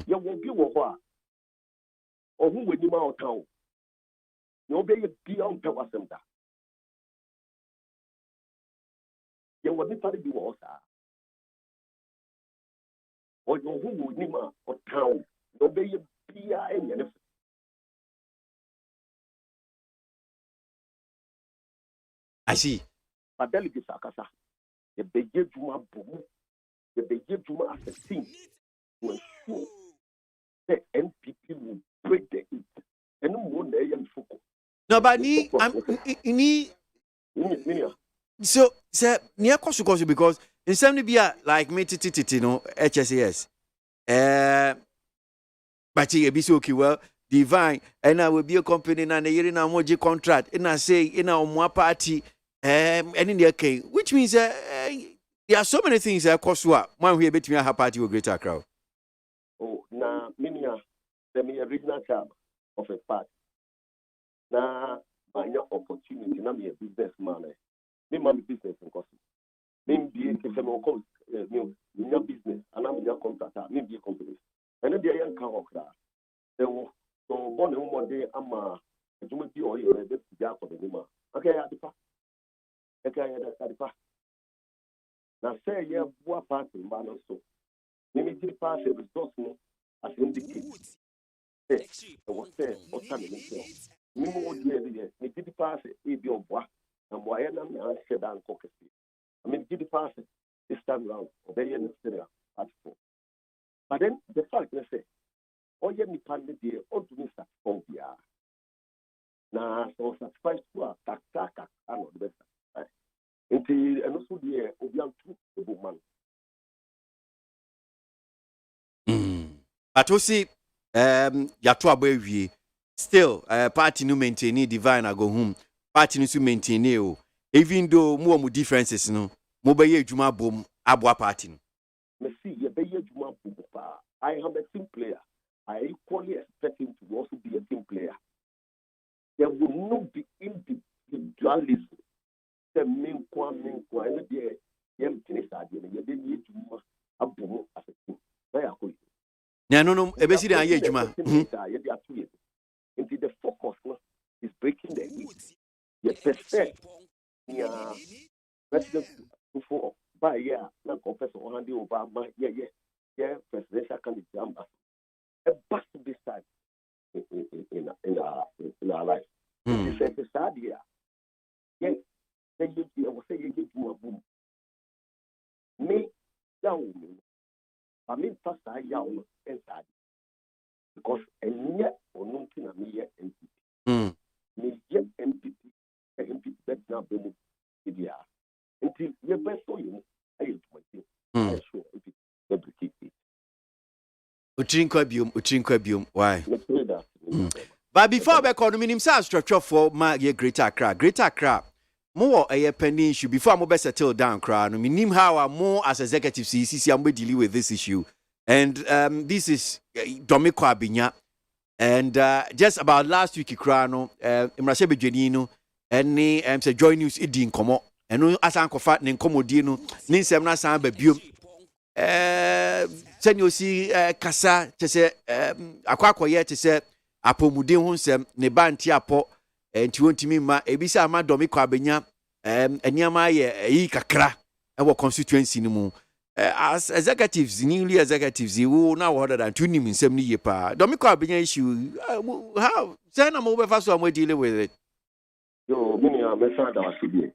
Speaker 12: You will be what or who will you out town? You be beyond Pewasenta. You will be what or you who would nima or town. You be beyond.
Speaker 3: I see.
Speaker 12: But delegate Sakasa, the Beje Juma Boom, the Beje Juma as a team to ensure the NPP will break the heat. And no more than Foucault.
Speaker 3: No, but so, sir, near Kosukosu because in some be like me, no, HSAS. But you be so well. Divine, and I will be a company and a year in a moji contract, and I say in our more party, and in the case, which means there are so many things that cost what one way between a party or greater crowd.
Speaker 12: Oh, now, Minia, let me a regional job of a party. Now, my opportunity, now me a businessman. Me, my business in cost. Me, be a business, and I'm your contractor, me be a company. And then the young car of so one day I'm a do be all your job for the woman. Okay, at the past. Okay, at the past. Now say yeah, what part in man so. Maybe the pass a resource as indicate. Hey, was there or something. No more dear, me did the pass a be on bois and why am I said down cockety. I mean, did the pass this time round, obey and at 4. But then the fact they say. Oye mi pande die onto mi satisfy na so satisfy to kaka ano the best nti eno so die obi antu ebo man
Speaker 3: But we see ya to abawie still party no maintain divine I go home party no so maintain o even though mo differences no mo be ye adwuma bom aboa party no
Speaker 12: me see ye be ye adwuma bom pa. I am a team player. I equally expect him to also be a team player. There will not be individualism. The main one, and the emptiness idea. You didn't need to a boom as a team.
Speaker 3: No, basically, I hear Juma.
Speaker 12: Into the focus is breaking the heat. You perfect. Yeah, president before by year, not Professor Andy Obama. Yeah, presidential candidate. A bust this time in our life. It's a sad year. Yes, I will say you give you a boom. Me, down. I mean, first I young and sad. Because and yet, or nothing a mere entity. Me yet entity, that now be moved. Until your best for you, I am my sure every keep it.
Speaker 3: Uchinkwabium, why? But before we call the minimum structure for my Greater Accra, Greater Accra, more a pending issue before I'm settle down, crowd. Minim how I'm more as executive CCC, I'm dealing with this issue, and this is Domiko Abinya, and just about last week, Crano, Imrasebe Jenino, and say join news idin komo, and no asanko fat nin komodino, nin semna san bebium. Send you see Kasa to say Aquaco yet to say Apomudin Hunsem, Nebanti Apo, and to want me ma Ebisa ma Domiko Abenya, and Yamaye e Kakra, our constituency no more. As executives, newly executives, you will now order than 2 in 70 years. Domiko Abenya issue, how? Send a mobile fast one way dealing with it.
Speaker 12: Yo, many are message our CBA.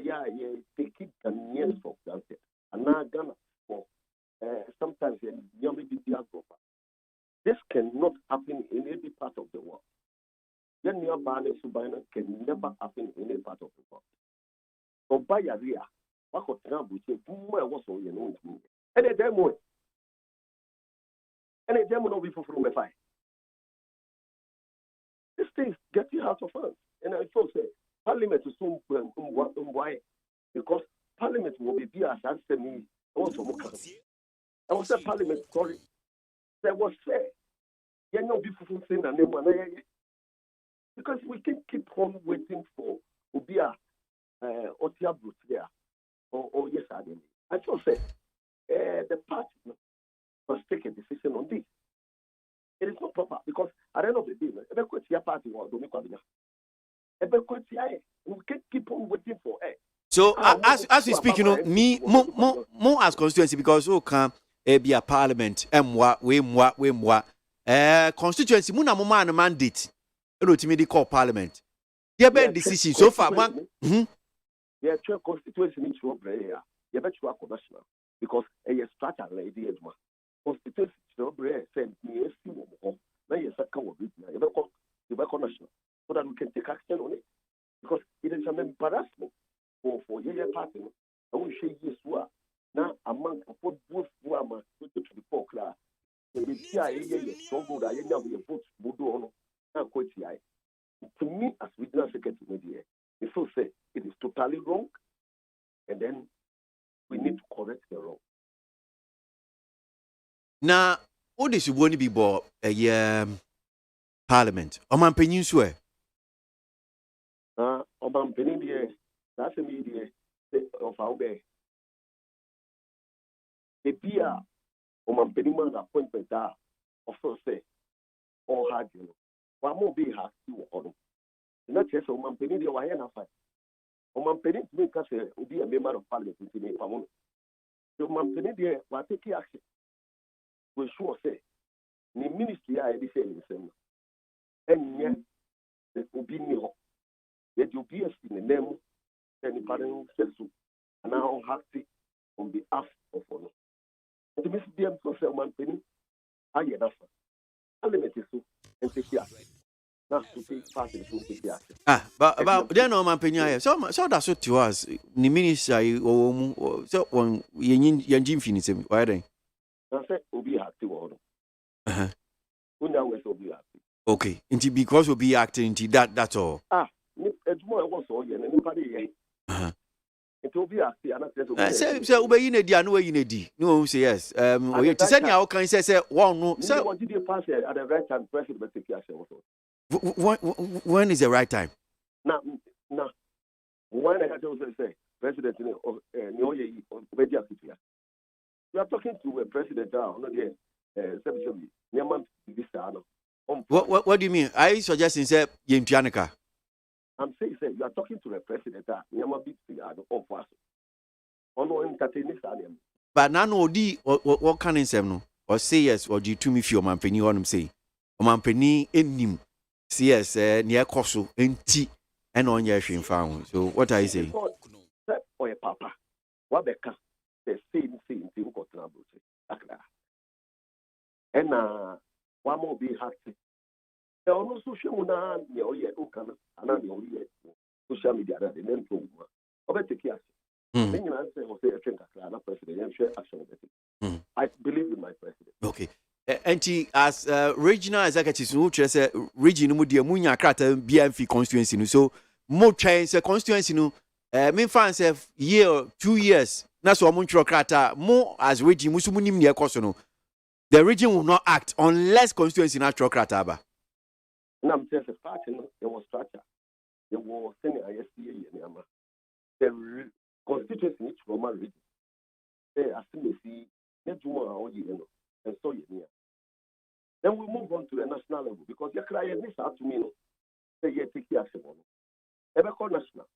Speaker 12: Yeah, they keep the years for granted. And now Ghana for sometimes this cannot happen in any part of the world. Then your banner subina can never happen in any part of the world. So by a rear, what could Trump say, was all you know? And a demo. And a demo will be from a fire. This thing is getting out of hand. And I also say, Parliament is soon why because Parliament will be as answer me also. I was at Parliament, sorry. There was fair. You know, people saying that name because we can keep on waiting for Ubia Otia Brutia or yes, I didn't. I just say the party must take a decision on this. It is not proper because at the end of the day, party or we can't keep on waiting for it.
Speaker 3: So as we speak, me more as constituency because can be a parliament we constituency muna mo man mandate to call parliament. There be decision so far one.
Speaker 12: Yeah, constituency needs to be here. You bet you are national because a structure lady is one. Constituency no bread send me a few more. Now you say come with you national so that we can take action on it because it is an embarrassment for your party. I will say yes now among both who are to the folk class. The CIA so good I know we vote Budo on now quite to me as regional secretary media. If so say it is totally wrong and then we need to correct the wrong.
Speaker 3: Now, what is going to be about a parliament? Oman Peninsula.
Speaker 12: Oman Peninsula, that's a media of our day. The beer, Oman Peninsula appointment that also say, or hard, one more be hard to on. Not just Oman Peninsula, why not fight? Oman Peninsula will be a member of parliament in the Pamon. So Oman Peninsula will take action. We sure say the ministry are the same, and yet there will be no that you be in the name and the parent says so, and now happy on behalf of honor. And the Mr. DM for Selman Penny, I get enough. Unlimited so and take care. Not to take part in the
Speaker 3: but then no man Penny, so that's what to us. The ministry or so when you finish him, why then?
Speaker 12: I said, we'll be happy.
Speaker 3: Okay, and because we'll be acting into that's all.
Speaker 12: It's more also, anybody. It will be acting.
Speaker 3: So, obey in a dia, no way in a D. No, say yes. We to send you can say, one, no, so
Speaker 12: what did you pass at the right time? President, take care.
Speaker 3: When is the right time?
Speaker 12: Now, when I got to say, President, we are talking to a president now, not yet.
Speaker 3: What do you mean? I suggesting say Yimtianica.
Speaker 12: I'm saying you are talking to a president
Speaker 3: but now no di what can I say no? Or say yes or do you to me for man penny on him say. Man penny enim CS near Koso enti and on your shin found. So what are you saying?
Speaker 12: Or a papa. What the same thing to go to and one more be happy. There are no social media, social media, and then to take care. I believe in my president.
Speaker 3: Okay. And as regional executives, who say region mudia munya krata BMF constituency. So more change constituency no me fan say year 2 years. Na so omunchro krata more as region musumunim ne ekoso no. The region will not act unless constituency natural krata ba.
Speaker 12: Na I'm saying party no there was structure. There was senior ISPA yama. The constituency needs from a region. As soon as see Nejuma or you and so you. Then we move on to the national level because you cry this out to me no. Say you take action on. Ever call national.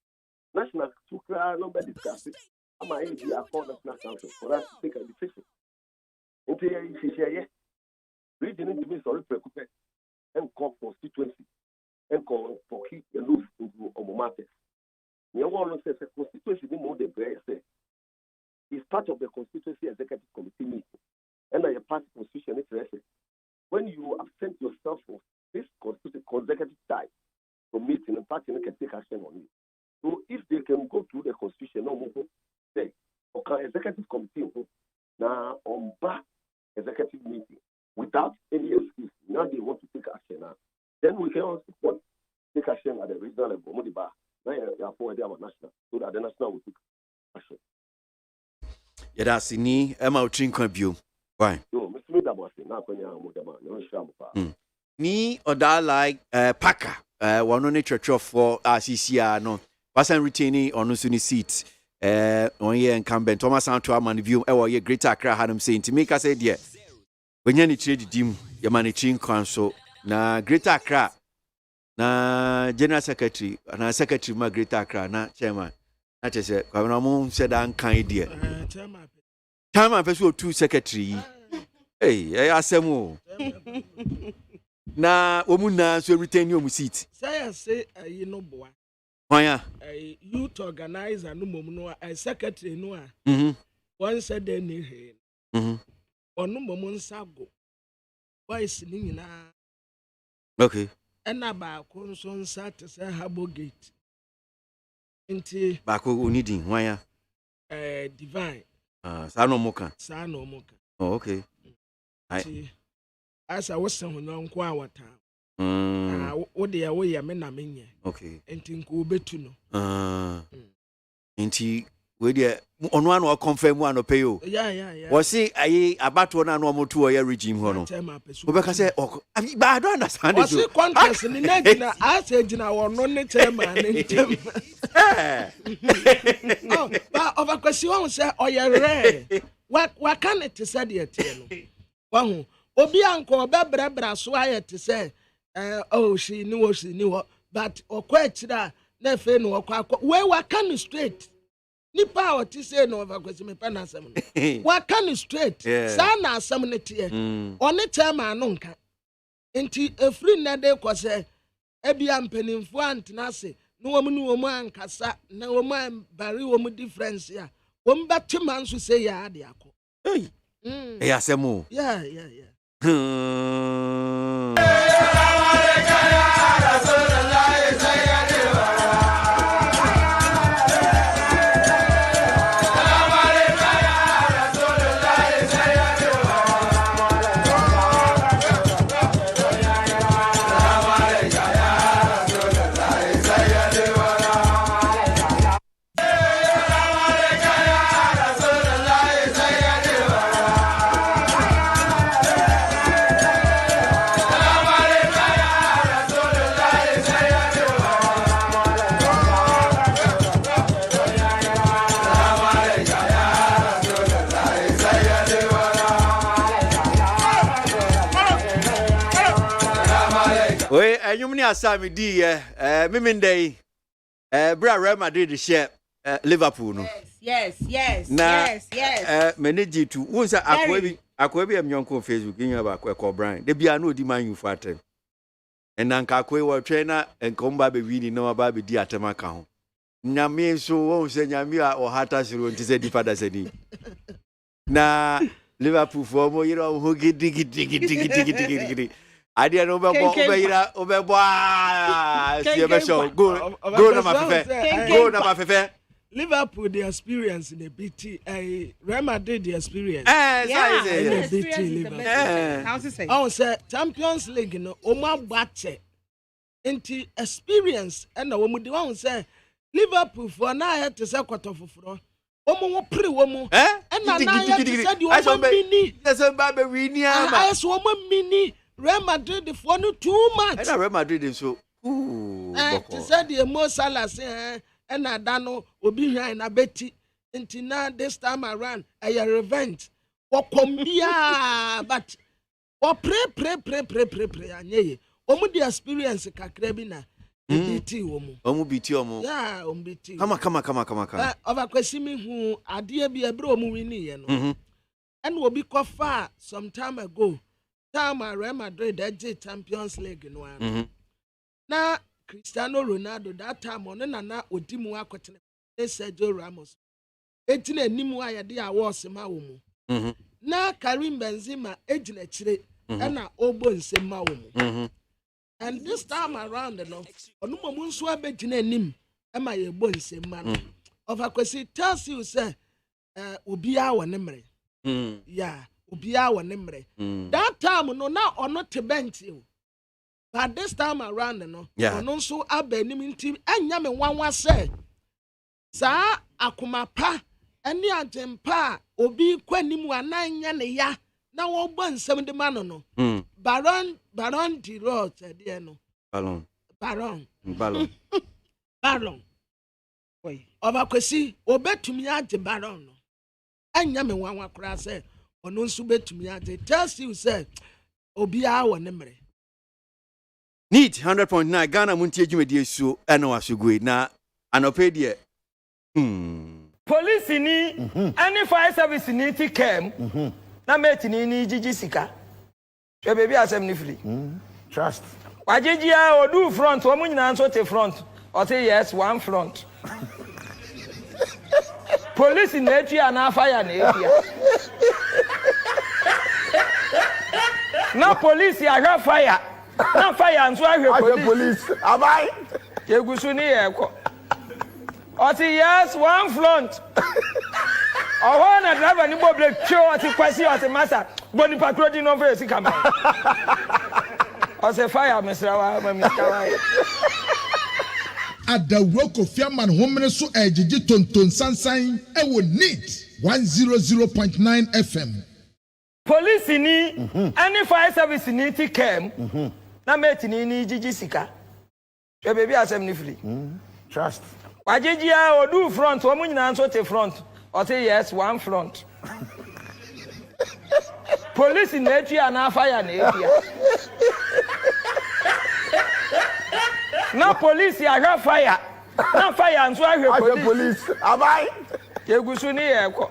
Speaker 12: National to cry nobody discuss it. I'm a call national council for us to take a decision. Into your region into me sorry preoccupied and call constituency and call for keep the loose into our market. You want to say constituency more than prayer say. It's part of the constituency executive committee meeting. And a party constitution interest. When you absent yourself from this consecutive time from meeting, the party can take action on you. So if they can go through the constitution, no more say, okay, executive committee now on back executive meeting without any excuse. Now they want to take action now. Then we can also take action at the regional level. Now you are forward our national, so that the national will take action.
Speaker 3: Yeah, that's in me. I'm out drinking view. Why? Ni oda like Packer one on church for RCCR no wasn't retaining on no seat on ye incumbent Thomas Antoine man view ye Greater Accra hanum say to make us say dear when you trade dim your managing council na Greater Accra na general secretary na secretary ma Greater Accra na chairman na che say kwabena mo said an kan dear chairman person two secretary hey asemo na omu na so retain your seat
Speaker 2: say you know boy
Speaker 3: Why?
Speaker 2: A youth organizer no mum a secretary no one said any he or no mum sago voice nina
Speaker 3: okay
Speaker 2: and about conson sat to say Abogate into
Speaker 3: Bako needing why
Speaker 2: divine
Speaker 3: Sano Moka
Speaker 2: oh
Speaker 3: okay
Speaker 2: as I was someone on Kwawa town. What they are way, I mean, okay, and think we'll bet to know.
Speaker 3: Inti, where on one or confirm one or pay you.
Speaker 2: Yeah.
Speaker 3: Was see, I about one and one to a regime. Rebecca said, oh, but I don't understand.
Speaker 2: Was it contest in the I said, you know, non chairman. Oh, but of a question, sir, or you're rare. What can it say, dear Tiano? One, Obianco, Bebra, so I had to say. Oh, she knew, but or quite that, never no, where what can you straight? Ni power to say no over question, Panasam. What can you straight? Sana, some here. On the time I know, into a free nade was say, Ebiam penny font nasi, no woman, Cassa, no woman, Barry woman difference here. One back 2 months to say, yeah,
Speaker 3: Hey, yes, a move.
Speaker 2: Yeah.
Speaker 3: You mean Asami D, Miminde, Bra Real Madrid share Liverpool.
Speaker 1: Yes.
Speaker 3: Manage to once Akwebi am young Facebook in about Quaco Brian. There be a no demand you for them. And Nankakwe were trainer and come baby really know about the Diatama. Nami so won't say Yamia or Hatas to say the father said. Na Liverpool for more, you know, who get diggy. I didn't know about go na my fair.
Speaker 2: Liverpool the experience in the BT, Real Madrid the experience.
Speaker 1: The
Speaker 2: BT
Speaker 1: how's it say?
Speaker 2: Oh, sir, Champions League no Oma Bache into experience and the woman the say Liverpool for now had to say quarter for Omo pre woman and now said you are mini.
Speaker 3: There's a baby winning.
Speaker 2: I saw mini. Real Madrid for no 2 months.
Speaker 3: And Real Madrid is so.
Speaker 2: To say the most Salah say, and I don't know, will be here in a betty. Until now, this time around, a revenge. Or combia, but or pray. Anye, Omo the experience Kakrebina. BT woman.
Speaker 3: Omo BT omo.
Speaker 2: Yeah, BT.
Speaker 3: Come.
Speaker 2: Over question me who I dear be a bro winning, you know. And will be quite far some time ago. Time Real Madrid that Champions League no one. Na Cristiano Ronaldo that time on na odimu akotene Sergio Ramos. Ejina nimu ayade awards ma wo mu. Na Karim Benzema ejina chire na obo nsema wo mu. And this time around no onu mo nso abejina nim ma ye bo nsema no. Of akwesi tells you say obi a wo ne mere. Yeah. Ubia wa nemre. That time no na ono te bench you. But this time around no ono so abani mintim anya me wanwa say. Sa akoma pa eni ajempa obi kwanimu ananya ne ya na wo gba nsem de ma no. Baron di road e de no.
Speaker 3: Baron.
Speaker 2: Obakwesi obetumi agye baron no. Anya me wanwa kura say ono nso betumi agye. Just you say obia wo ne mere.
Speaker 3: Need 100.9 Ghana Montie dwumadi so eno asugui na anope
Speaker 13: Police ni any fire service ni ti kem na meti ni jiji sika. E baby asem ni free.
Speaker 8: Trust.
Speaker 13: Wajejia odu front wo munyina nso te front. O say yes one front. Police na etu na fire na etia. Na police ya fire. Na fire nso ahwe
Speaker 8: Police. Abai.
Speaker 13: Yegusu ni yeko. O say yes one front. Oh, na driver ni boble cho ati kwasi ati masa boni patrol di no face kama. O say fire mesrawa mamiskawa.
Speaker 5: Adawroko fiaman homene so ejiji tonton sansan ewo neat 100.9 FM.
Speaker 13: Police ni any fire service ni ti kem na meti ni jiji sika. E baby asem ni free.
Speaker 8: Trust.
Speaker 13: Wajejia odu front wo munyina nso te front. O say yes one front. Police na etu na fire na etia. Na police ya fire. Na fire nso ahwe
Speaker 8: Police. Abai.
Speaker 13: Yegusu ni yeko.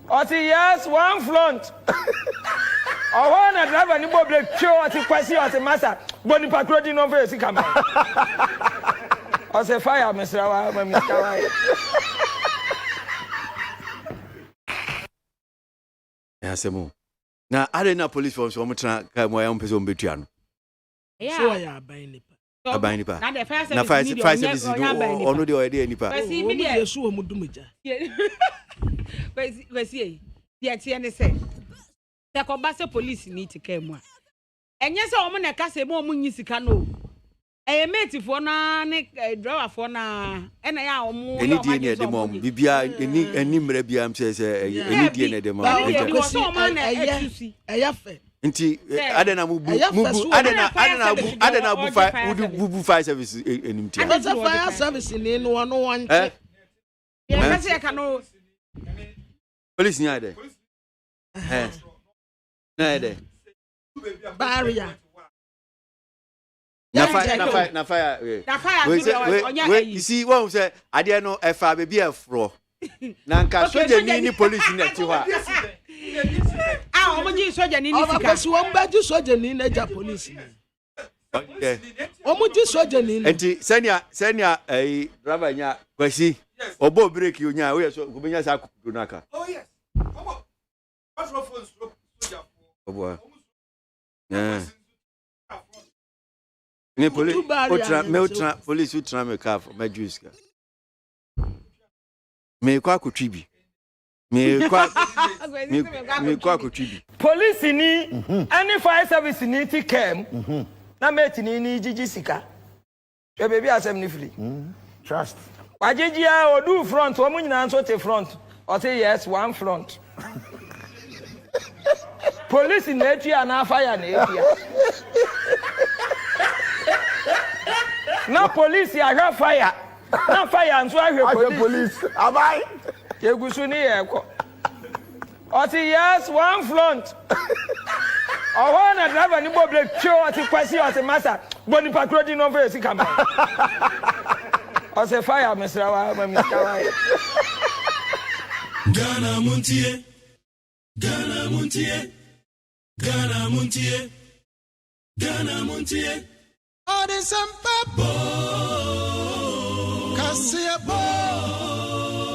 Speaker 13: O say yes one front. Oh, na driver ni boble cho ati kwasi ati masa boni patrol di no face kama. O say fire mesrawa mamiskawa.
Speaker 3: Asemo. Na arena police force wo mutra ka mo ya mpese ombetua no.
Speaker 2: So ya aban nipa.
Speaker 3: Aban nipa.
Speaker 1: Na fire service
Speaker 3: ono de o de nipa.
Speaker 1: Kwesi mi de
Speaker 2: Yesu wo mudumuja.
Speaker 1: Kwesi ye tie ne se. Se ko ba se police ni ti ka mu a. Enye se o mo na ka se mo nyi sika no. Mate for na ne driver for na ena ya o mo
Speaker 3: eni die ne de mom bibia eni mra bia am se eni die ne de mom
Speaker 2: eyafe
Speaker 3: nti adena mu adena bu fire service enim ti
Speaker 2: fire service ni no no wan che
Speaker 1: ya ka se ka no
Speaker 3: police ni ade na ade
Speaker 2: barrier
Speaker 3: na fire. You see, what say? I didn't know if I be a fro. Nanka soja ni police ni ati wa.
Speaker 1: Ah, omoji soja ni sika.
Speaker 2: Because one badge soja ni na ja police.
Speaker 3: Okay.
Speaker 2: Omoji soja ni.
Speaker 3: Enti senia driver nya kwasi. Obo break you nya we so go benya sa kudu naka.
Speaker 7: Oh yes. What's wrong for soja?
Speaker 3: Obo. Yeah. Me police police utra me car for my juice ka. Me kwa kutwibi. Me kwa kutwibi.
Speaker 13: Police ni any fire service ni ti kem na meti ni jiji sika. E baby asem ni free.
Speaker 8: Trust.
Speaker 13: Wajejia odu front wo munyina nso te front. O say yes one front. Police na etu na fire na etia. Na police ya fire. Na fire nso ahwe
Speaker 8: police. Abai.
Speaker 13: Yegusu ni yeko. O say yes one front. Oh, na driver ni boble cho ati kwasi ati masa boni patrol di no face kama. O say fire mesrawa mamiskawa.
Speaker 11: Ghana Montie. Ghana Montie. Ghana Montie. Ghana Montie.
Speaker 14: All the sampa Kasia bo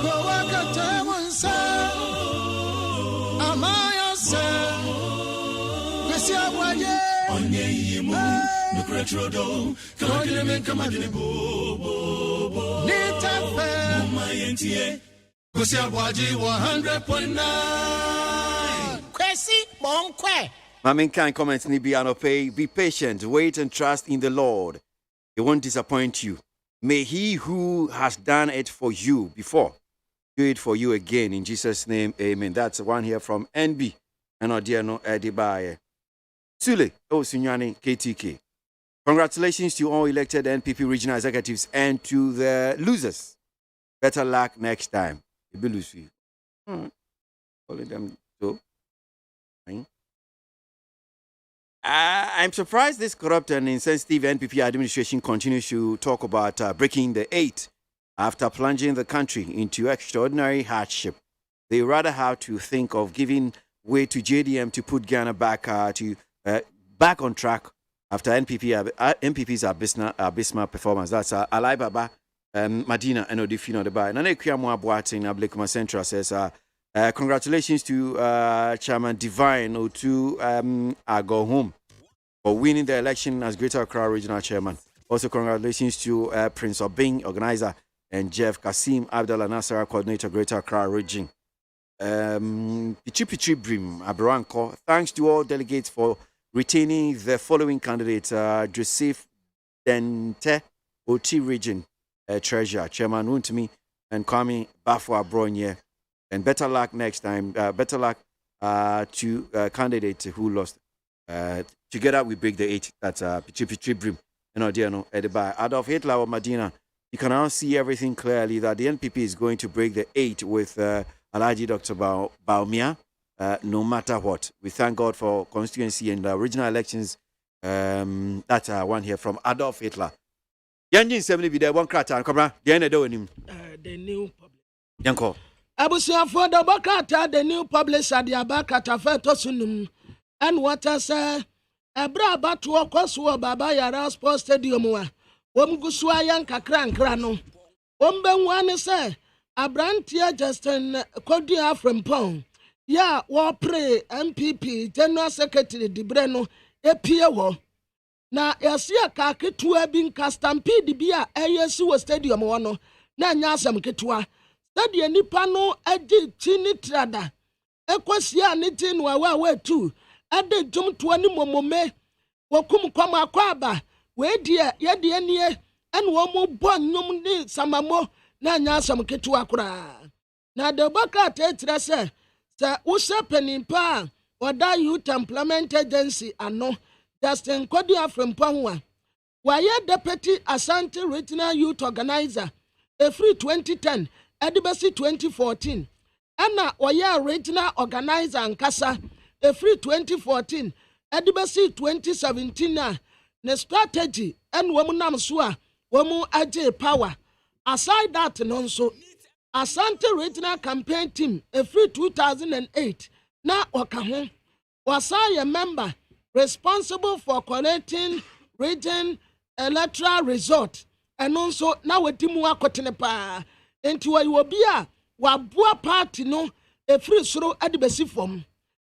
Speaker 14: Kowaka Tamunsa Amaya se Kasia Waye
Speaker 11: Onye yimu Nukretrodo Kawagile men kamadile bo
Speaker 14: Nita fe
Speaker 11: Mumayentie Kasia Waji 100.9
Speaker 14: Kwesi Bonkwe
Speaker 3: Maminkan comments ni be pay. Be patient, wait and trust in the Lord. He won't disappoint you. May he who has done it for you before do it for you again. In Jesus' name, amen. That's one here from NB. And Odiano Edibaye. Sule, Sinyani, KTK. Congratulations to all elected NPP regional executives and to the losers Better luck next time. Ibilusi. Calling them so. I'm surprised this corrupt and insensitive NPP administration continues to talk about breaking the 8 after plunging the country into extraordinary hardship. They rather have to think of giving way to JDM to put Ghana back back on track after MPP's abysmal performance. That's Alai Baba, Madina, and Odifino Deba. Nane Kuyamwa Boating, Ablekuma Central says, congratulations to Chairman Divine Otu I go home for winning the election as Greater Accra Regional Chairman. Also, congratulations to Prince Obing, organizer, and Jeff Kasim Abdallah Nasser, coordinator, Greater Accra Region. Pichi Brim Aberanko. Thanks to all delegates for retaining the following candidates: Joseph Dente, OT Region Treasurer, Chairman Untimi, and Kwame Bafwa Bronye. And better luck next time. Better luck to candidates who lost. Together we break the 8. That's Pichi Brim. By Adolf Hitler or Medina. You can now see everything clearly that the NPP is going to break the 8 with Alhaji Dr. Baumia, no matter what. We thank God for constituency and regional elections. That's one here from Adolf Hitler. Yanjin Assembly be there, one crater, come the end of
Speaker 2: the new public.
Speaker 3: Yanko.
Speaker 2: Abusia for the Bakata, the new publisher, the Abakata Fetosunum, and what I say, a braba to a Kosua Baba Yara Sports Stadium. Womguswa yanka krano. Womben wane say, Abrantia Justin Kodia from Pong. Ya, war pray MPP, General Secretary Di Breno, Epiewo. Na yasia kake tuwe bin kastampede bia ASU Stadium wano, na nyasam ketua. Stadi nipa no edi chini trada. Ekwasia niti nwawa wetu, edi jumtuwa ni momome, wakumu kwa makwaba. We dear, ye dear near, and one more bon num ni samamo, na nyasam ketua kura. Na the baka tetra se, Sir Usa Penimpa, or da Youth Employment Agency, and no, Justin Kodia from Pongwa. Why Deputy Asante Regional Youth Organizer, a free 2010, Edibasi 2014. Anna Waya Regional Organizer and Kasa, a free 2014, Edibasi 2017. The strategy and woman sua woman aje power. Aside that nonso, Asante Regional Campaign Team a free 2008 na wakaho was a member responsible for collecting region electoral result and also now we timu akotene pa enti wa yobia wa boa party no a free soro adibesi form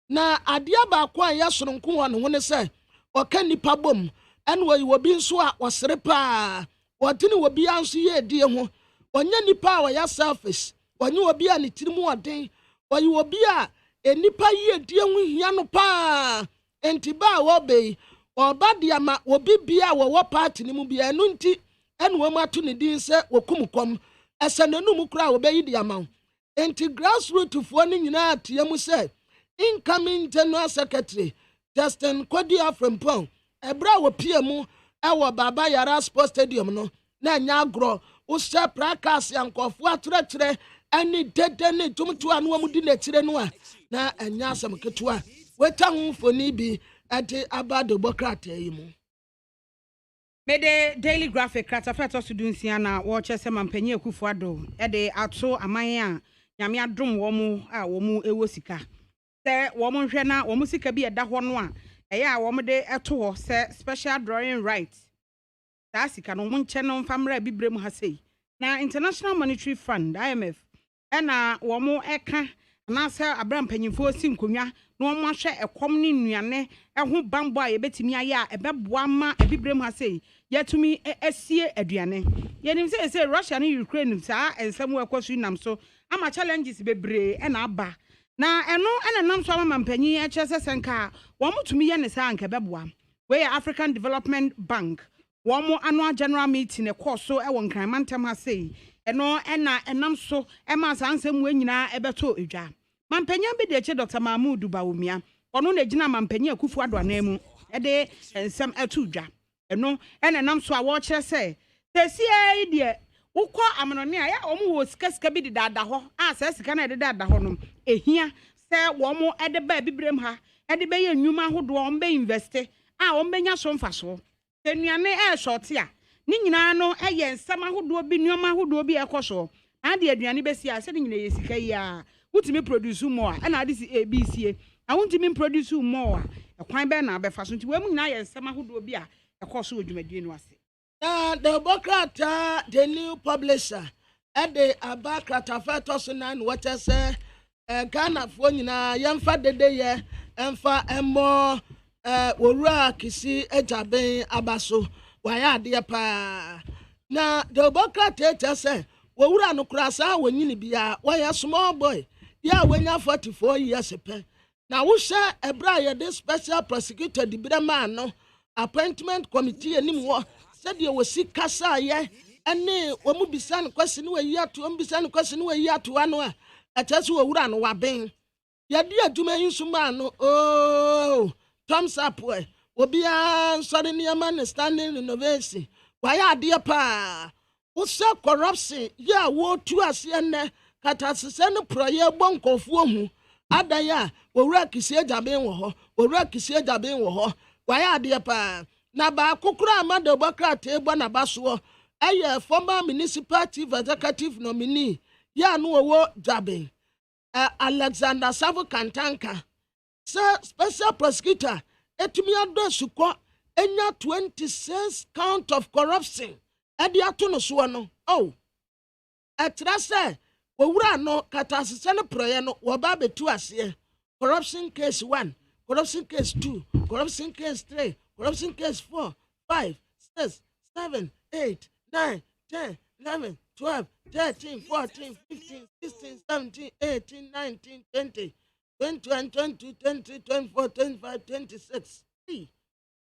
Speaker 2: na adia ba kwa ya soronko ho ne say oka nipa bom and we will be so was repa. What didn't we be answer ye, dear ho? When you power your selfish, when you will be an itimu day, or you will be a nipa ye, dear we yano pa, and tiba obey, or badiama will be beer or what part in the be anunti, and woma to the din say, or come, as an anumukra obey the amount. And to grassroots to funding in our Tiamu say, incoming General Secretary, Justin Kodia from Pong. Ebra wo piemu ewo Baba Yara Sports Stadium no na nya agro wo se prakas yankofo atrechire ani dede ne tumtu anu amudi na chire no a na anya asem ketua weta hu foni bi ade abado bokrata yi mu
Speaker 1: Mede daily graphic kratafeto studunsia na wo chese mampanyi akufo ado e de ato aman a nyame adom wo mu a wo mu ewo sika se wo mu hwe na wo mu sika bi eda ho no a eya wo de eto ho se special drawing rights ta sika no munche no famra bibrem ha sei na International Monetary Fund IMF ena wo mu eka na se abram panyimfo si nkonwa na wo mu ahwe ekom ne nnuane eho bambo a yebetimi aye a ebeboa ma bibrem ha sei yetumi esie aduane yenim se Russia ne Ukraine sa ensem wo ekosu nam so ama challenges bebre ena aba na eno enenam so ama mpanyi echese senka wo mutumi ye ne sa anka beboa we African Development Bank wo mo annual general meeting e course so e won kan mantem ha sei eno ena enam so e ma sa ansem we nyina e beto edwa mampanya bi de che Dr. Mahmoud Bawumia ono na gina mampanya akufu ado anamu e de ensem eto edwa eno enenam so a wo kire se tesi ai de Wokɔ amanone a ya omu wo sika bi deda ho a sɛ sika na deda ho no ehia sɛ wo mo ede ba bibrem ha ede be ye nnwuma hodo o mbe invest a o mbenya so mfaso tenuane short a ni nyina no eye nsam ahodo bi nneoma ahodo bi ekoso ade aduane besi a sɛ ni nyina ye sika yi a wutimi produce more a na ade si ABC a wutimi produce more a ekwan be na abefa so nti we mu nyina ye nsam ahodo bi a ekoso odwumadie no ase.
Speaker 2: The Democrat, the new publisher, at the Abakata Fatosunan, what I say, Ghana for Yamfa de day, and for a more Ura Kisi Ejabe Abaso, why dear pa. Now, the Democrat say, Ura no crassa when you be a why a small boy, yeah, when you're 44 years a pen. Now, we share a briar, this special prosecutor, the Bramano, appointment committee, and more. Said you was sick kasa ye ene omu bisan question we yatu omu bisan question we yatu ano achasu owura no waben ye di adwuma yinsuma no oh thumbs up we obi an sori niam ne standing innovation why ade pa wo se corruption ya wo tu ase ene katasese no proye bonkofuo hu adaya owura kisi ajaben wo ho owura kisi ajaben wo ho why ade pa na ba kokura amado Democrat ebo na baso eye former municipal chief executive nominee ya no wo Jabe Alexander Savo Kantanka special prosecutor etumi ado suko enya 26 count of corruption edi ato no so no oh etra se owura no katasese no proye no wo ba betu ase corruption case 1 corruption case 2 corruption case 3 corruption case 4, 5, 6, 7, 8, 9, 10, 11, 12, 13, 14, 15, 16, 17, 18, 19, 20, 21, 22, 23, 24, 25, 26.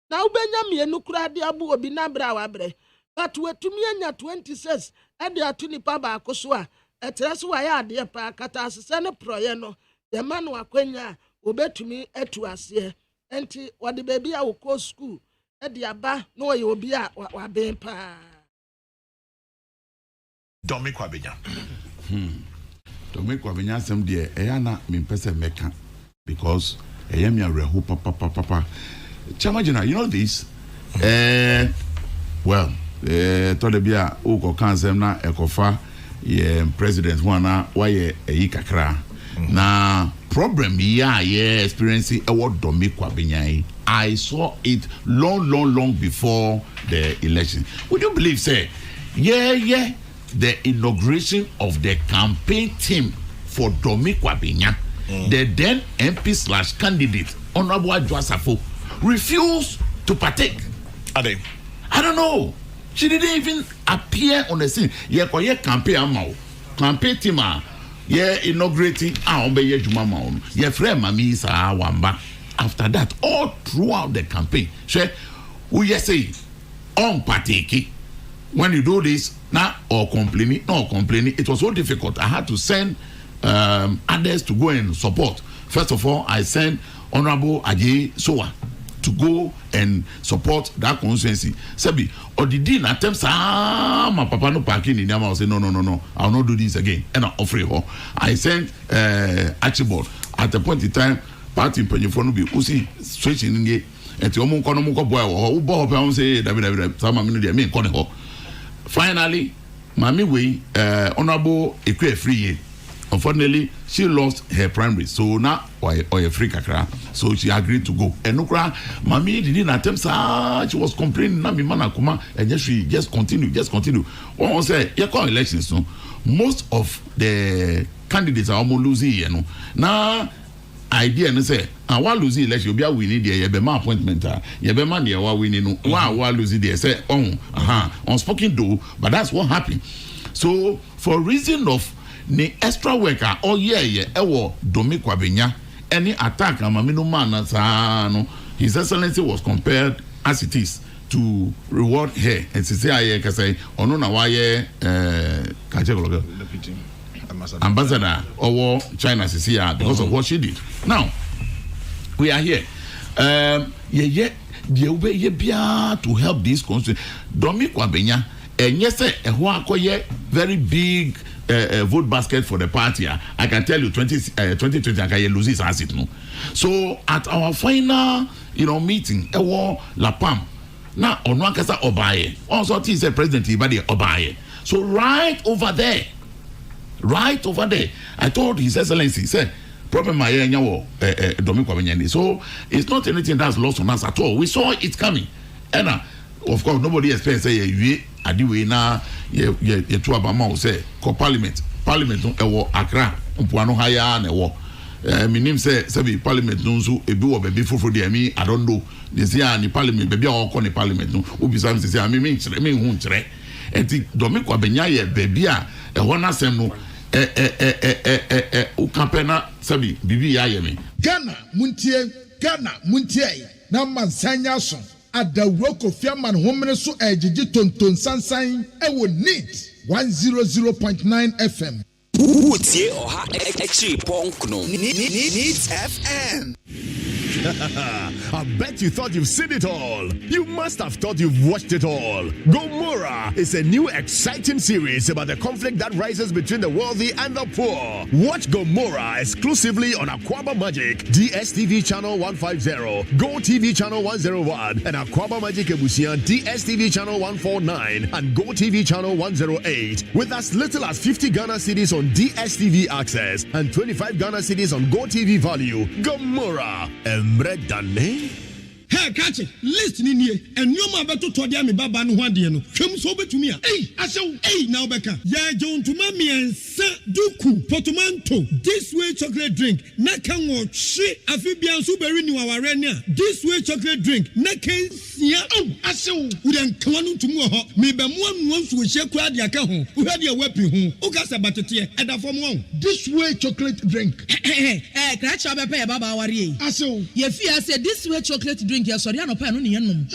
Speaker 2: Now, Benjamin, no crowd, the abu obi na bra wabre. But we to me anya 26, and the atuni paba akoswa. Etres waya de pa kata asese proye no. The man wa kwenya obetumi etu ase. Enti wadi baby a wo school e di aba no ye obi a wa ben pa
Speaker 15: Domi Kwabenya Domi Kwabenya sem de e ya na me pese meka because e ya me areho papa Chamagina, you know this well to the bia o ko kan sem na ekofa ye president wana wa ye eyi kakra na problem experiencing what Domi Kwabenya. I saw it long before the election. Would you believe, say, the inauguration of the campaign team for Domi Kwabenya, the then MP/candidate, Honorable Adjwasafo, refused to partake. Are they? I don't know. She didn't even appear on the scene. Campaign team. Inaugurating Aombe Jumama. Your friend Mami Sa Wamba. After that, all throughout the campaign, we say on partake. When you do this, now or complaining, it was so difficult. I had to send others to go and support. First of all, I sent Honorable Aje Soa to go and support that constituency. Sebi, or the dean attempts, my papa no parking in Yama. I say, no, I'll not do this again. And I offer her. I sent Archibald at the point in time, party in Penny be Usi switching in the and to Omunko boy or Bob say, David, some of me, Coneho. Finally, Mammy Way, Honorable Eque Free. Unfortunately, she lost her primary, so now or a free kakra, so she agreed to go. And Nukra, Mami didn't attempt. She was complaining, Nami Manakuma, and she just continue. One say, you call elections, no. Most of the candidates are almost losing, you know. Now, idea and say, I want losing election. You be winning there. You be my appointment. You be man there. Wa winning. Wa losing there. Say, unspoken do, but that's what happened. So, for reason of the extra worker, Domi Kwabenya, any attack, no, His Excellency was compared as it is to reward her. And she say, ambassador or China because of what she did. Now, we are here. To help this constitution. Domi Kwabenya And yes, sir, very big vote basket for the party. I can tell you 2020 I can lose his asset no. So at our final, meeting, La Pam. Now on one kasa Obaye. Also he said President Ibadi Obaye. So right over there, I told His Excellency, said problem my so it's not anything that's lost on us at all. We saw it coming. And of course nobody expects say adiwe na ye to abama say parliament no Accra mpuano haya na minim say be parliament no so ebi wo baby foforo de mi I don't know they say ni parliament baby a ko ni parliament no obi sam say me hu nkyere enti domiko abenya ye baby a na sem no o campaigna sabi bibi ya ye me
Speaker 5: Ghana muntie na mansanya so adawro kofiaman homene so ejiji tonton sansan ewo neat 100.9 FM.
Speaker 16: Utie oha extra punk no. Needs FM.
Speaker 17: I bet you thought you've seen it all. You must have thought you've watched it all. Gomorrah is a new exciting series about the conflict that rises between the wealthy and the poor. Watch Gomorrah exclusively on Aquaba Magic, DSTV channel 150, Go TV channel 101, and Aquaba Magic Ebusian DSTV channel 149 and Go TV channel 108. With as little as 50 Ghana cedis on DSTV access and 25 Ghana cedis on Go TV value. Gomorrah.
Speaker 14: Hey, catch it. Listen in here. And you ma beto to dia me baba no hwade no. Hwem so betumi a. Hey, now Becca. Ya John to mami ensa duku portmanteau. This way chocolate drink. Na kan wo hwe afibia so beri ni waware ni a. This way chocolate drink. Na kan sia. Asew. We den kan no tumu ho. Me be mo anu so hye kwa de aka ho. Wo hade a wapi ho. O ka se batete e da fom won.
Speaker 5: This way chocolate drink.
Speaker 14: Crash obe pe baba ware yi. Asew. Ye fi say this way chocolate drink. Sorry, I no pa no ne yenom.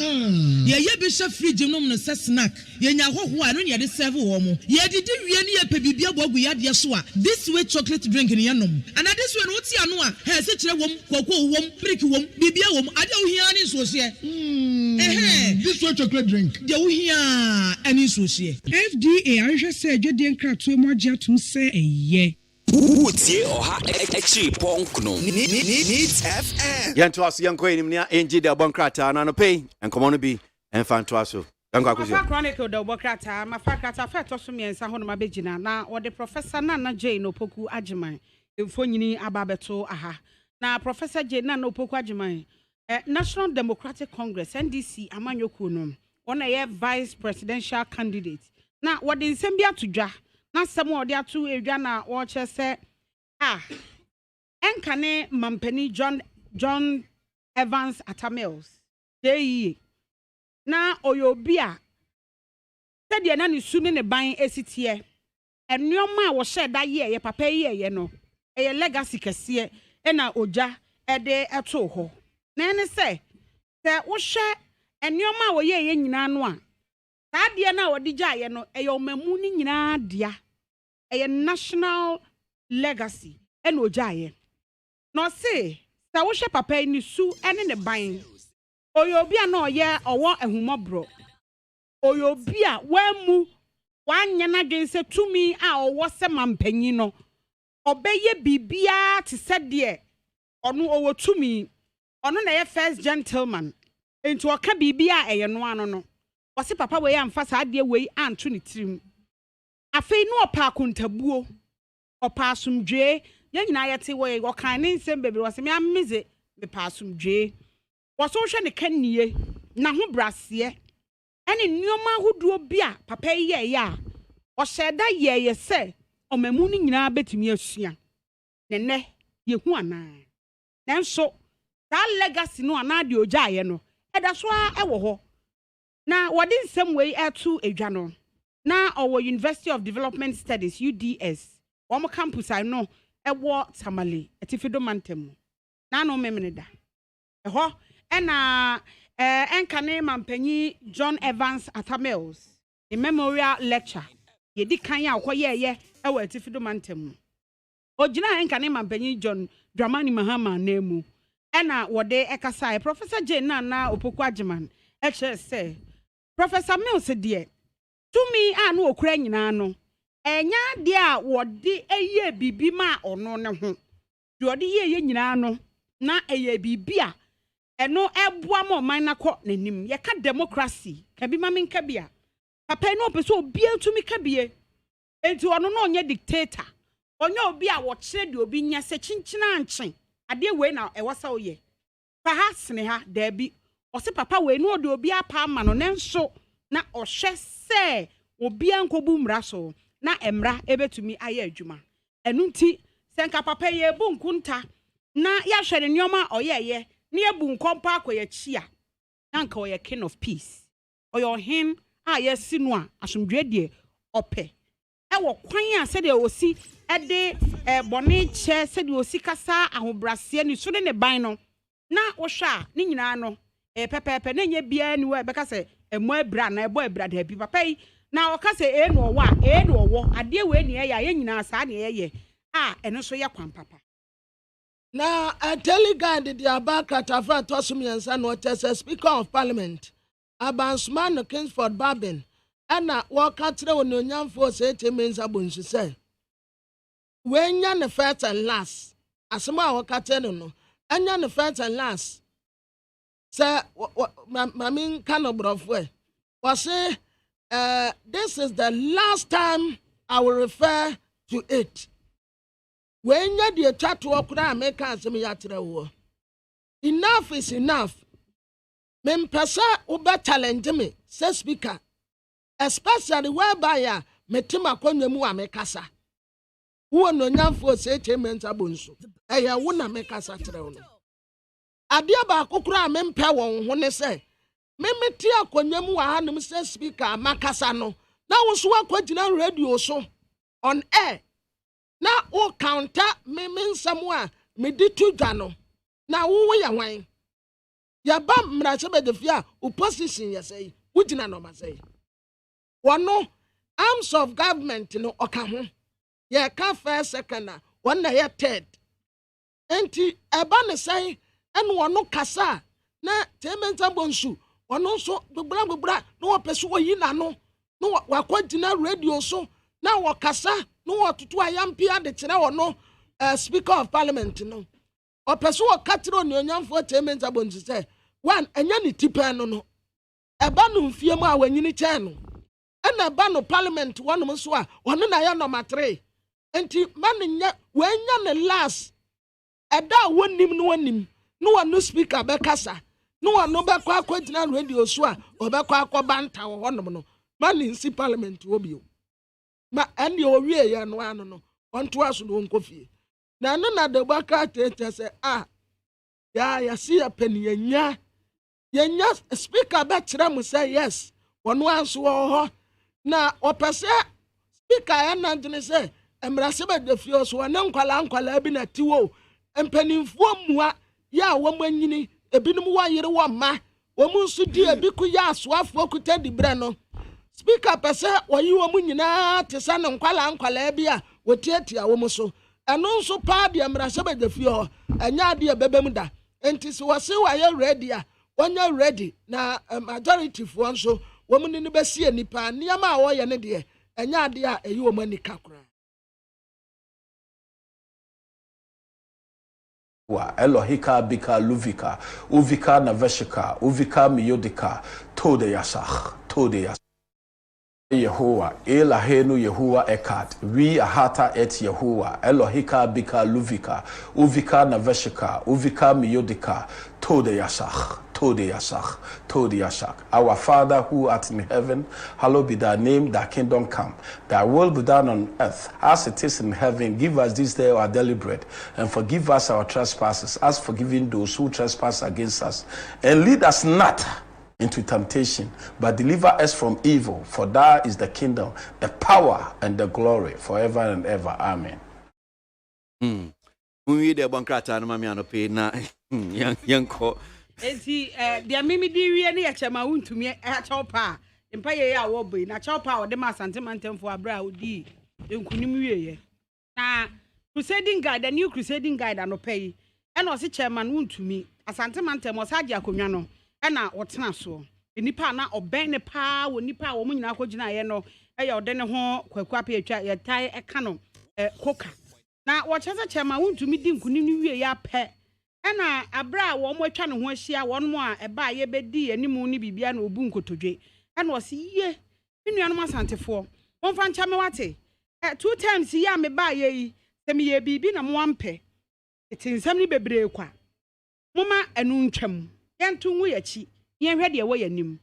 Speaker 14: Ye be chef fridge nom no se snack. Ye nya hoho a no ne de serve wo mo. Ye didi wie ne ye pe bibia boagu ya de so a. This way chocolate drink ne yenom. And this way no ti ano a, he se kire wom, koko wom, brick wom, bibia wom. Ade wo hia ne so se.
Speaker 5: This way chocolate drink.
Speaker 14: De wo hia ani so se. FDA ahwe se adwede nkrato mo agye atum se eye.
Speaker 16: Utie oha extra punk no. Needs FM.
Speaker 3: Yanto aso yanko enim nia enji de bonkrata na no pay enkomo no bi enfanto aso. Yanko akuzi.
Speaker 1: Ma chronicle de bonkrata ma fakrata fa to so miensa ho no ma begina na wo de professor Nana J no poku agiman. Emfonyini ababeto aha. Na Professor J na no poku agiman. National Democratic Congress NDC amanyoku no. Ona ye vice presidential candidate. Na wo de nsem bia todwa. Na some of the two Adriana watcher said, Enkane Mampeni John Evans Atamils. Dey na oyobia said the nani soon in a buying ACTA. And your ma was shed that year, ye papa ye no. A legacy cassier, and a oja a day at toho. Nana say, there was share, and your ma were ye in one. That dear now a DJ no a yo memuni nyina dia a national legacy and ojaye. No say, Sawusha papa ni su and in the buying. Oyobia no ye or want a humobro. Oyobia wemu one yana against it to me or was a man penino. Obey ye bibia to said dear or no over to me or no a first gentleman into a cabibia a no. Wasi papa we am fast adie we an trinitrim afei no opa kuntabuo opa asumdwe ye nyina yete we okan ne nsem bebe wasi me amize me pa asumdwe waso hwe ne kanie na ho brase ene nneoma hoduo bia papa ye ya o sheda ye se omamu ni nyina betumi asua ne ye hu ana nanso that legacy no ana de ojaye no eda so a ewo ho. Now, what in some way to a journal? Now, our University of Development Studies, UDS, one campus I know, a war tamale, a tifido mantem. Now, no memenida. And Enkane Mampeni John Evans Atamils, a memorial lecture. Ye di kanya kwa ye, a word tifido mantem. Ojina Enkane Mampeni John Dramani Mahama nemu. Ena wade ekasai, Professor J. Nana Opokwajiman, say. Professor Mills said, dear, tumi a no okura nyina no enya de a wode eye bibi ma ono ne ho de wode ye nyina no na eye bibi a eno eboa ma man na kɔ nanim ye ka democracy ka bi ma menka bia papa no pese obi atumi ka bie enti ono no onye dictator onye obi a wo kyere de obi nya se chinchina anchen ade we na ewasa oye fa ha sene ha da bi ose papa we no de obi apa ama no nenso na ohwe se obi ankobu mra so na emra ebetumi aye adwuma enu nti senka papa ye bu nkunta na ya hwere nyoma oyeye na ye bu nkompa akoye chia na nka oye king of peace oyo him a ye sinu a asomdwe de ope ewo kwan a se de osi ede bone che se de osi kasa ahobrase ni so ne ban no na wo hwa ni nyina no pepepe na nye bia ni we beka se emo abra na ebo abra da bi papa yi na o ka se no wa no wo ade we ni ye nyina sa na ye a eno so ye kwan papa
Speaker 2: na a telegand di abaka tafa tosumiansa no tese speaker of parliament Abansman Kingsford Babin ana waka kire ononyamfo se temenza bonsu se wenya ne first and last asema waka tene no anya ne first and last se mamin kanobrofwe was say this is the last time I will refer to it wenya die chato okura ameka asema ya kire wo enough is enough Mempesa uba challenge me, say speaker, especially whereby metima konye mu amekasa. Uwo no nyamfo se chemenza bonso. Eya wona mekasa kire wono. Adia ba kokura mempe won ho ne se. Memeti akonye mu wa hanim say speaker makasa no. Na wo so akwagyina radio so on air. Na o counter memensam a medi tu dwa no. Na wo ya wan. Ya bam mrachebe de fia opposition ya say wugina no ma say wono arms of government no oka ho ya ka first second one na ya third enti eba ne say eno wono kasa na tementa bonsu wono so gbura no opesu oyi na no wakogina radio so na wakasa no otutu ayampia de kire wono speaker of parliament no opesu okatiro ni onyamfo tementa bonsu say one enya ni tipa no eba no mfie mu a wanyini che no ena eba no parliament wono so a wono na ya number 3 enti man nya wanya ne last eda wonim no wonim no wono speaker be kasa no wono be kwa kwagina radio so a obekwa akoba nta wo honom no man nsi parliament obio ma ene owie ya no ano no onto aso no nkofie na no na de baka tete se ya si ya peniyanya yenya speaker be kire mu say yes wono anso ho na opese speaker ya na ndine say emrase be de fio so na nkwala bi na tiwo empanimfo mua ya wo manyini ebinum wa yire wo ma wo mu nso di ebiku ya asoafo kuta di bre no speaker pese oyi wo mu nyina tesa na nkwala bi a wotiatia wo mu so eno nso pa de emrase be de fio anya de bebem da enti so wose wa ye ready a wonya ready na majority fo nso wo mu ni be sie nipa niama a wo ye ne de enya de a eyi wo mani kakura
Speaker 18: wa Elohika bika luvika uvika naveshika uvika miyodika tode yasach Yehovah Elahenu Yehovah Ekat we ahata et Yehovah Elohika bika luvika uvika naveshika uvika miyodika tode yasach our Father who art in heaven, hallowed be thy name, thy kingdom come, thy will be done on earth as it is in heaven. Give us this day our daily bread, and forgive us our trespasses as forgiving those who trespass against us, and lead us not into temptation, but deliver us from evil, for thou is the kingdom, the power, and the glory forever and ever. Amen.
Speaker 3: We de bankrata no mami anope na yanko
Speaker 1: enti dia mimi di wie ne ya chema wuntumi a chopa mpa ye ya wo boy na chopa o de ma santemantemfo abra odi enkunim wie na crusading guide the new crusading guide anope e na o se chairman wuntumi asantemantem o sa agi akonwa no e na wotena so nipa na oben ne pa wo nipa wo nyina akogina ye no eya ode ne ho kwakwa pa atwa ye tai eka no koka na wo chese chema wontumi di nkuni no wie ya pe na abra wo mo atwa ne ho ahia won mo a eba ye bedi animu ni bibia na obu nkotodwe na wo se ye nuanom asantefo won fa ncha me wate 2 times ya me ba ye yi se me ye bibi na mo ampe etinsam ni bebre kwa moma anu ntwam yentu hu yachi yen hwe de wo yanim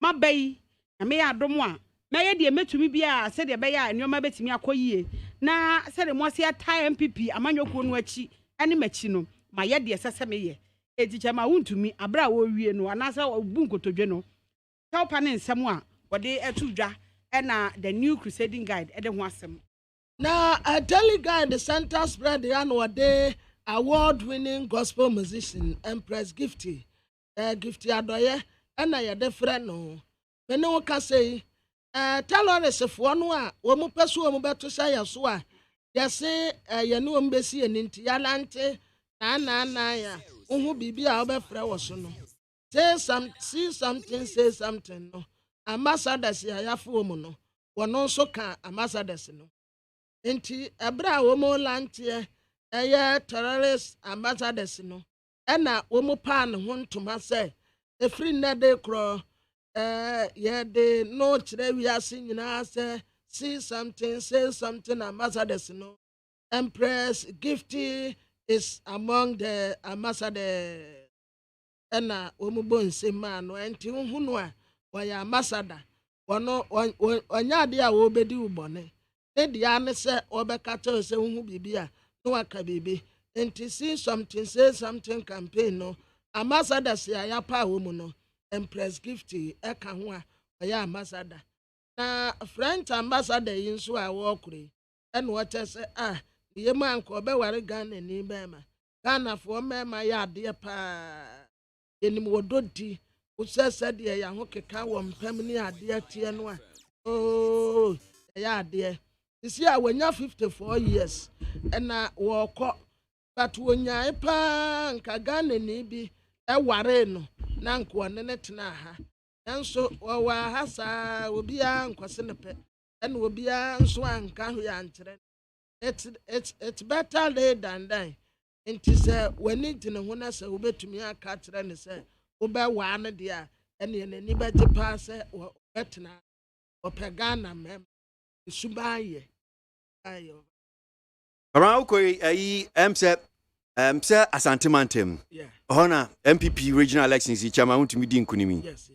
Speaker 1: mabai na me ya dom a na ye de metumi bia se de be ya anuoma betimi akoyie na se de mo se atai MPP amanyoko no achi ene machi no ma ye de sese me ye eticha ma wontumi abra wo wie no anasa obu nkotodwe no tawpa ne nsem a wode etudwa na the new crusading guide ede ho asem
Speaker 2: na a daily guide the center spread the annual day award-winning gospel musician Empress Gifty Adoye na ye de friend no me no ka say Talores fo no a wo mu peso wo mu beto sha ya so a ye se ye no wo mbesi eninti ya lante na ya uhu bibia wo be frɛ wo so no say something no ambassadors ya fo mu no wono so ka ambassadors no enti ebra wo mu lante terrorist ambassadors no na wo mu pa ne ho ntoma say efri nade kro yeah they no chire we are singing nyina say say something ambassadors no Empress Gifty is among the ambassador na wo mu bonse ma no enti hu no a wo ya ambassador wono onya de a wo bedi ubone ne dia ne se obeka tell se hu bibia no aka bibi enti say something campaign no ambassadors ya pa wo mu no Empress Gifty eka ho a oya ambassador na French ambassador yin so a wo kure ene wo tese ye man ko be ware Ghana ni be ma Ghana fo me ma ya de pa enim wododi wo sese de ya ho keka wo mpam ni ade tie no a ya de isi a wonya 54 years na wo ko but wonya pa nka Ghana ni bi ware no na nko ne tena ha enso wa hasa obi a nkwase ne pe ene obi a nso anka ho ya nkyere it's better late than die enti se wani tene ho na se obetumi aka kyere ne se obe wa ne de a ene ne ni be pa se obetena opegana mem subaye ayo
Speaker 3: around ko ayi Mse Asante Mantem.
Speaker 2: Yeah.
Speaker 3: Hona MPP regional elections in Chama untumi di nkunimi.
Speaker 2: Yes.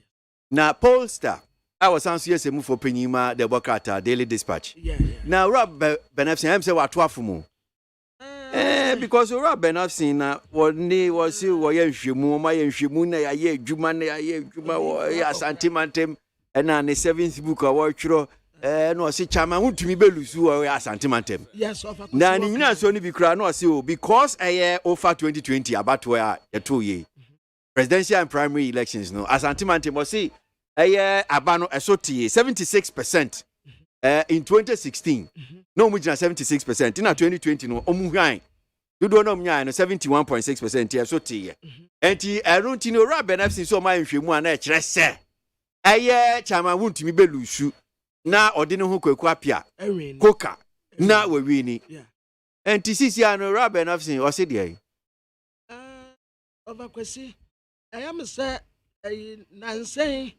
Speaker 3: Na pollster I was answer yes mu for penyima the Bokata Daily Dispatch.
Speaker 2: Yeah.
Speaker 3: Now Rob Benafsin Mse wa toafumu. Because Rob Benafsin na woni was wo ye nhwemu ma ye nhwemu na ye adwuma na ye adwuma wo Asante Mantem na ne 7th book award twiro no se Chama untumi belusu wo Asante Mantem.
Speaker 2: Yes, of course.
Speaker 3: Na ni nyina so ni bi kra no se o because over 2020 about where ye 2 year presidential and primary elections no Asante Mantem was say abano esoti 76% in 2016 no mu gina 76% in 2020 no omu hwan do no mnya no 71.6% esoti enti erunti no Rob NFC so ma nhwemu ana e kire se Chama wuntumi belusu na ode ne ho kwaku apia koka na wawini enti sisi ano Rob NFC o se de
Speaker 2: overkwesi I am say nansen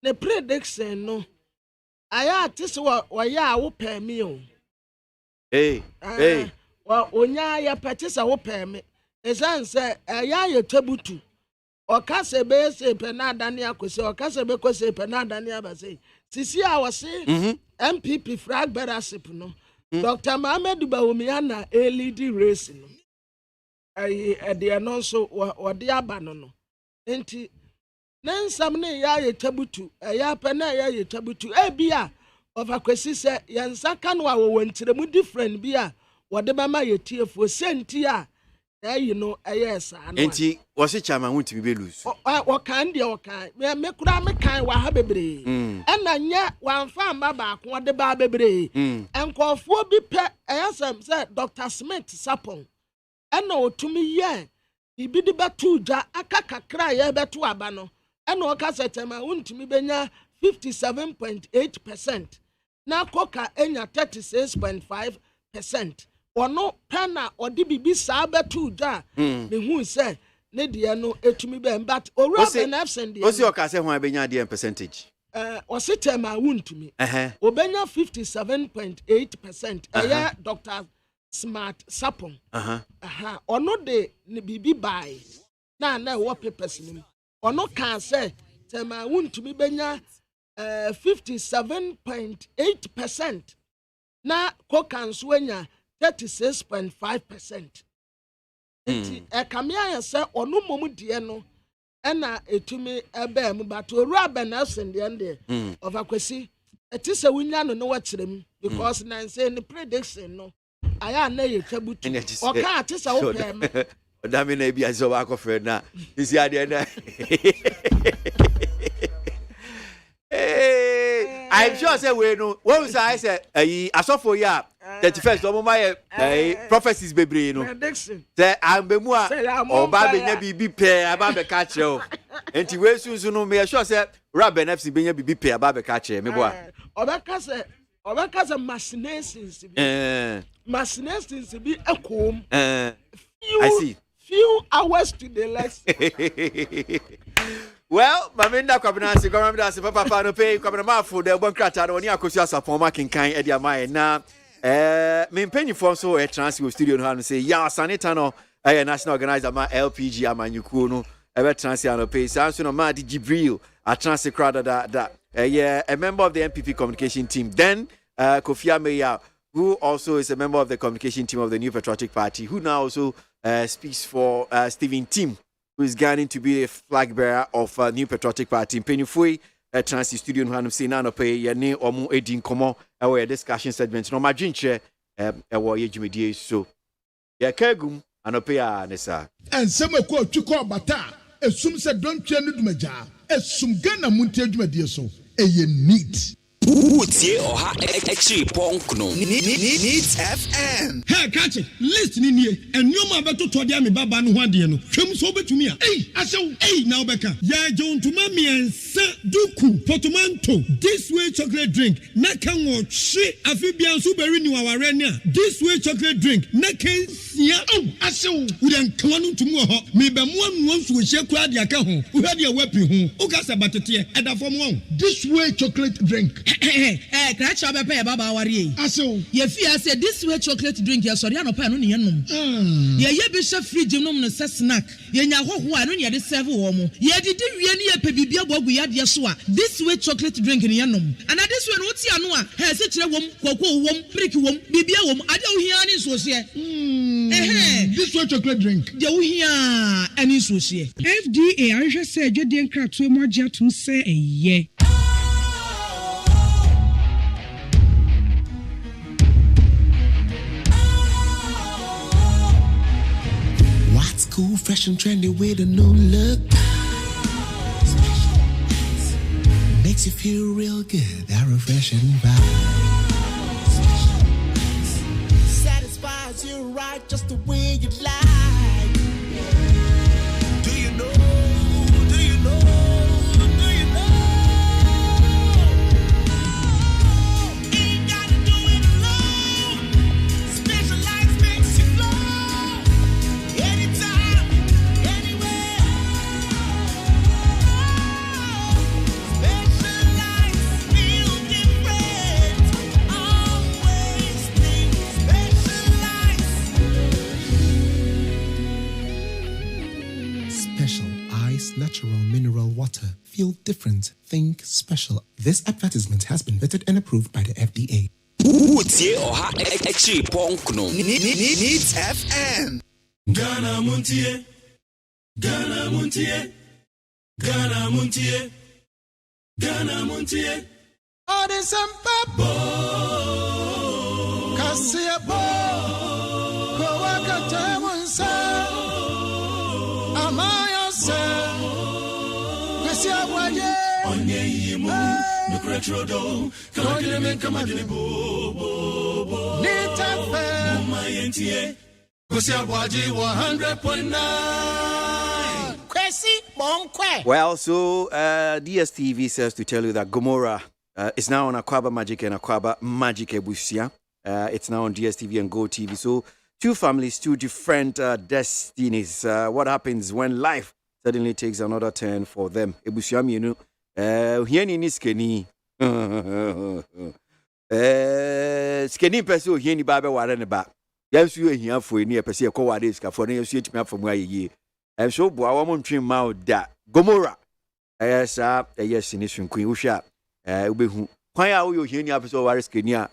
Speaker 2: the prediction no aya tisi wa ya wo pɛ mi o wa onya ya pɛtisa wo pɛ mi esan sɛ aya ya tabutu ɔkasa be se pɛ na adane akosi ɔkasa be kosi pɛ na adane abase sisi a wɔse MPP flag bearership no Dr. Mohammed Bawumia na lead race no de no so wɔde aba no enti nensam ne ya yetabutu ya pa na ya yetabutu bia of akwesi se yansa ka no a wo ntiremu different bia wode ba ma yetiefo senti a you know ayesa no
Speaker 3: enti wo se Chama wuntimi belus
Speaker 2: o kan de o kan me kura me kan wa ha bebre na nya wanfa amba ba ko de ba bebre enkofo bi pe ayasam se Dr. Smith Sapon na otumi ye ibi de betu ja aka kakra ye betu aba no ɛna ɔka sɛ tɛma wontumi bɛnya 57.8%. na koka enya 36.5%. ɔno pɛ na ɔde bibi saa bɛto dwa mehu sɛ ne deɛ no etumi bɛn but owura benefsen deɛ
Speaker 3: osi ɔka sɛ ho abɛnya deɛ percentage
Speaker 2: ɔsi tɛma wontumi obɛnya 57.8%. ɛyɛ Dr. Smart Sapon ɔno de ne bibi bai na ɛwɔ papers nim ɔno ka sɛ tɛma wontumi bɛnya 57.8%. na koka nso anya 36.5%. Eti ekamia ya se onu mom die no na etumi ebe mu but owura benefsen de ende of akwasi eti se wunya no no wakyerem because na say ni prediction no aya na ye twabutu o ka ati se wo pem
Speaker 3: odame na bia so ba kofre na isi ade na I'm sure say we no when say asofo ya 31st omo my prophecies bebre no say ambemu a oba benya bibi pe aba be ka kire o enti we sunsu no me sure say ra benefits benya bibi pe aba be ka kire me boa
Speaker 2: obeka say machinations bi ekom
Speaker 3: I see
Speaker 2: few hours to the less.
Speaker 3: Well, Maminda Kabinasi, Government Papa no pay Kabinamafu, the Bonkrata, when you are Kosia for marking kind Edia Mai. Now, me penny for so a transfer studio and say, Ya Sanitano, a national organizer, my LPG, Amanyukuno, a transfer no pay. Samson Madi Jibril, a transfer crowd that, a member of the MPP communication team. Then, Kofi Meya, who also is a member of the communication team of the New Patriotic Party, who now also speaks for Stephen Tim, who is going to be a flag bearer of New Patriotic Party. Penifui, Transi Studio, and Hanum Sinano pay, your name or more 18 common, our discussion segment. No, my ginger, a warrior Jimmy so. Ya Kagum, and a pay, Nessa.
Speaker 5: And some quote to call Bata, as soon as I don't turn to my job, as soon Ghana Muntia, my dear so, a neat.
Speaker 16: Utie oha extra punk no needs FM.
Speaker 14: Hey, catch it. Listen in here. And you ma beto to dia me baba no ho ade no. Hwem so betumi a. Hey, asew. Hey, now beka. Ya John to mami ensa duku portmanteau. This way chocolate drink. Na kan wo hwe afibian so beri ni waware ni a. This way chocolate drink. Na kan sia. Oh, asew. We dan kan no to mu ho. Me be mu anu so hye kura de aka ho. Wo hwe de wapi ho. O ka se batete e da fom ho.
Speaker 5: This way chocolate drink.
Speaker 19: Crash up a baba worry.
Speaker 5: Aso,
Speaker 19: ye fear said this way chocolate drink, your sorry, no pan on yenum. Ye bishop free genome no snack. Ye nya ho ho anu ye de serve womo. Ye did we a pebibia bogu ya de so a. This way chocolate drink in yenum. And this one what anu a he se kire wom kwakwo wom brick wom bibia wom ade wo hia ni so se.
Speaker 5: This way chocolate drink.
Speaker 19: De wo hia ani so se.
Speaker 20: FDA ahwe se adwede nkratoe mo agya to se eye.
Speaker 11: Cool, fresh and trendy with a new look. Makes you feel real good, that refreshing vibe. Satisfies you right just the way you like. Do you know? Do you know? Do you know? Ain't gotta do it alone. Specialized makes you flow. Anytime. Natural mineral water. Feel different. Think special. This advertisement has been vetted and approved by the FDA.
Speaker 16: Utie oha extra punk no needs FM.
Speaker 11: Ghana Montie. Ghana Montie. Ghana Montie. Ghana Montie.
Speaker 2: Oh, there's some papa. Kasia bo. Go wakata wansa. Amaya se.
Speaker 11: Onye yimu, no cretrodo, Kagame Kamadini Bo.
Speaker 2: Nita fe,
Speaker 11: my NTA, KWASI 100.9.
Speaker 2: KWASI
Speaker 3: Well, so DSTV says to tell you that Gomorrah is now on Akwaba Magic and Akwaba Magic Ebusia. It's now on DSTV and Go TV. So two families, two different destinies. What happens when life suddenly takes another turn for them? Ebusia mienu hieni ni skeni. Skeni peso hieni babe ware ne ba. Yamsu ehia fo ni epese ekọ ware ska fo ne yesu etimi afamu ayeye. So boa wo montwe ma da Gomorrah. Yes, yes, in this queen Usha. Ubehu. Why are you hearing episode where skenia?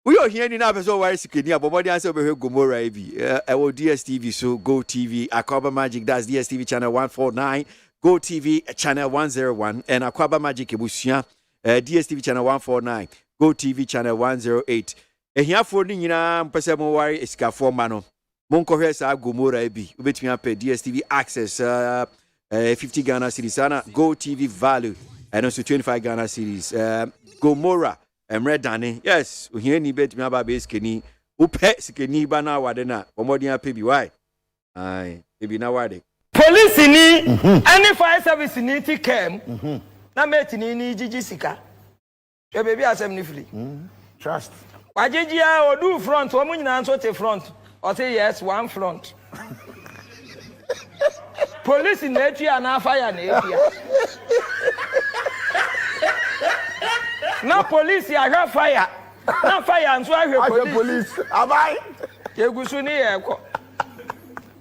Speaker 3: We are hearing episode where skenia, but what the answer over Gomorrah I will DSTV, so Go TV, Akwaba Magic, that's DSTV channel 149, Go TV channel 101, and Akwaba Magic Ebusia, DSTV channel 149, Go TV channel 108. And here for Nina, Pesamo Wari is Scafo Mano. Monko Hesa Gomorrah Ebi, Ubetmia pay DSTV access 50 Ghana cedis, Go TV value, and also 25 Ghana cedis. Gomorrah, Red Danny, yes, we hear ni bet me about base Kenny, who pets Kenny Bana Wadena, or more than a baby. Why? Aye, baby now why?
Speaker 13: Police ni, any fire service ni ti came, na meti ni Gigi Sika. Your baby has them nifly. Trust. Wajiji or do front, or mun answer the front. Or say yes, one front. Police in Natia and fire Natia. Now police, I have fire. Now fire and so I have police. Am I? You go soon here.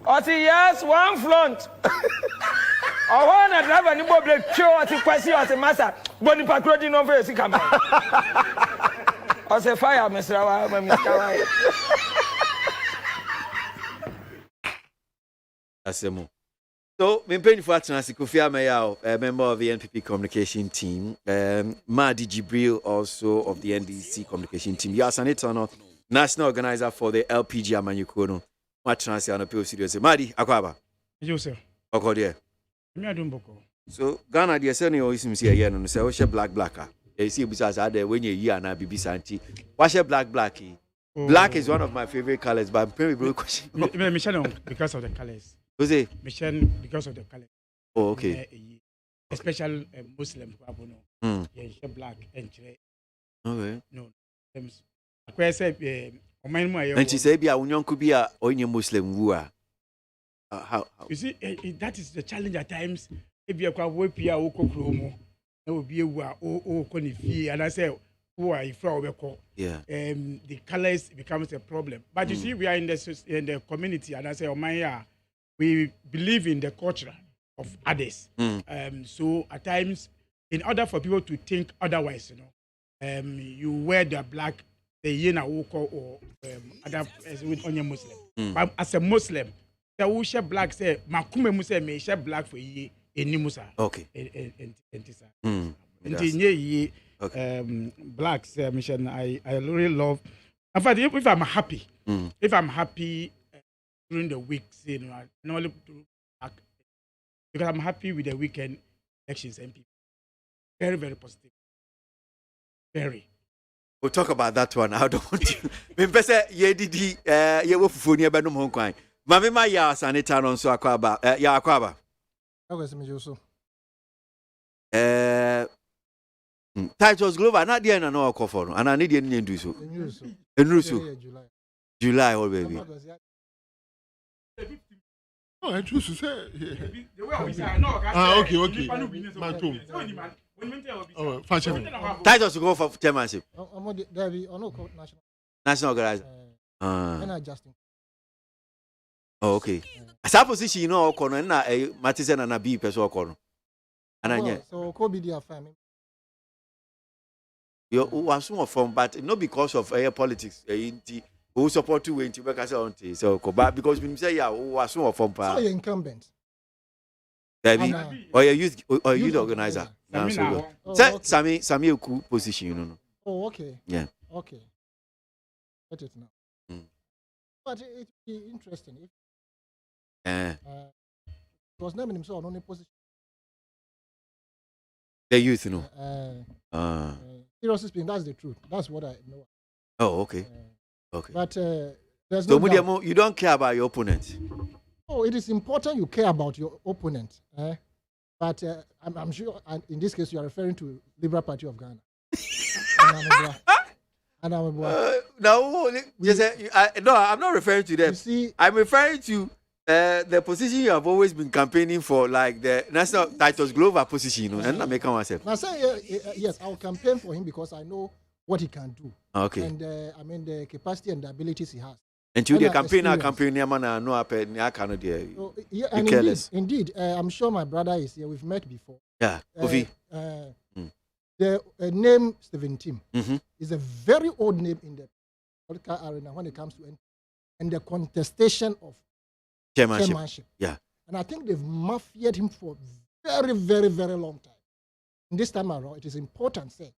Speaker 13: Or say yes, one front. Or one a driver ni boble show at the KWASI or the master. Boni patrolling over the camera. Or say fire, Mr.
Speaker 3: Asemo. So, me paying for Atlanasi Kofi Amayao, a member of the NPP communication team, Madi Jibril, also of the NDC communication team. You are Sanitono, national organizer for the LPG Amanyukono. Matransi and appeal studio. Madi, Akwaba.
Speaker 21: Yes, sir.
Speaker 3: Okodia. So, Ghana, the Senate always seems here, and say, what's your black? You see, besides that, when you're here and I be Santi, what's your black? Black is one of my favorite colors, but I'm pretty broke question.
Speaker 21: Because of the colors.
Speaker 3: Who's it?
Speaker 21: Mission because of the color.
Speaker 3: Oh, okay.
Speaker 21: Especially Muslim people, yeah, black and
Speaker 3: okay.
Speaker 21: No, I said,
Speaker 3: and she said, "Be a union could be a Muslim wooer." How?
Speaker 21: You see, that is the challenge at times. If you are work here, Okokromo, there will be a Konifi, and I say, who are you?
Speaker 3: Yeah.
Speaker 21: The colors becomes a problem. But you see, we are in the community, and I say, oh we believe in the culture of others. So at times, in order for people to think otherwise, you wear the black, the yena or other with only Muslim. But as a Muslim, the who share black say, Makume Musa may share black for ye in Musa.
Speaker 3: Okay.
Speaker 21: Blacks, mission. I really love. In fact, if I'm happy, during the week, I normally do back because I'm happy with the weekend elections and people. Very, very positive. Very.
Speaker 3: We'll talk about that one. I don't want to. Mempese ye didi ye wo fufu ni ebenum ho kwan. Mame ma ya sanita no so Akwaba. Ya Akwaba.
Speaker 22: Agwese me joso.
Speaker 3: Titles Global na dia na no okofo no. Ana ne dia ni ndu so. Enru so. July all baby.
Speaker 22: Oh, I choose to say.
Speaker 10: Okay. My too. Oh, fashion.
Speaker 3: Titles to go for chairmanship. National organizer. Oh, okay. As a position, you know, Okono na Matisen na B person Okono. Ananya.
Speaker 22: So, Kobe dia family.
Speaker 3: You are some from, but not because of politics. Who support you when you make us on so because when you say yeah, who are some from
Speaker 22: so you're incumbent.
Speaker 3: Debbie, or youth organizer. Sami cool position, you know.
Speaker 22: Oh, okay.
Speaker 3: Yeah.
Speaker 22: Okay. Get it now. But it be interesting if it was naming himself on a position.
Speaker 3: The youth, you know.
Speaker 22: Seriously speaking, that's the truth. That's what I know.
Speaker 3: Oh, okay. Okay.
Speaker 22: But there's
Speaker 3: so
Speaker 22: no
Speaker 3: you don't care about your opponent.
Speaker 22: Oh, it is important you care about your opponent. But I'm sure in this case you are referring to Liberal Party of Ghana.
Speaker 3: No, I'm not referring to them. See, I'm referring to the position you have always been campaigning for, like the national Titus Glover position. And I make myself.
Speaker 22: I say yes, I will campaign for him because I know what he can do.
Speaker 3: Okay.
Speaker 22: And the capacity and the abilities he has.
Speaker 3: And to the campaign, I cannot do.
Speaker 22: Indeed, I'm sure my brother is here. We've met before.
Speaker 3: Yeah, Kofi.
Speaker 22: The name Stephen Tim is a very old name in the political arena when it comes to and the contestation of chairmanship.
Speaker 3: Yeah.
Speaker 22: And I think they've mafiaed him for a very, very, very long time. And this time around, it is important, say,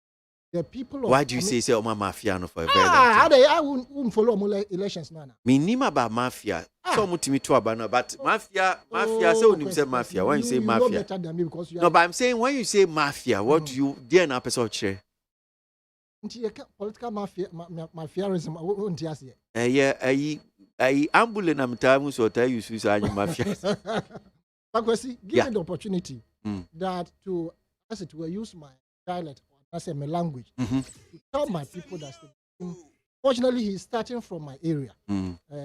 Speaker 22: the people of...
Speaker 3: Why do you say Oma Mafia no for a very long time?
Speaker 22: I wouldn't follow elections now.
Speaker 3: Me nima about mafia. So much me too about but mafia. So when you say mafia, when you say mafia,
Speaker 22: you know better than me because you
Speaker 3: no, but I'm saying when you say mafia, what do you dear na person share?
Speaker 22: Political mafiaism.
Speaker 3: I ambulance am time so tell you so mafia.
Speaker 22: But give me the opportunity that to, as it were, use my dialect. I say my language to tell my people that fortunately he's starting from my area,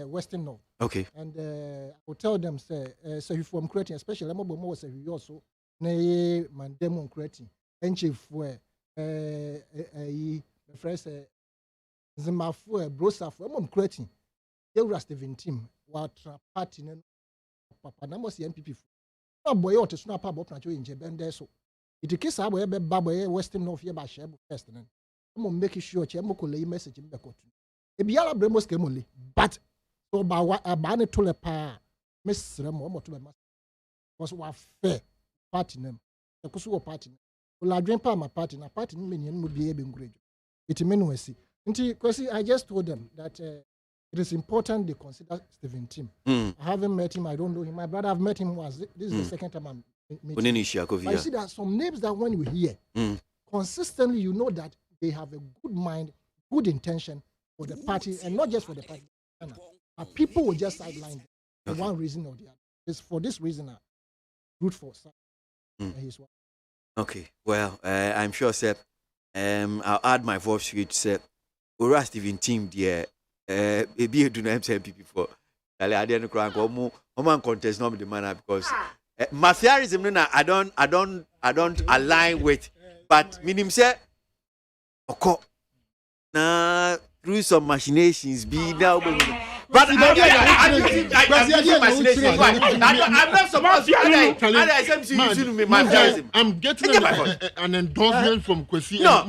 Speaker 22: Western North.
Speaker 3: Okay.
Speaker 22: And I will tell them say so if I'm creating, especially I'm more say you also nay man demon creating and chief where the first Zimafu brosa for I'm creating you rust Stephen Tim what party papa na mo see MPP for boy or to snap up na in Jebende so it case I will be Baba Western North here by Shebo first. And I'm making sure Chemo could lay message in the court. A Biala Bremos came only, but so by what a banner to a pa, Miss Remo to a master was what fair party name. The Kusu party. Well, I drink my party, and a party minion would be able to grade. It means see. Because I just told them that it is important they consider Stephen Tim. I haven't met him, I don't know him. My brother, I've met him once. This is the second time I'm. But you see, there are some names that when you hear consistently, you know that they have a good mind, good intention for the party, and not just for the party. But people will just sideline them for one reason or the other. It's for this reason I root for his wife.
Speaker 3: Okay, well, I'm sure, sir. I'll add my voice to it, sir. Ora Stephen Tim, dear, be do not MPP for. I didn't cry. I'm contest not the manner because. Mafiaism, I don't align with, but minimum say, na through some machinations be now. But I'm not supposed to.
Speaker 4: I'm getting an endorsement from KWASI.
Speaker 3: No.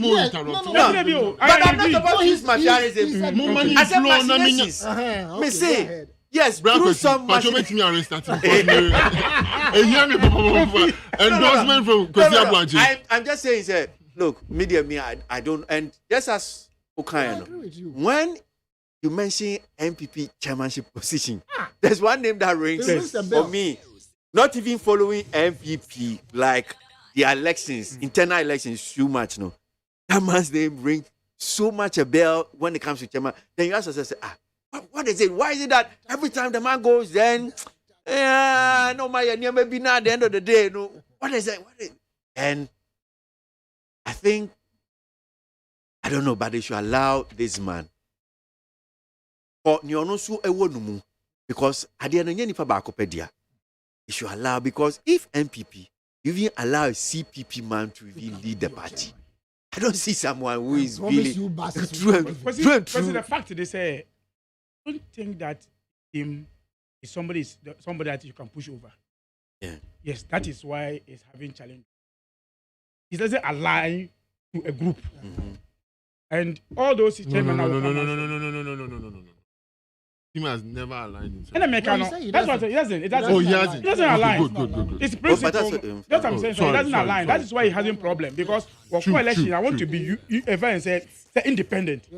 Speaker 3: But I'm not supposed to use mafiaism. I said machinations. Me say. Yes, through some
Speaker 4: endorsement from KWASI ABOAGYE.
Speaker 3: I'm just saying, sir, look, media me, I don't, and just as Okayano, when you mention MPP chairmanship position, there's one name that rings for me. Not even following MPP, like the elections, internal elections, too much, no. That man's name rings so much a bell when it comes to chairman. Then you ask yourself, what is it? Why is it that every time the man goes, then, no, my maybe not at the end of the day, no. What is it? And I think, I don't know, but they should allow this man. Because at the end of the day, they should allow, because if MPP, even allow a CPP man to even lead the party, I don't see someone who is really true.
Speaker 21: The fact they say, I don't think that him is somebody that you can push over.
Speaker 3: Yeah.
Speaker 21: Yes, that is why he's having challenge. He doesn't align to a group. And all those chairmen
Speaker 4: No. Him has never aligned himself.
Speaker 21: That's what he doesn't. It doesn't align.
Speaker 4: Good.
Speaker 21: It's principle. That's what I'm saying. So it doesn't align. That is why he has a problem. Because for election, I want to be and say independent.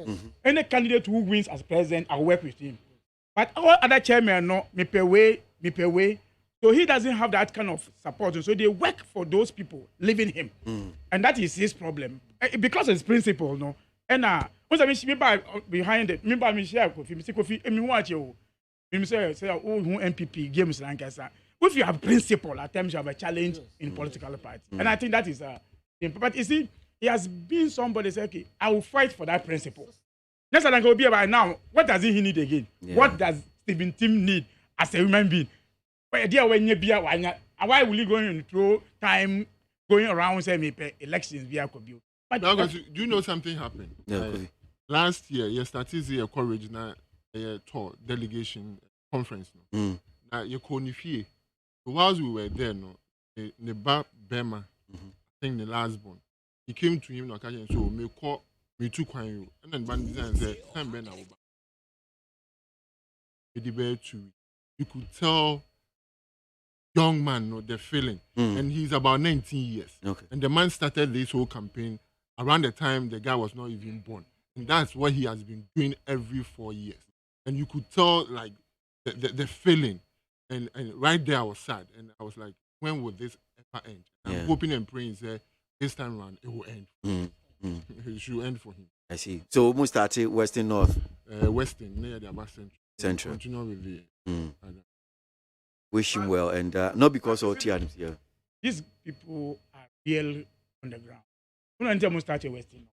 Speaker 21: Any candidate who wins as president, I'll work with him. But all other chairmen no, me pay way. So he doesn't have that kind of support. So they work for those people leaving him. And that is his problem. Because of his principle, no. And once I mean, behind it, me share Kofi, me see Kofi, me watch you. You say who MPP games like that. If you have principle, at times you have a challenge in political party, and I think that is but you see, he has been somebody say, okay, I will fight for that principle. Just like Obi about now, what does he need again? Yeah. What does Stephen Tim need as a human being? Why will he go through time going around saying elections via Kobe?
Speaker 4: But do you know something happened?
Speaker 3: Yeah,
Speaker 4: last year, you started the original tour delegation conference. Now you konifie. Whilst we were there, the Bema, I think the last born, he came to him and so me call me too quiet, and then Ban design said, "Time Ben Aoba." You could tell young man the feeling, and he's about 19 years.
Speaker 3: Okay.
Speaker 4: And the man started this whole campaign around the time the guy was not even born, and that's what he has been doing every 4 years. And you could tell like the feeling, and right there I was sad, and I was like, when will this ever end? I'm hoping and praying that this time around it will end. It should end for him.
Speaker 3: I see. So almost started Western North.
Speaker 4: Western near the Abba
Speaker 3: Central.
Speaker 4: Continue with the.
Speaker 3: Wish him well, and not because of Tian here.
Speaker 21: These people are real on the ground. We don't start a Western.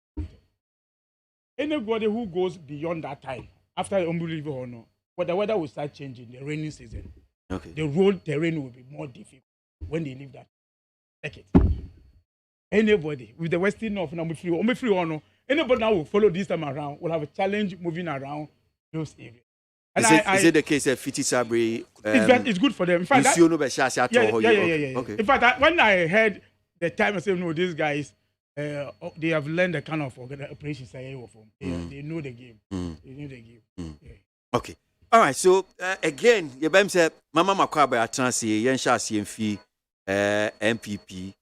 Speaker 21: Anybody who goes beyond that time, after unbelievable or no, but the weather will start changing. The rainy season.
Speaker 3: Okay.
Speaker 21: The road terrain will be more difficult when they leave that. Take it. Anybody with the Western North now free or no, anybody now will follow this time around will have a challenge moving around those areas. And
Speaker 3: is it the case of Fiti Sabri?
Speaker 21: It's good for them. In fact,
Speaker 3: yeah.
Speaker 21: Okay. In fact, when I heard the time, I said, no, these guys, they have learned the kind of operation they know the game. They know the game. Yeah.
Speaker 3: Okay. All right. So again, you said, Mama Makwabe Atansi, Yensha CMF, MPP,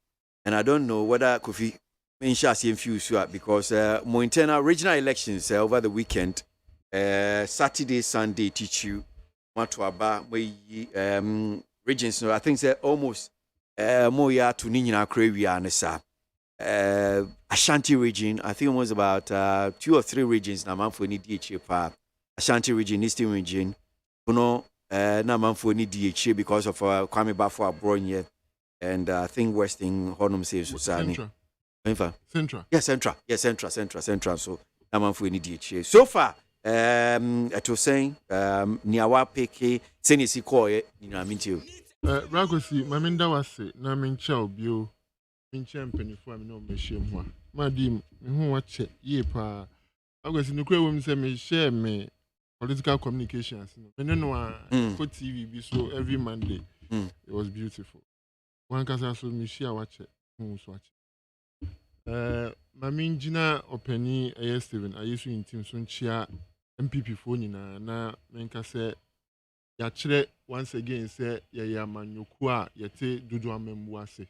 Speaker 3: and I don't know whether Kofi Yensha CMF because more internal regional elections over the weekend. Saturday, Sunday, teach you want to about regions. No, I think they're almost more ya to Nina Kravia and sa Ashanti region. I think it was about 2 or 3 regions. Na man for any DHA Ashanti region, Eastern region. You know, na man for any DHA because of Kwame Bafo Abronye, and I think Western Honum says Central.
Speaker 4: Central.
Speaker 3: Yes, Central. So na man for any DHA. So far. It was saying Niawa Peke Senisi Koye in Amintio.
Speaker 4: Ragosi, Maminda was say, Namin Chow Bio, Mincham Penny for me no machine. Madim, who watch it, ye pa. I was in the crowd women say me share me political communications. And then one for TV be so every Monday. It was beautiful. One casa so me share watch it. Who's watch it. Mamin Gina Openi Steven, I used to in Tim Sunchia. MPP phone na menka say ya kire once again say ya manyoku a yete dodo amembu ase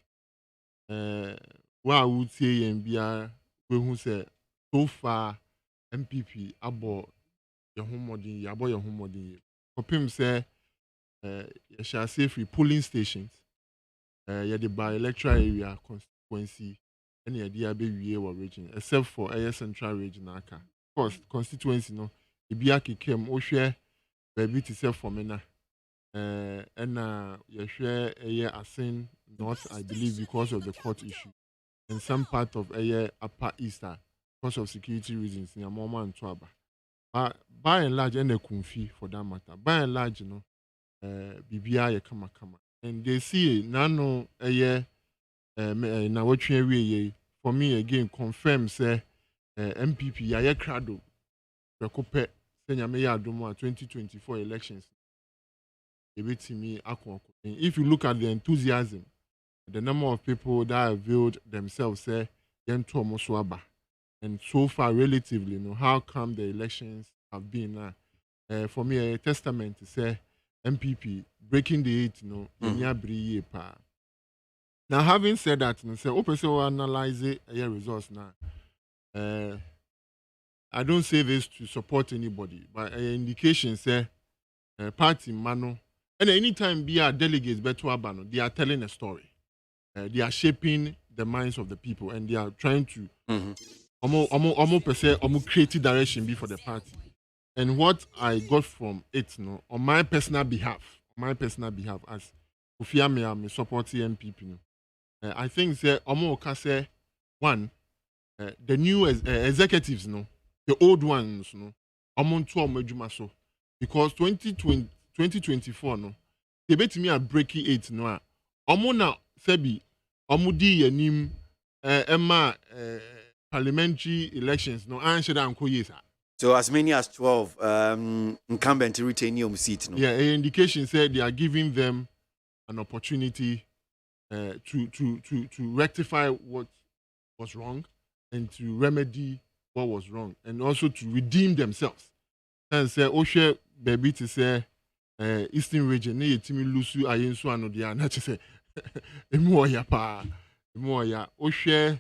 Speaker 4: wa wutie yen bia we hu say so far MPP abo ye homodin ya abo ye homodin ye kopim say ya shall say free polling stations ya the by electoral area constituency and ya dia be wie wa region except for central region aka of course constituency no Ibiaki came, Oshare, baby to self for mena. And you share a year asin north, I believe, because of the court issue. And some part of a year upper easter because of security reasons in a moment and Twaba. But by and large, and a kumfi for that matter. By and large, you know, BBI kama. And they see nano a year na what you for me again confirms MPP ya crado. Rekope senya me ya adomo 2024 elections. If you look at the enthusiasm, the number of people that availed themselves say yento moswaba, and so far relatively, you know, how come the elections have been for me a testament to say MPP breaking the 8, you know, Now having said that, you know, say open so analyze it results now. I don't say this to support anybody, but an indication say party mano. And anytime be our delegates better abano, they are telling a story. They are shaping the minds of the people, and they are trying to almost per se creative direction be for the party. And what I got from it, no, on my personal behalf, as Kofi I'm supporting MPP, no, I think say Omo can say one, the new executives, no, the old ones, no, Omo to Omo Juma so because 2024, no, they bet me at breaking eight, no, Omo na sebi, Omo di yanim, Emma parliamentary elections, no, answer that unko yes.
Speaker 3: So as many as 12 incumbent to retain your seat. No?
Speaker 4: Yeah, an indication said they are giving them an opportunity to rectify what was wrong and to remedy what was wrong and also to redeem themselves. And say, Oshe baby to say Eastern region, ne yetimi lusu ayensu anodia na say emu oya pa emu oya Oshe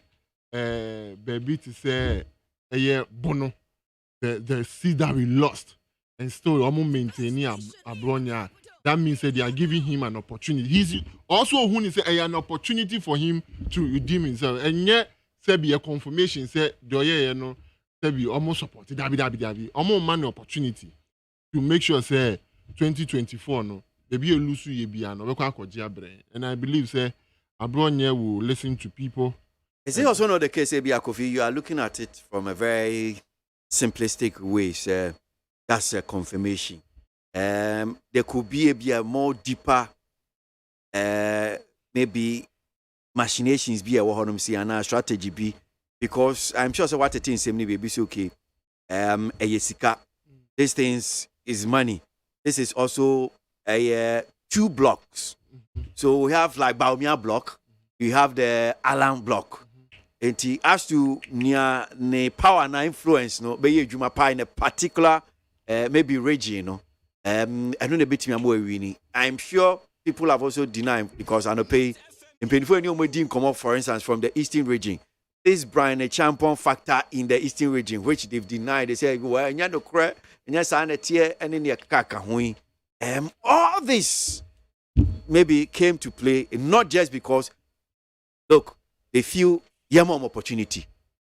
Speaker 4: baby to say eye bono the seed that we lost and still almost maintaining Abronya. That means that they are giving him an opportunity. He's also who is an opportunity for him to redeem himself. And yet, be a confirmation said, Doye, no, be almost supported. Dabi. Almost man opportunity to make sure say 2024 no, there be a lusu yebiano. And I believe say Abronya will listen to people.
Speaker 3: Is it also not the case, Kofi? You are looking at it from a very simplistic way. So that's a confirmation. There could be a more deeper, maybe machinations be a wahonom and a strategy be because I'm sure so what the things say be okay. A yesika. This things is money. This is also a 2 blocks. So we have like Baumia block, we have the Alan block. And as to near power and influence, no, be Juma pa in a particular maybe region, no. I don't bit me winning. I'm sure people have also denied because I know pay in painful and come up, for instance, from the Eastern region. This Brian a champion factor in the Eastern region, which they've denied. They say, well, and you correct, and yes, I tier and in your kaka. All this maybe came to play, not just because look, they feel yamam opportunity,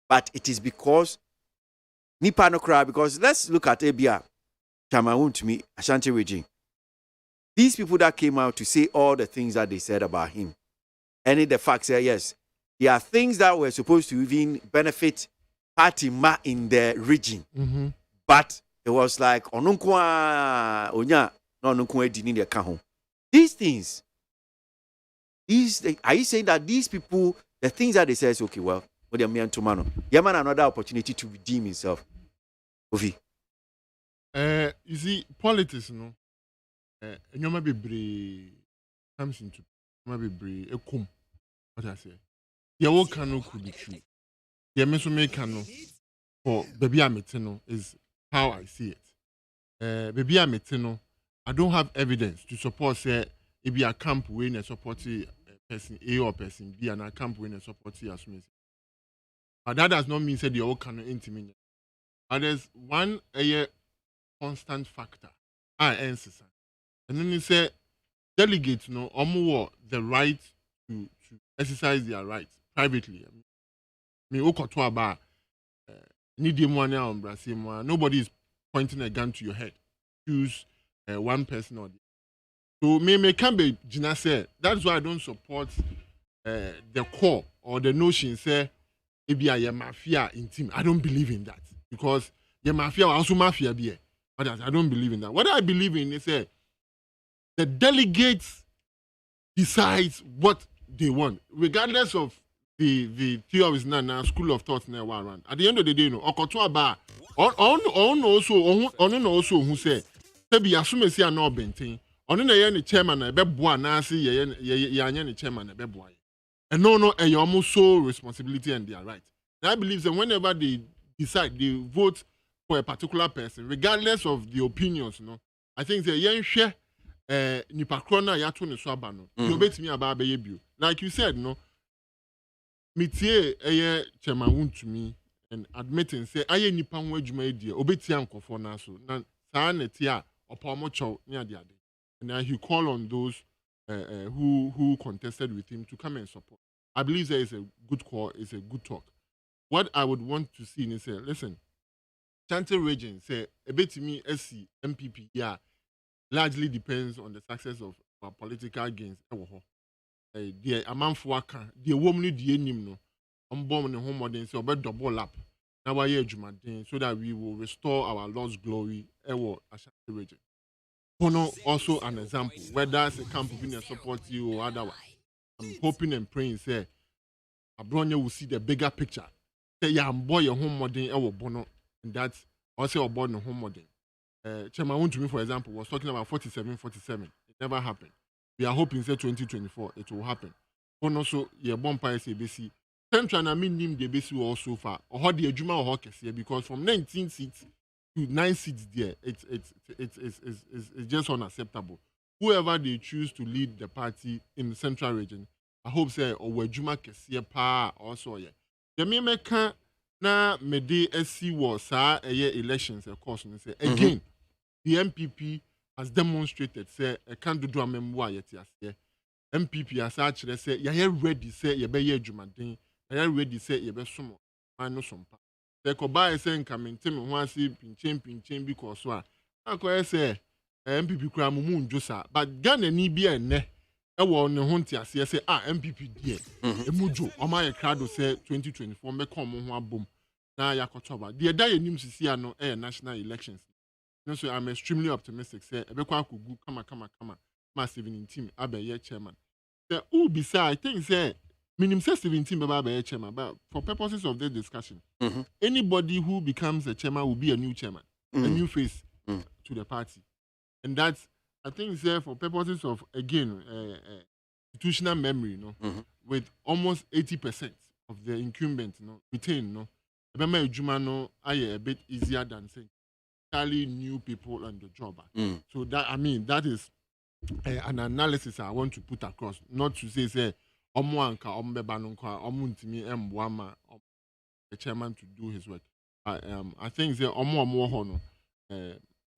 Speaker 3: but it is because Nipa no cry because let's look at Abia. Cameroon to me, Ashanti region. These people that came out to say all the things that they said about him, and the fact say yes, there are things that were supposed to even benefit party ma in the region, but it was like onunkwa onya no onunkwa dini de ka ho. These things, are you saying that these people, the things that they say is okay? Well, what they mean to man, man another opportunity to redeem himself. Ovi.
Speaker 4: You see, politics, no. You might be comes into maybe a cum. What I say, your work could be true. The measurement cannot for baby ametino is how I see it. Baby ametino, I don't have evidence to support say it be a camp when a supporting person A or person B and a camp when a supporting as me. But that does not mean say the work cannot intimidate. And there's one constant factor. And then you say delegates no the right to exercise their rights privately. I mean, nobody is pointing a gun to your head. Choose one person or the other. So me can be Gina said. That's why I don't support the core or the notion say maybe I am mafia in team. I don't believe in that because the mafia also mafia be. But I don't believe in that. What I believe in is the delegates decides what they want, regardless of the theories now school of thought now around. At the end of the day, no, Okotoaba also who say be assume say no bentin. Ono na ye chairman na be boa na say ye anya chairman na be boa. And no a almost so responsibility and their right. And I believe that whenever they decide they vote for a particular person, regardless of the opinions, no. I think the young share nipa krona ya to ne so aba no. You bet me about be you. Like you said, no. Mitie chairman to me and admitting say aye nipa ho adwuma e die obeti ankofo na so. Na saa neti a opomocho near the other. And then he called on those who contested with him to come and support. I believe there is a good call, it's a good talk. What I would want to see is say, listen, Ashanti region say a bit to me SC MPP yeah largely depends on the success of our political gains. The amount for work, the woman the name no, bomb the home modern so about double up. Now why so that we will restore our lost glory. Ashanti region. Bono also an example whether it's a camp opinion support you or otherwise. I'm hoping and praying say Abronya will see the bigger picture. Say yeah, boy your home modern Bono, and that's also about the home modern. Chairman to me, for example, was talking about 47. It never happened. We are hoping say 2024 it will happen. But also, yeah, Bompire CBC. Central I mean name the base also far. Or how the Juma or Hawkes here because from 19 seats to 9 seats there, it's just unacceptable. Whoever they choose to lead the party in the central region, I hope say or Juma Kesia pa also yeah. The me na mede SC was elections of course say again. The MPP has demonstrated say a candidate a member yet yes. MPP has actually say you ready say you be adwumaden, you ready say you be somo, man no sompa. They could buy say nka maintain me ho ase pinchen because so a say MPP kra mu njosa but Ghana ni bi enne e wo ne ho ntiase say MPP die emujo o ma ye krado say 2024 me come ho abom na yakotoba the day nim sisi ano national elections. So I'm extremely optimistic. Say, Ebekwa Kugu, kama, ma 17 abe chairman. The beside, I think say minimum 17 abe chairman. But for purposes of this discussion, anybody who becomes a chairman will be a new chairman, a new face to the party, and that's I think say for purposes of again institutional memory, with almost 80% of the incumbents, retain, Ebema Ejuma a bit easier than saying. New people on the job. So that is an analysis I want to put across. Not to say Omwanka Ombebanunka Omuntimi Mwama the chairman to do his work. I think the Omo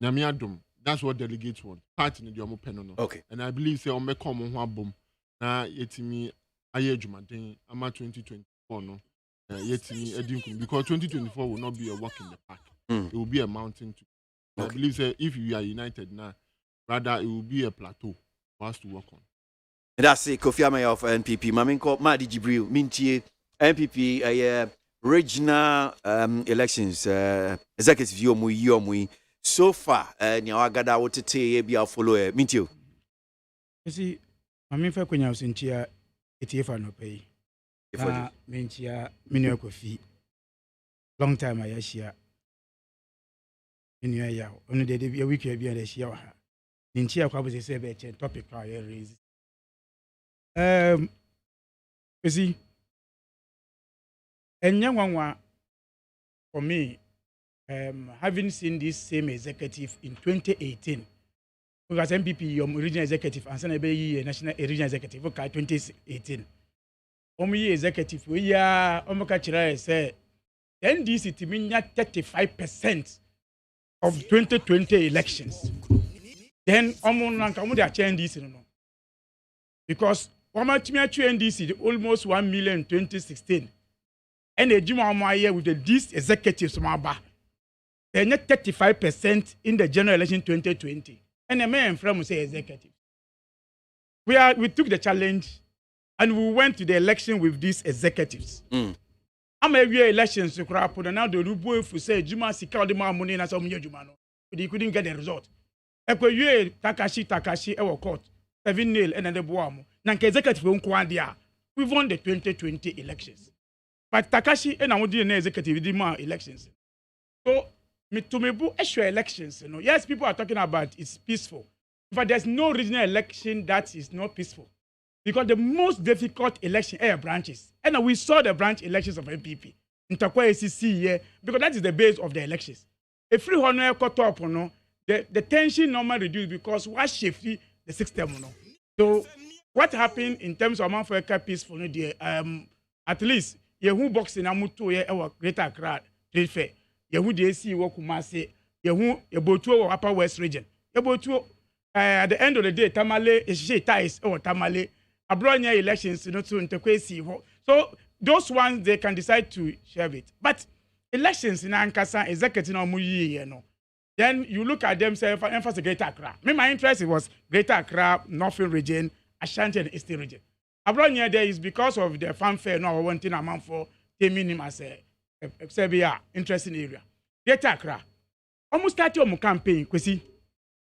Speaker 4: Namiadum, that's what delegates want. Party in the Omo Penono.
Speaker 3: Okay.
Speaker 4: And I believe say Omekomo Wabum na yetimi Ayejumaden Ama 2024 no. Yetimi Edinkum because 2024 will not be a walk in the park. It will be a mountain too. Okay. I believe that if we are united now, rather it will be a plateau for us to work on.
Speaker 3: And that's it, Kofi Amaya of NPP. Maminko Madi Jibril, Mintie, NPP, regional elections, executive Yomui. So far, Nyawagada Wotete, be our follower, Mintio.
Speaker 21: You see, Maminfa Kunya Sintia, Etifa no pay. Mintia, Minio Kofi. Long time I share. In your year, only the day a week be a share. In Chia Kwabus is a topic I raise. You see, and young one for me, having seen this same executive in 2018, because MPP, regional executive, and Senabe, national regional executive, okay, 2018. Omi executive, we are Omokachira say, NDC to mean 35%. Of 2020 elections. Then Omonankamuda change this because NDC almost 1 million in 2016. And the Juma year with this executives they net 35% in the general election 2020. And the man from say executive. We took the challenge and we went to the election with these executives. I'm a elections to crap and now the Rubu if we say Juma Sika the money and some Jumano. But he couldn't get the result. Eko Takashi our court 7-0 and the Boamo. Nanka executive Unkwandia. We won the 2020 elections. But Takashi and I would do an executive demand elections. So to me extra elections, yes, people are talking about it's peaceful. But there's no regional election that is not peaceful. Because the most difficult election are branches. And we saw the branch elections of MPP. In KWASI here, because that is the base of the elections. If free honor cut up, the tension normally reduced because what shifty the system. So what happened in terms of Mount peaceful, at least you boxing amutu our greater crowd trade fair. You the AC Kumasi, you Botu Upper West region. You Botu at the end of the day, Tamale is ties or Tamale. Abronya elections, to KWASI. So those ones they can decide to share it. But elections in Ankasa executive no muyi no. Then you look at them say emphasis Greater Accra. Me my interest was Greater Accra, Northern region, Ashanti and Eastern region. Abroad here there is because of the fanfare no wanting a man for taming him as a interesting area. Greater Accra. Almost start your campaign, kwesi.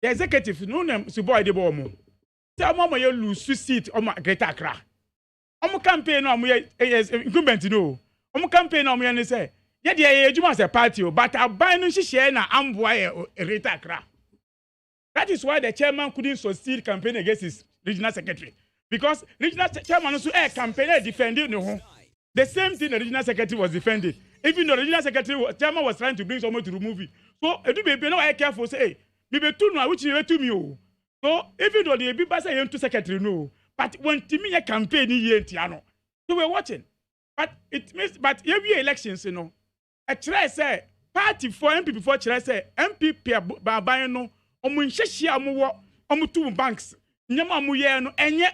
Speaker 21: The executive no name suboy de bomo. Tell mama you lose seat on my Greater Accra. Campaign no incumbent no. Campaign no me say. Yeah, the ejuma as a party, but I buy no share na amboy Greater Accra. That is why the chairman couldn't succeed campaign against his regional secretary. Because regional chairman also campaign defending no. The same thing the regional secretary was defending. Even though the regional secretary chairman was trying to bring someone to remove it. So do be no I careful say, hey, me be two no which you to me. So even though the people say you to secretary no, but when Timmy campaign no. So we're watching. But it means but every elections, you know. A try say party for MP for try say MP ba no omu nhehia omu two banks nyama mu ye no enye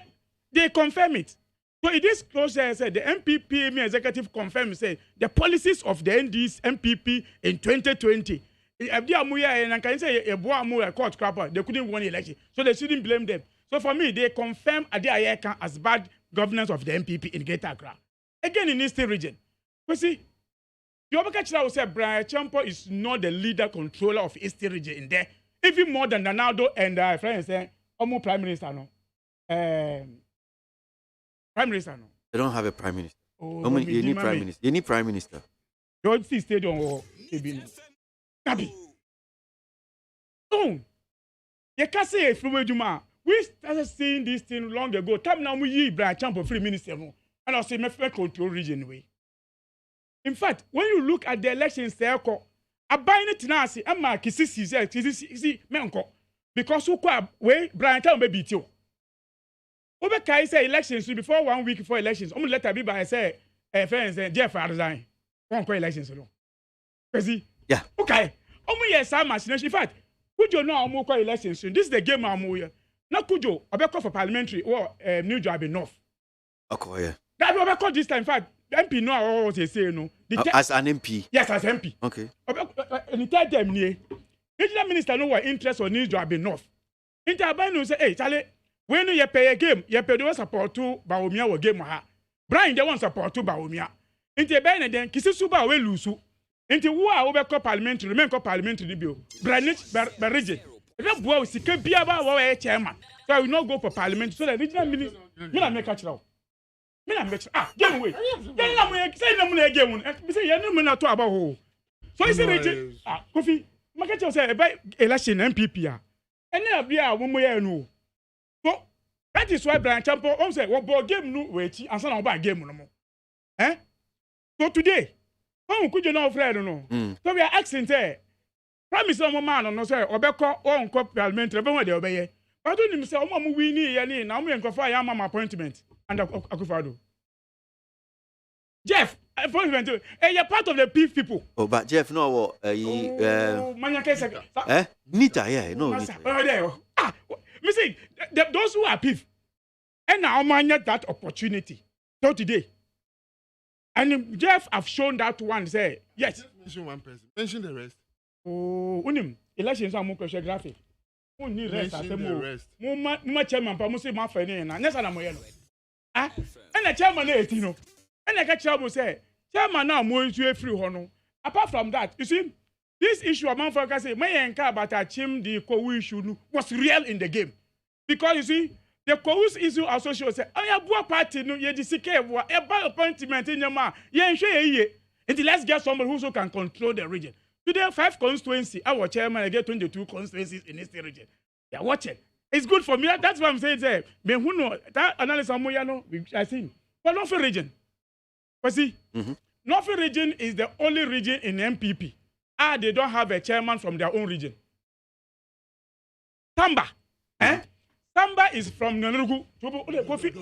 Speaker 21: they confirm it. So it is closer say the MPP executive confirm say the policies of the ND's MPP in 2020 ebdi amu ye na kan say ebo amu court crapper they couldn't win the election, so they shouldn't blame them. So for me they confirm ade ayeka as bad governance of the MPP in Greater Accra again in Eastern region. We see the Obakachira will say Brian Champo is not the leader controller of Eastern region in there, even more than Ronaldo and friends say Omo Prime Minister no. Prime Minister no.
Speaker 3: They don't have a Prime Minister.
Speaker 21: Oh,
Speaker 3: you need Prime Minister. You need Prime Minister.
Speaker 21: George C. Stadium or Ebino. Kabi. Oh, you can say from Juma. We started seeing this thing long ago. Time now we Brian Champo free minister no, and I say me control region way. In fact, when you look at the elections, they are called a buying it now. See, I'm a kisi menko because who way Brian Town baby too. Over Kai say elections before 1 week before elections. I'm let be by say friends Jeff resign. One elections alone. Crazy.
Speaker 3: Yeah.
Speaker 21: Okay. Yes, I'm machination. In fact, could you know I'm elections soon? This is the game I'm here. Now could you call for parliamentary or New Job enough?
Speaker 3: Okay, yeah.
Speaker 21: That will call this time. In fact. MP no what they say no.
Speaker 3: As an MP?
Speaker 21: Yes, as MP.
Speaker 3: Okay.
Speaker 21: In the third time, regional minister no what interest or needs job enough. Interban no say, hey, Charlie, when you pay a game, you pay the support to Baumia or game ha. Brian they want support to Baumia. Interban then Kisisuba we lose. Into who are over parliamentary, remain parliamentary bill. Branch region. If boy si can be about what chairman. So I will not go for parliament. So the regional minister, me na make a chira. Me na make game away. Then na me say na me game. Me say you no me na talk about who. So you say region Kofi, make sure say about election MPP ah. Any abia wo mo ye no. So that is why Brian Champo say what ball game no wait and so na about game no mo. So today how could you know Fred no? So we are asking say promise no man no say obeko on cop parliamentary be we dey obeye. But don't him say omo win here ni na omo enkofa ya mama appointment and Akufado. Jeff, appointment you're part of the PIF people.
Speaker 3: Oh, but Jeff no what Nita, yeah, no.
Speaker 21: Me say those who are PIF and now manage that opportunity. So today. And Jeff have shown that one say yes.
Speaker 4: Mention one person. Mention the rest.
Speaker 21: Oh, unim elections are more graphic. Who need rest at the moment? Mo chairman pa mo say ma fa ni na. Nyesa na mo ye no. Ah, and the chairman e ti no. And the chairman say, chairman now mo issue free ho no. Apart from that, you see, this issue among folks say, my enka about achim the Kowu issue was real in the game. Because you see, the Kowu issue association say, oh ya boa party no ye disike boa e ba appointment in your man. Ye nhwe ye. Until let's get somebody who so can control the region. Today 5 constituencies, our chairman I get 22 constituencies in this region. They are watching. It's good for me. That's what I'm saying there. Me who know that analysis amoya no I think. But Northern region. But see, Northern region is the only region in MPP. They don't have a chairman from their own region. Tamba. Tamba is from Nanugu. Kofi.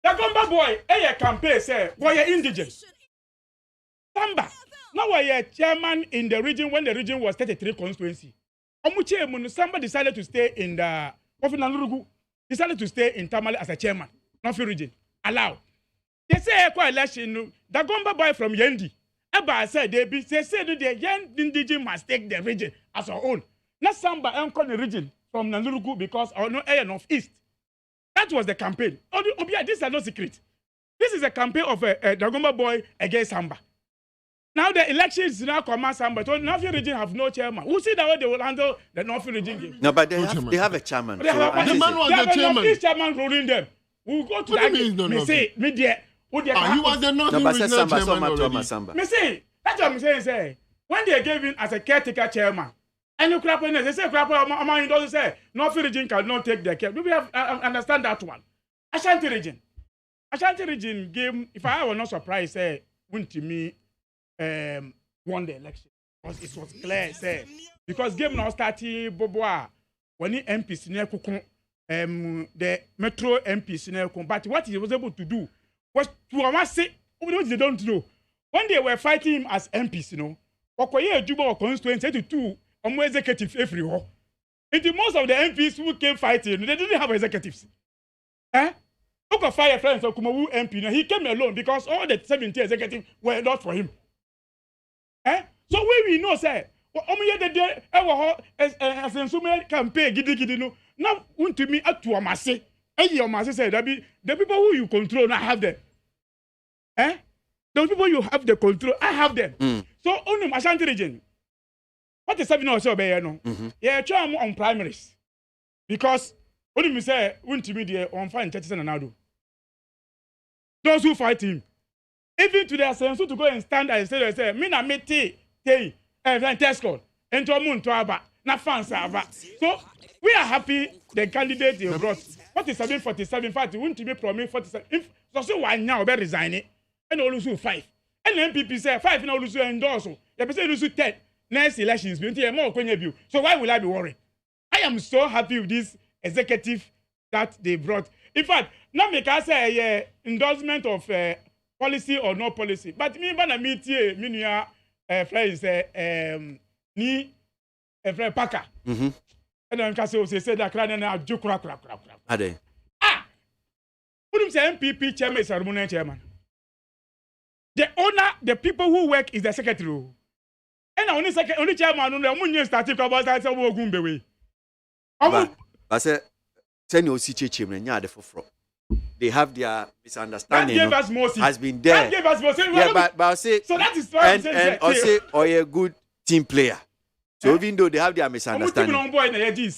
Speaker 21: The Gomba boy, campaign say, boy, indigent. Tamba. Now we are chairman in the region when the region was 33 constituency. Somebody decided to stay in the decided to stay in Tamale as a chairman, North region. Allow. They say election, the Gomba boy from Yendi. Eba said they say the Yendi must take the region as our own. Not Samba and the region from Nanurugu because our no air northeast. That was the campaign. This is no secret. This is a campaign of a Dagomba boy against Samba. Now the elections now command Samba. So North region have no chairman. Who see that way they will handle the North region game?
Speaker 3: No, but they have a chairman.
Speaker 21: They have
Speaker 4: the man was the chairman.
Speaker 21: This chairman ruling them. We'll go to that game. Me say, me there.
Speaker 4: You are the North regional chairman already.
Speaker 21: Me say, that's what I'm saying. Say when they gave him as a caretaker chairman. And you clap they say clap among those say North region cannot take the care. Do we have understand that one? Ashanti region game. If I were not surprised, say went to me won the election because it was clear, say because game now starting Boboa when the MPs near Kukun the Metro MPs near Kukun. But what he was able to do was to almost say what they don't know when they were fighting him as MPs, you know, Okoye Juba or constituency to two. Executive everywhere. And most of the MPs who came fighting, they didn't have executives. Look at fire friends of Kumawu MP. He came alone because all the 70 executives were not for him. So we know, say, as a consumer campaign, gidi. Now, want to me up to a masse. Your masse said, the people who you control, I have them. Those people you have the control, I have them. So, only Ashanti region. What is happening also be no? Yeah, try on primaries. Because what do you say won't me there on fine 30 and now do. Those who fight him. Even to their sense to go and stand and say, me na me and test call. And to a moon to aba. Na fans aba. So we are happy the candidate they brought. What is 747 party won't be promise 47. If so why now be resigning and all lose 5. And the MPP say 5 now lose endorse. They say lose 10. Next elections, so why will I be worried? I am so happy with this executive that they brought. In fact, now me can say endorsement of policy or no policy. But me bana meetie friends ni friend Paka. And then can say that crane na jukura.
Speaker 3: Ade.
Speaker 21: Who say MPP chairman is ceremonial chairman. The owner, the people who work is the secretary. And only chairman on the moon started about that.
Speaker 3: I said, send your situation the for. They have their misunderstanding. Has been there. Yeah, but I say,
Speaker 21: so that is why
Speaker 3: and I say, or a good team player. So even though they have their misunderstanding.
Speaker 21: They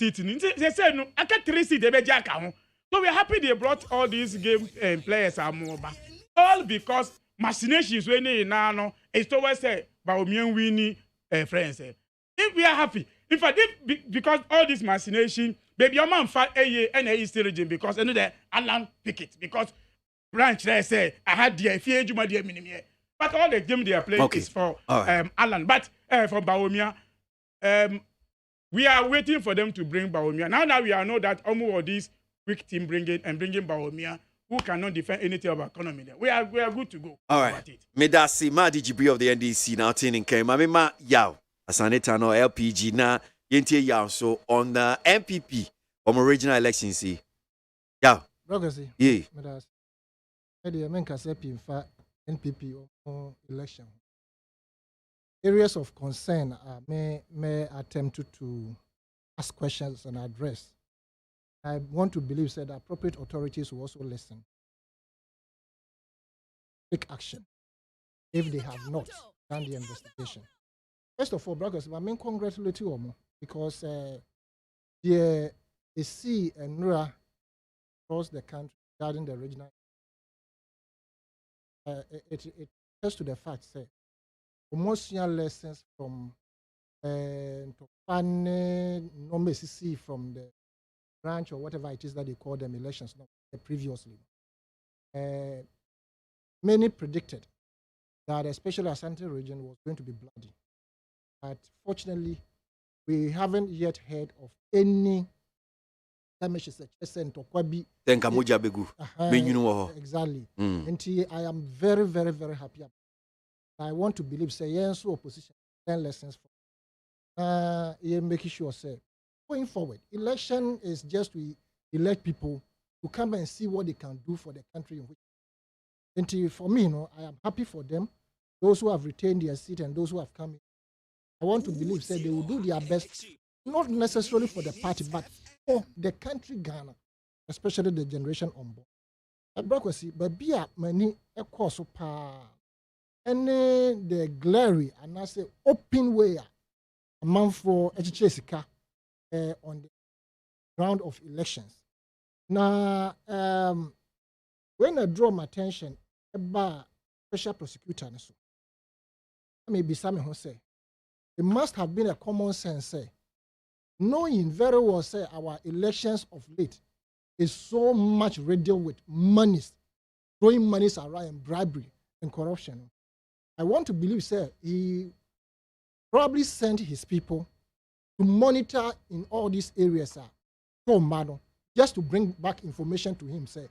Speaker 21: said, no, I can't 3 seats, they be jack. So we're happy they brought all these game players are more back. All because machinations when they now it's always say, Baomian winning. Friends, if we are happy, in fact, because all this machination, baby, your man fight and East region because another Alan Pickett because branch there say I had the fear you dear minimum. But all the game they are playing is for Alan. But for Baomia, we are waiting for them to bring Baomia. Now we know that almost this quick team bringing Baomia who cannot defend anything of our economy. We are good to go.
Speaker 3: All right. Medasi ma DGB of the NDC now turning came. Mama yaw asaneta no LPG na yentie yaw so on the MPP from original election see. Yaw.
Speaker 22: Brogasi.
Speaker 3: Yeah.
Speaker 22: Medasi. Edi men kase pinfa NPP on election. Areas of concern may attempt to ask questions and address. I want to believe that appropriate authorities will also listen, take action if they have not done the investigation. First of all, brothers, I mean congratulate you because the sea and NURA across the country regarding the regional. It tells to the fact that emotional lessons from from the branch or whatever it is that they call them elections previously. Many predicted that especially Ashanti region was going to be bloody. But fortunately, we haven't yet heard of any exactly. And I am very, very, very happy. I want to believe say yes opposition learn lessons from. Yeah, making sure say going forward, election is just to elect people to come and see what they can do for the country in which. And for me, I am happy for them. Those who have retained their seat and those who have come in. I want to believe say they will do their best, not necessarily for the party, but for the country Ghana, especially the generation on board. KWASI, but be a many a course any the glary and I say open way a month for Echesika on the ground of elections. Now, when I draw my attention about special prosecutor, maybe some who say it must have been a common sense, say, knowing very well, say, our elections of late is so much riddled with monies, throwing monies around and bribery and corruption. I want to believe, say, he probably sent his people to monitor in all these areas, just to bring back information to him, say,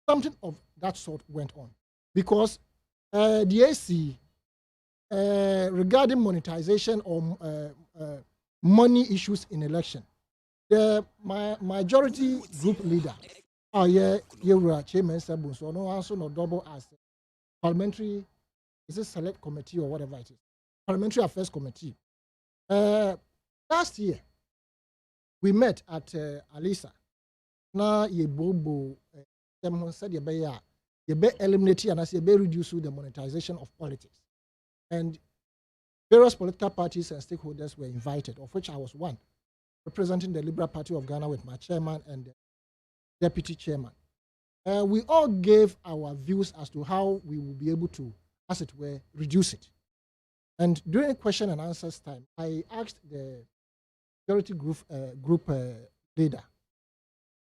Speaker 22: something of that sort went on. Because the AC, regarding monetization or money issues in election, the majority group leader, Chairman Sabun, so no also no double as parliamentary, is it select committee or whatever it is, parliamentary affairs committee. Last year, we met at Alisa. Na ye bobo them said ye be eliminate and as ye be reduce the monetization of politics. And various political parties and stakeholders were invited, of which I was one, representing the Liberal Party of Ghana with my chairman and the deputy chairman. We all gave our views as to how we will be able to, as it were, reduce it. And during question and answers time, I asked the majority group leader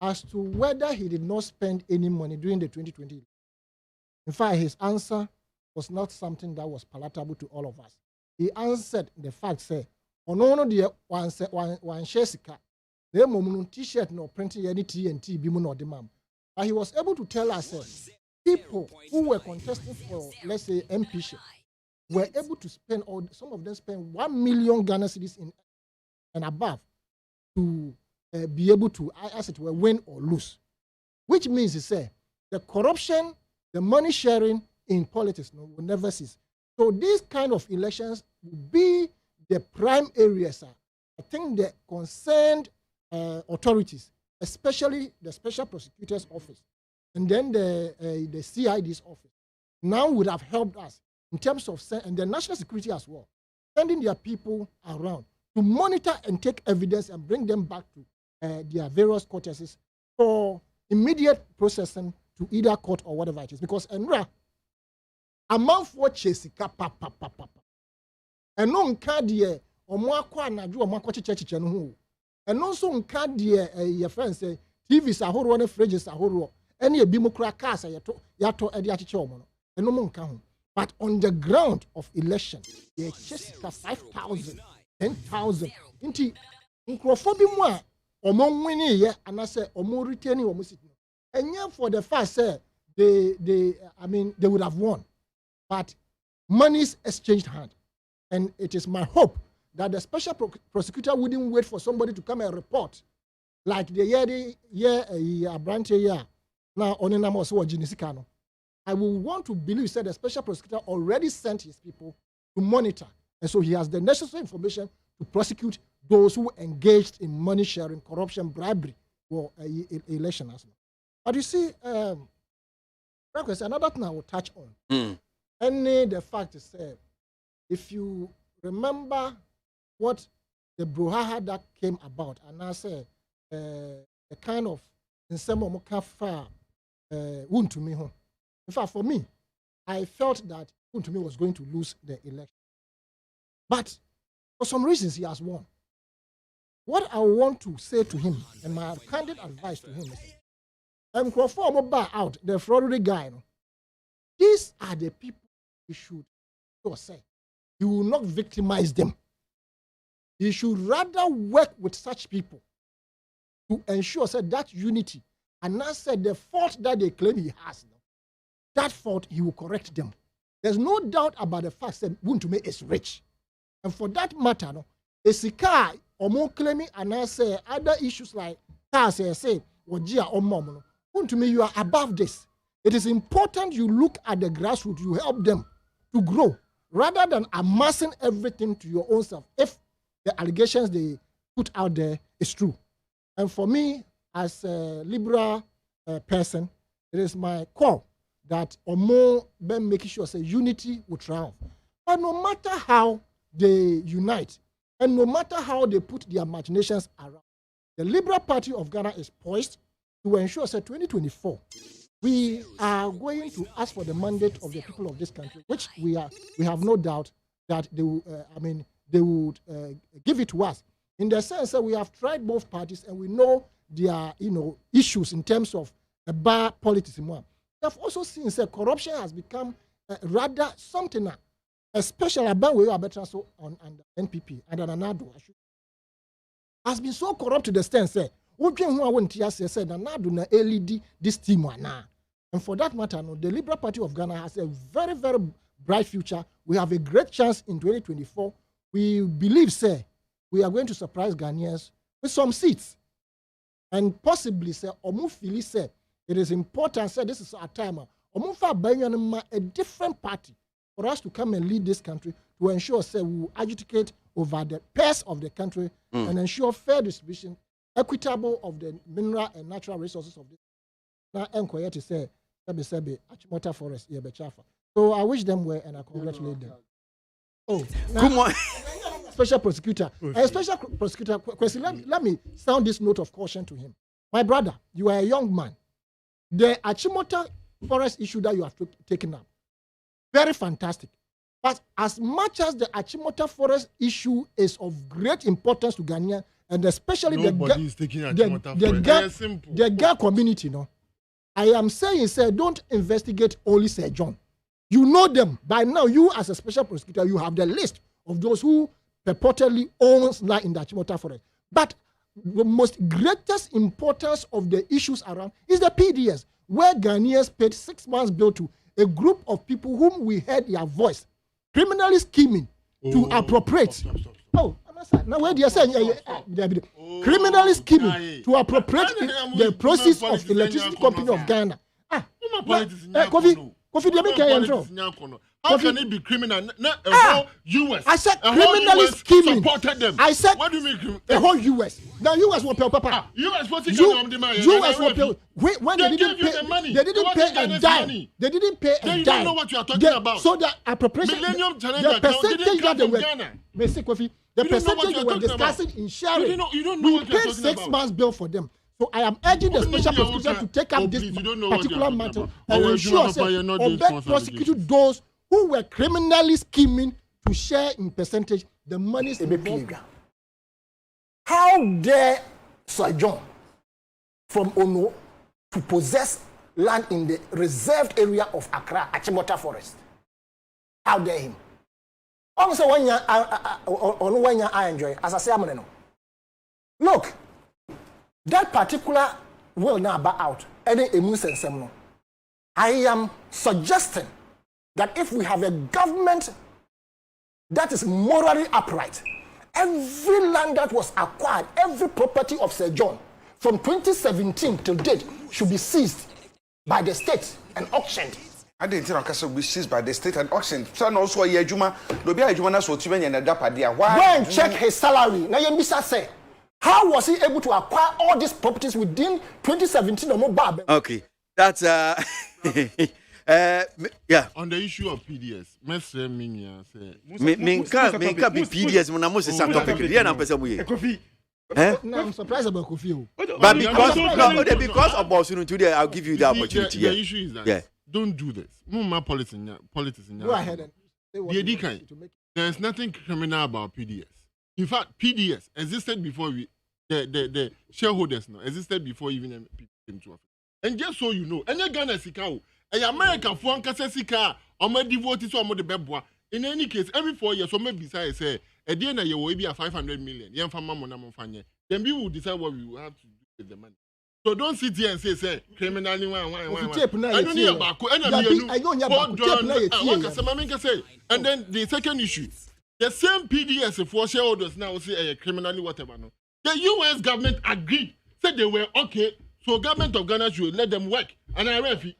Speaker 22: as to whether he did not spend any money during the 2020. In fact, his answer was not something that was palatable to all of us. He answered the fact, say, "Ono the one share sika, the moment t-shirt no printing any TNT bimu no demam." But he was able to tell us, people who were contesting for, let's say, MPship, were able to spend, or some of them spent 1 million Ghana cedis in and above to be able to, as it were, win or lose. Which means, he said, the corruption, the money sharing in politics will never cease. So these kind of elections will be the prime areas. I think the concerned authorities, especially the Special Prosecutor's Office, and then the CID's office, now would have helped us in terms of, and the national security as well, sending their people around to monitor and take evidence and bring them back to their various courtesses for immediate processing to either court or whatever it is. Because Enra, a month for Chesika, and no nka or more quanadu or more church and also nka your friends say TVs are horror and fridges are horror. Any a bimokra cars yato ediachichomono and no monka. But on the ground of election, the Chesika 5,000, 10,000 into microphobia among winning ye and I say or retaining or and yet for the fact say they would have won. But monies exchanged hand. And it is my hope that the special prosecutor wouldn't wait for somebody to come and report. Like the year branch year now on a also Genisikano. I will want to believe that the special prosecutor already sent his people to monitor. And so he has the necessary information to prosecute those who engaged in money sharing, corruption, bribery for election. But you see, another thing I will touch on. And the fact is, if you remember what the brouhaha that came about, and I say the kind of in some far wound to me home. In fact, for me, I felt that Wontumi was going to lose the election. But for some reasons, he has won. What I want to say to him, and my candid advice to him is, Crawford out, the Florida guy, these are the people you should say. You will not victimize them. You should rather work with such people to ensure that unity. And I said the fault that they claim he has, that fault he will correct them. There's no doubt about the fact that Buntume is rich. And for that matter, no, Esika or more claiming and I say other issues like cars, say, or Gia or Mom. Buntume, you are above this. It is important you look at the grassroots, you help them to grow rather than amassing everything to your own self. If the allegations they put out there is true. And for me, as a liberal person, it is my call that Omo ben making sure say unity will triumph. But no matter how they unite, and no matter how they put their imaginations around, the Liberal Party of Ghana is poised to ensure that 2024, we are going to ask for the mandate of the people of this country, which we have no doubt that they will, they would give it to us. In the sense that we have tried both parties and we know their, issues in terms of bar politics. We have also seen that corruption has become rather something, especially about where you are better so on NPP and Nanado has been so corrupt to the extent that LED this team and for that matter, the Liberal Party of Ghana has a very, very bright future. We have a great chance in 2024. We believe, we are going to surprise Ghanaians with some seats. And possibly, Omufili said, it is important, this is our time. Omufa a different party for us to come and lead this country to ensure, we will agitate over the pairs of the country and ensure fair distribution, equitable of the mineral and natural resources of this. Now, Enkoye to say, Achimota Forest, so I wish them well and I congratulate them. Oh, now, special prosecutor. A special prosecutor, let me sound this note of caution to him. My brother, you are a young man. The Achimota Forest issue that you have taken up, very fantastic. But as much as the Achimota Forest issue is of great importance to Ghanaians, and especially the Ga community, I am saying, don't investigate only Sir John. You know them. By now, you as a special prosecutor, you have the list of those who purportedly owns land in the Achimota Forest. But the most greatest importance of the issues around is the PDS, where Ghanaians paid 6 months bill to a group of people whom we heard their voice, criminally scheming to appropriate. Stop. Oh, now where do you say criminally scheming to appropriate the process of electricity company of Ghana? Kofi,
Speaker 4: how can it be criminal? A whole US.
Speaker 22: I said criminally scheming.
Speaker 4: Supported them.
Speaker 22: I said
Speaker 4: what do you mean?
Speaker 22: The whole US. Now US will pay Papa.
Speaker 4: US will take
Speaker 22: the money. US will pay. When they didn't pay the money. They didn't pay a dime. They didn't pay a dime.
Speaker 4: You don't know what you are talking about.
Speaker 22: So the appropriation, the percentage that they were, Kofi, the percentage they were discussing in sharing, we paid 6 months bill for them. So I am urging the special prosecutor to take up this particular matter and ensure that prosecute those who were criminally scheming to share in percentage the monies involved. How dare Sir John from Ono to possess land in the reserved area of Accra, Achimota Forest? How dare him? Also, when I enjoy, as I say, look, that particular will now back out. I am suggesting that if we have a government that is morally upright, every land that was acquired, every property of Sir John from 2017 till date should be seized by the state and auctioned.
Speaker 6: I didn't think it would be seized by the state and auctioned. So also a Yejuma, Dobia Jumana so to many and a dapadia. Why?
Speaker 22: Go and check his salary. Now you say, how was he able to acquire all these properties within 2017 or more?
Speaker 3: Okay, that's yeah.
Speaker 4: On the issue of PDS, Mestre Minya say,
Speaker 3: Minka be PDS when I'm saying topic. Yeah, I'm Kofi.
Speaker 22: No, I'm surprised about Kofi.
Speaker 3: But because of Boston today, I'll give you the opportunity.
Speaker 4: The issue is that don't do this. Politics.
Speaker 22: Go ahead and
Speaker 4: there's nothing criminal about PDS. In fact, PDS existed before the shareholders existed before even MPP came to office. And just so you know, any Ghana Sika, America for Ankasa Sika, or my devotees or the Bebwa. In any case, every 4 years, or maybe say, a day you will be a 500 million. Young farmer, then we will decide what we will have to do with the money. So don't sit here and say criminally one.
Speaker 22: I don't
Speaker 4: need about and then the second issue, the same PDS for shareholders now say criminally whatever. No, the US government agreed, said they were okay. So government of Ghana should let them work. And I read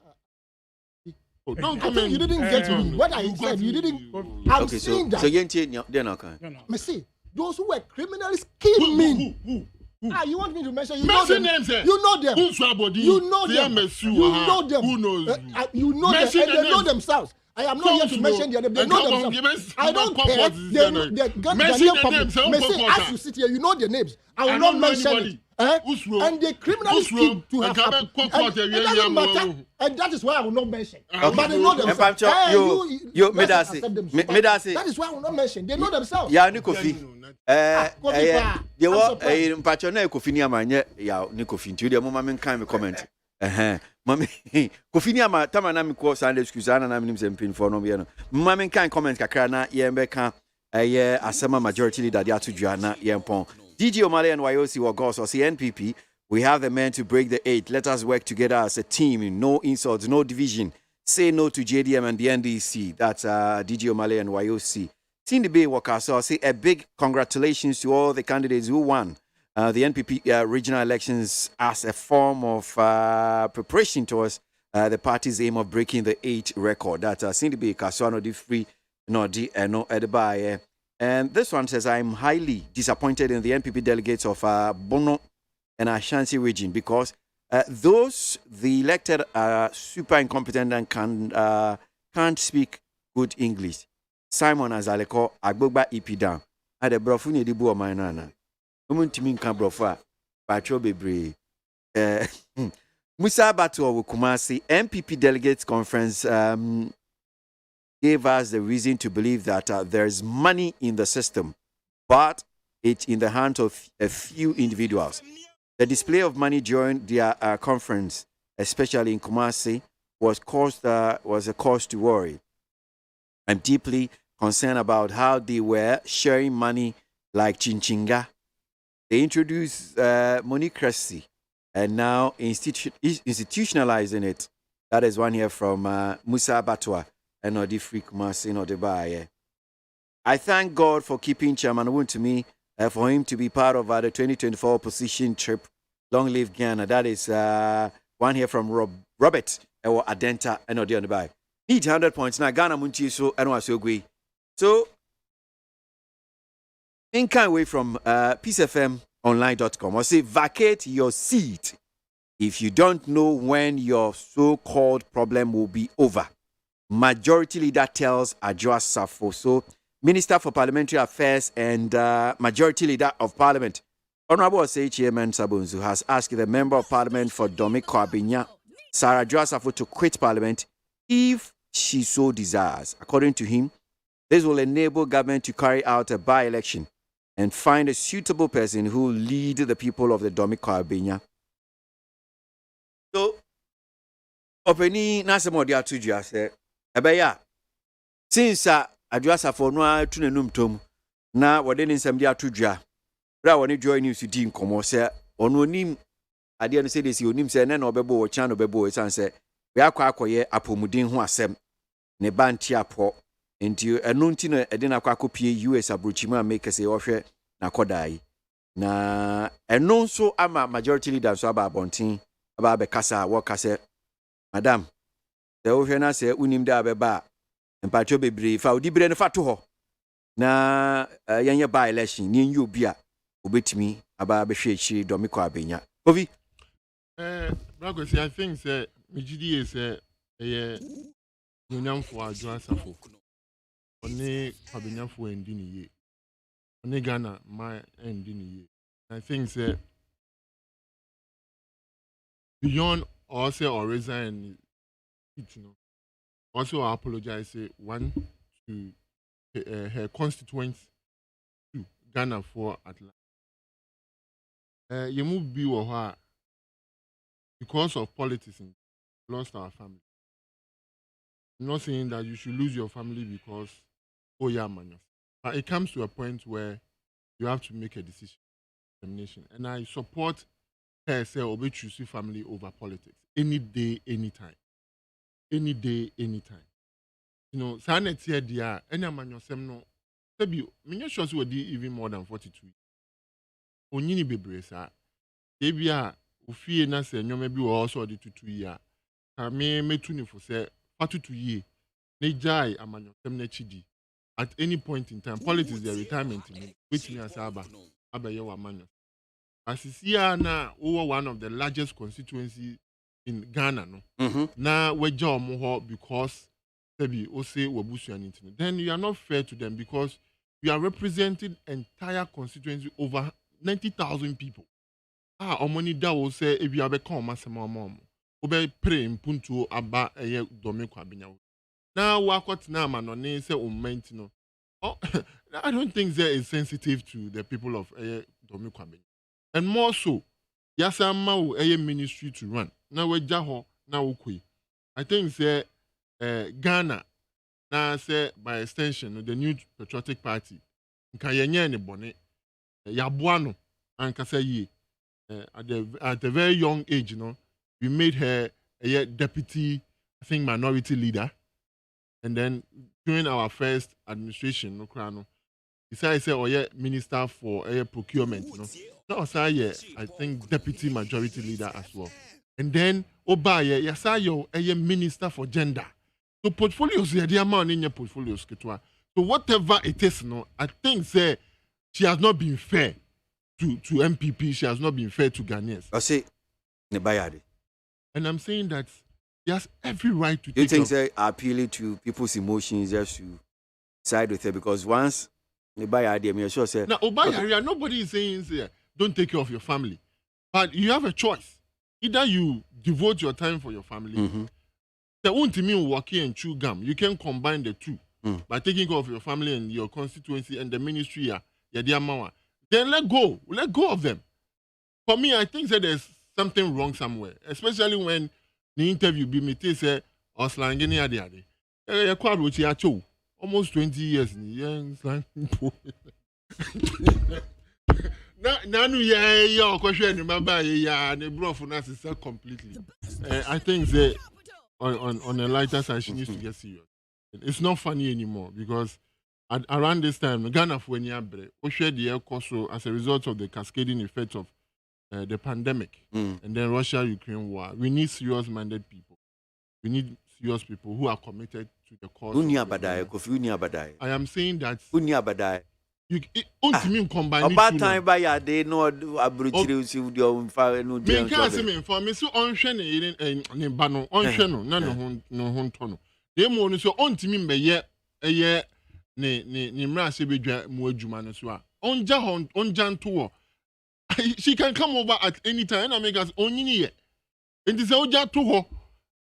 Speaker 4: Oh, don't come in.
Speaker 22: You didn't get me. What I said, you didn't. I'm saying that.
Speaker 3: So then okay.
Speaker 22: Me see, those who were criminals killed me. You want me to mention? You know them.
Speaker 4: Names,
Speaker 22: you know them.
Speaker 4: Who's somebody?
Speaker 22: You know them. You know them.
Speaker 4: Who knows?
Speaker 22: You know them, and they know themselves. I am not here to mention their name. They know themselves. I don't care. The Ghanaian public. As you sit here, you know their names. I will not mention it. And the criminals scheme to have happened. It doesn't matter. And that is why I will not mention. But they know themselves. That is why I will not mention. They know themselves.
Speaker 3: Yeah, Nikofi. They were mpacho na Kofi ni amanye ya Nikofi nti de mama men kan me comment. Mami Kofi ni ama tama na me ko Sunday school sana na me nim for no be no. Mama men kan comment kakra na ye be kan asema majority leader dia tudua na ye mpon. DJ Omale and YOC were goals or CNPP. We have the men to break the 8. Let us work together as a team. No insults, no division. Say no to JDM and the NDC. That's DJ Omale and YOC. Seeing the Bay worker, so I'll say a big congratulations to all the candidates who won the NPP regional elections as a form of preparation towards the party's aim of breaking the 8 record. That's seeing the Bay Kasuano di free no di no edeba. And this one says, I'm highly disappointed in the NPP delegates of Bono and Ashanti region because the elected are super incompetent and can't speak good English. Simon Azaleko, Agbogba EP down. At the Brofuni Dibu of my nana. Umuntimin can brofa, Patrol Bebre. Musa Batu of Kumasi, MPP Delegates Conference gave us the reason to believe that there's money in the system, but it's in the hands of a few individuals. The display of money during their conference, especially in Kumasi, was a cause to worry. I'm deeply concerned about how they were sharing money like Chinchinga. They introduced monocracy and now institutionalizing it. That is one here from Musa Batwa and Odi Freak Masin Odebaye. I thank God for keeping Chairman Woon to me, for him to be part of the 2024 opposition trip. Long live Ghana. That is one here from Robert Ewo Adenta and Odi Odebaye. Need 100 points now. Ghana Muntie so and was so great. So, in kind way from peacefmonline.com, I say vacate your seat if you don't know when your so-called problem will be over. Majority Leader tells Adjoa Safo. So, Minister for Parliamentary Affairs and Majority Leader of Parliament, Honorable Osei Chairman Sabunzu, has asked the Member of Parliament for Domiko Abinya, Sarah Adjoa Safo, to quit Parliament if she so desires. According to him, this will enable government to carry out a by-election and find a suitable person who will lead the people of the Domiko Abinya. So, Openi Nasamodi Atujia said, Ebeya, since Adjoa Safo no tunenum tom, na wade ni nsɛm de atudwa bra woni join news di nkomo sɛ ono nim ade no sɛ de si onim sɛ na obɛbɔ wo chan obɛbɔ san sɛ we akɔyɛ apomudin ho asɛm ne banti apɔ enti ɛno nti no ɛde na akɔpie US abrochima make sɛ wɔhwɛ na kɔdai na ɛno nso ama majority leader so aba abɔnten aba abɛkasa wɔkasa madam sɛ wohwɛ na sɛ unim da abɛba mpatwo bebre fa odi bre no fa to hɔ na yɛnyɛ by election ni nyi obi a obetimi aba abɛhwɛ akyiri Domiko Abenya obi
Speaker 4: Bragosi, I think say Mijidi is Nyamfo Adjoa Safo one Abenya endi ni ye one Ghana my endi ni ye. I think say beyond also or resign it, you know. Also I apologize say one to her constituents, to Ghana for Atlanta. You move be or her because of politics, lost our family. I'm not saying that you should lose your family because, oh yeah, man. But it comes to a point where you have to make a decision, determination. And I support say obe choose family over politics any day, anytime. Any day, anytime. You know, Sanet here, dear, any man yourself no. Sebi, many shows will do even more than 42. Onyini bebre sa. Debia, ufie na se nyome bi also the 2 year. Me tuni for say 42 year. Ne jai amanyo semne chidi. At any point in time, politics their retirement which me as aba ye wa manyo. As is here na over one of the largest constituencies in Ghana no. Na we jaw mo because sebi o say wabusu and then you are not fair to them because you are representing entire constituency over 90,000 people. Omoni da will say if you have a masema mom. Obe pray mpuntu aba eye dome kwa binya. Now wakot na manone say no. Oh, I don't think that is sensitive to the people of dome kwa binya. And more so, yasa ma eye ministry to run. Now we jaho na ukui. I think say Ghana now say by extension the New Patriotic Party nka yenye ne bone yabuano anka say ye at a very young age, you know, we made her a deputy, I think, minority leader. And then during our first administration, no crano, decided to say, oh yeah, minister for procurement, you know. That was I think deputy majority leader as well. And then Obaye, yes, I minister for gender. So portfolios, the amount in your portfolios, so whatever it is, no, I think say she has not been fair to MPP, she has not been fair to Ghanaians.
Speaker 3: I say, Nebayade.
Speaker 4: And I'm saying that he has every right to.
Speaker 3: You think they are appealing to people's emotions just to side with her because once Nebayade, I'm sure say.
Speaker 4: Now, Obayari, nobody is saying don't take care of your family, but you have a choice. Either you devote your time for your family. The won't mean working and chew gum. You can combine the two by taking care of your family and your constituency and the ministry. Then let go of them. For me, I think that there's something wrong somewhere, especially when the interview be me say Oslangeni ade. Almost 20 years. Completely. I think that on a lighter side, she needs to get serious. It's not funny anymore because around this time, Ghana for the also as a result of the cascading effects of the pandemic and then Russia-Ukraine war. We need serious-minded people. We need serious people who are committed to the cause. I am saying that you mean combining
Speaker 3: about time by your day no abruchiri with your no
Speaker 4: me can't say me for me so onhwe ne ba no onhwe no na no ho nto no dem no so ontimi mbeye ne mra se bedwa mu adwuma no so a onja nto wo she can come over at any time and make us onyini ye enti se oja to ho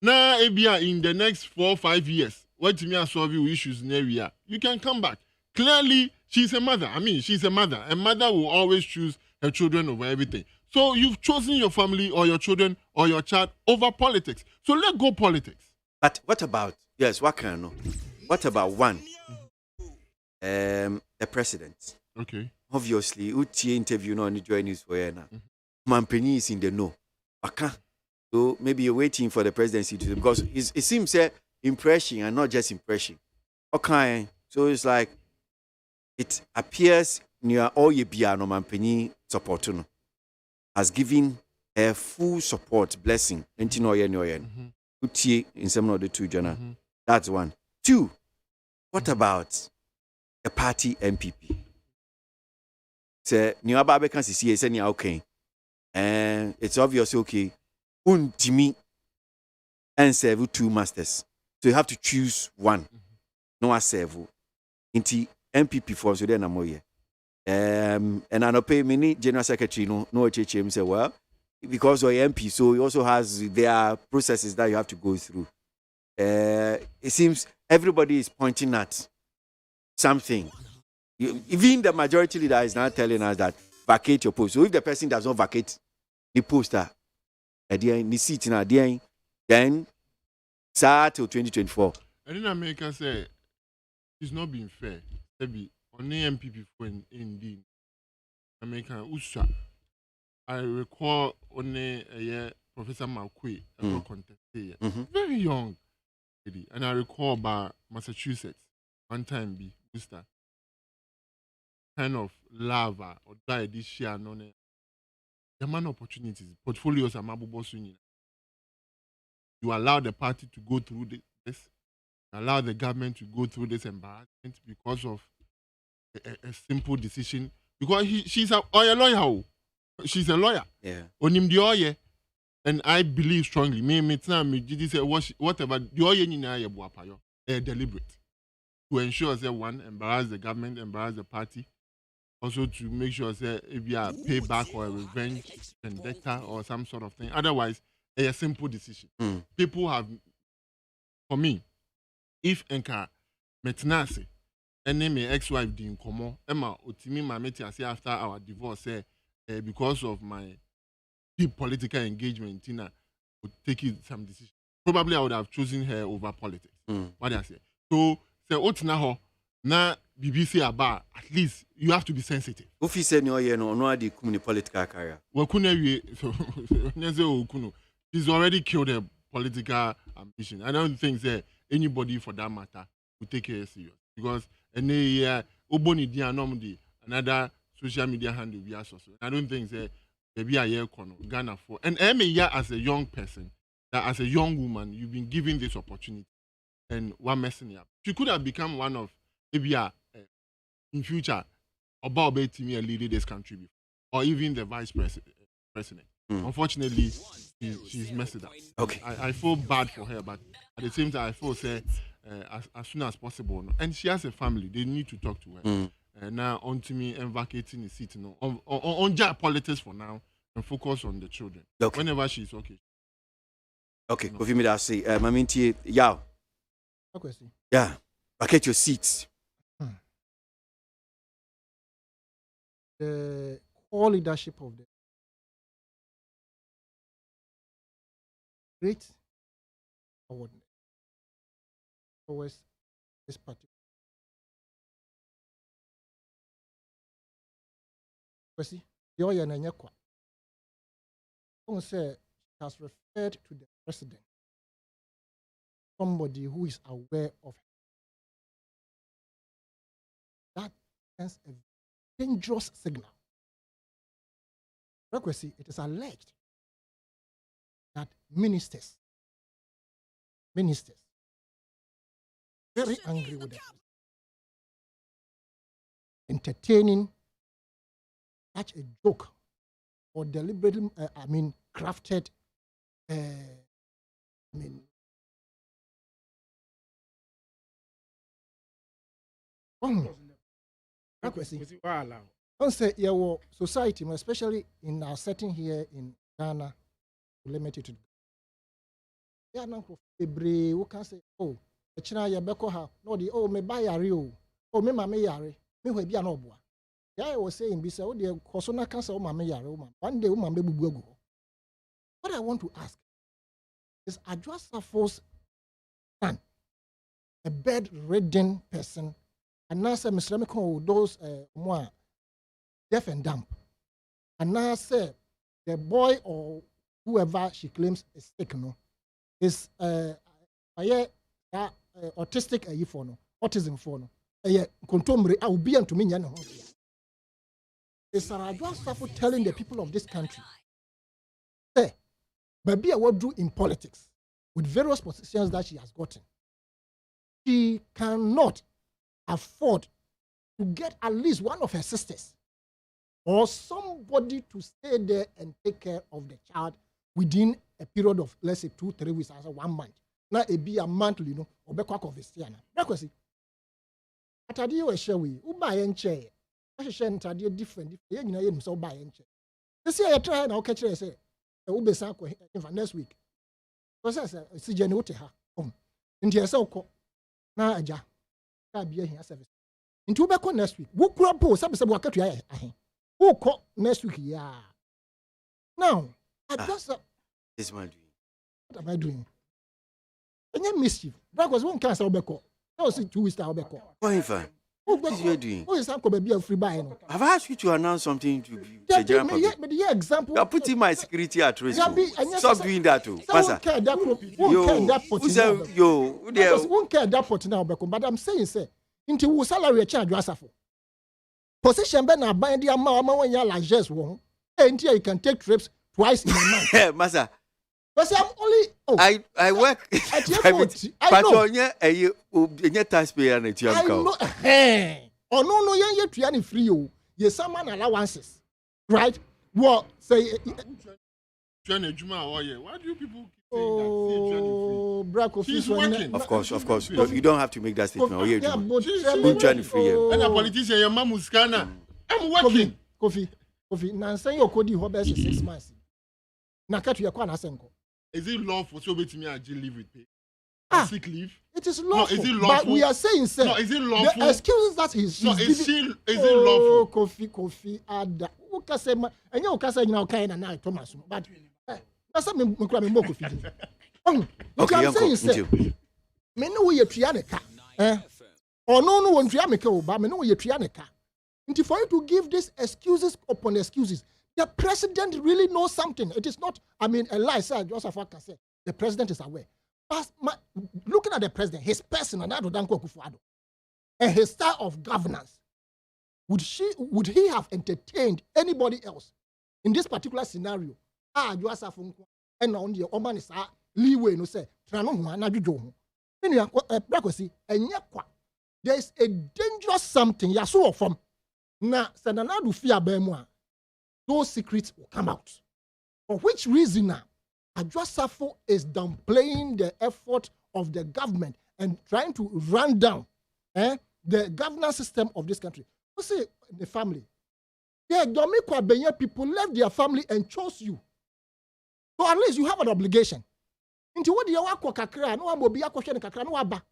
Speaker 4: na ebia in the next 4 or 5 years what me solve your issues in area you can come back clearly. She's a mother. I mean, she's a mother. A mother will always choose her children over everything. So you've chosen your family or your children or your child over politics. So let go politics.
Speaker 3: But what about, yes, what can I know? What about one? The president.
Speaker 4: Okay.
Speaker 3: Obviously, Uti interview no any join news for you now. Mampeni is in the know. Okay. So maybe you're waiting for the presidency to because it seems impression and not just impression. Okay. So it's like it appears near all ye piano Mampeni support has given a full support blessing. Uti in some of the two journal. That's one. Two. What about the party MPP? Say new Ababe can see say okay. And it's obvious okay. Untimi and serve two masters. So you have to choose one. No serve. Inti MPP for so then amoye. And I know pay many general secretary no HHM say well because you're MP so he also has their processes that you have to go through. It seems everybody is pointing at something. Even the majority leader is now telling us that vacate your post. So if the person does not vacate the poster, the seat in a then start till 2024.
Speaker 4: And then America say it's not being fair. Maybe on the MPP for indeed American USA. I recall only a year Professor Malkwe, a contest here. Very young lady. And I recall about Massachusetts, one time be Worcester. Kind of lava or die this year, no. The man opportunities, portfolios are mabubo swinging. You allow the party to go through this, allow the government to go through this embarrassment because of a simple decision. Because she's a lawyer. She's a lawyer.
Speaker 3: Yeah.
Speaker 4: Onim the oye, and I believe strongly. Me say whatever the oye ni na yebuapayo. Deliberate to ensure that one embarrass the government, embarrass the party. Also to make sure that if you are payback or a revenge, vendetta or some sort of thing. Otherwise, a simple decision. People have, for me, if enka metinase, and my ex-wife didn't come, Emma Otimi Mameti say after our divorce, because of my deep political engagement, Tina would take some decision. Probably I would have chosen her over politics. What do I say? So, say, na BBC about at least you have to be sensitive.
Speaker 3: If you say no, you know, no, the political career.
Speaker 4: She's already killed her political ambition. I don't think that anybody for that matter will take her serious because another social media handle we are social. I don't think that maybe a year Ghana for and as a young person, that as a young woman, you've been given this opportunity and one messing up. She could have become one of maybe in future about me leading this country before, or even the vice president. Unfortunately, she's messed it up.
Speaker 3: Okay.
Speaker 4: I feel bad for her, but at the same time, I feel as soon as possible. And she has a family; they need to talk to her. Now, on to me, and vacating the seat, on politics for now, and focus on the children.
Speaker 3: Okay.
Speaker 4: Whenever she's okay.
Speaker 3: Okay, go me that say, Maminti, yeah.
Speaker 22: Okay.
Speaker 3: Yeah, vacate your seats.
Speaker 22: The core leadership of the great awardness towards this particular question. The oil and Yakwa has referred to the president, somebody who is aware of that sends a dangerous signal. It is alleged that ministers, very angry with them, entertaining such a joke or deliberately, crafted, don't say your society, especially in our setting here in Ghana, limited to. Yeah, now who can say, oh, the China Yabekoha, no, the oh, me buy a real, oh, me mamma yare, me will be an obwa. Yeah, I was saying, be so, the Kosona cancer, mamma yare, one day, woman, baby, go. What I want to ask is, Adwa Safo's son, a bedridden person, and now say, Mr. Lemiko, those more deaf and dumb. And now say, the boy or whoever she claims is sick, no, is autistic autism for no. Contombre, I will be unto me. Is Sarah Safo telling the people of this country, say, baby, I will do in politics with various positions that she has gotten. She cannot afford to get at least one of her sisters or somebody to stay there and take care of the child within a period of, let's say, 2-3 weeks, as 1 month. Now it be a monthly, or back of this year. Because Atadi you share we, who buy and chair. I should share Atadi different. You know, you so buy and chair. This year I try and I'll catch her say, Ube Sako next week. Because I said, see January home. In the so now I just be here service. In Tobacco next week, who could post up some work at your who call next week? Yeah. Now, I just
Speaker 3: this man doing.
Speaker 22: What am I doing? And you mischief. Because one cancer Obeko. No, see 2 weeks Obeko.
Speaker 3: Why fine? What is you doing?
Speaker 22: Who is Uncle Baby a free buy?
Speaker 3: Have I asked you to announce something to the general public?
Speaker 22: But the example.
Speaker 3: You are putting my security at risk.
Speaker 22: Stop
Speaker 3: Doing that too.
Speaker 22: Won't care that pot now, but I'm saying, say, into who salary charge yourself. Position Ben are buying the amount when you're like just one. And here you can take trips twice in a month.
Speaker 3: Massa.
Speaker 22: But I'm only.
Speaker 3: I work
Speaker 22: at your
Speaker 3: private. But on your taxpayer and your
Speaker 22: account. Oh no, you're trying free you. Yes, some man allowances. Right? What say?
Speaker 4: Why do you people keep
Speaker 22: saying that?
Speaker 4: She's working.
Speaker 3: Of course. You don't have to make that statement. Oh, yeah,
Speaker 4: she's
Speaker 3: trying free.
Speaker 4: And a politician, your mom is scanner. I'm working.
Speaker 22: Kofi. Now say your code hobby 6 months. Now cut your corner senko.
Speaker 4: Is it lawful so wait me and leave with pay? Sick leave?
Speaker 22: It is lawful.
Speaker 4: No, is it lawful?
Speaker 22: But we are saying, sir.
Speaker 4: No, is it lawful?
Speaker 22: The excuses that he's
Speaker 4: no, is
Speaker 22: giving.
Speaker 4: it lawful?
Speaker 22: Kofi, Ada. Who can say, and you can say, now, kind of now, Thomas. But that's a me more Kofi. Okay, I'm saying, sir. Me know we are Trianica. Or no one Triamica, but me know we are Trianica. And for you to give these excuses upon excuses, the president really knows something. It is not, a lie, sir. Joseph can say. The president is aware. But looking at the president, his person, and his style of governance, would he have entertained anybody else in this particular scenario? Joseph and on the Oman is leeway, no say, there is a dangerous something, Yasuo from. Now, Senanadu fear Bemwa. Those secrets will come out. For which reason now? Ajwasafo is downplaying the effort of the government and trying to run down the governance system of this country. You see, the family. Yeah, Domikwa people left their family and chose you. So at least you have an obligation. Into what you want kakra, no one will be a question kakra, no aba.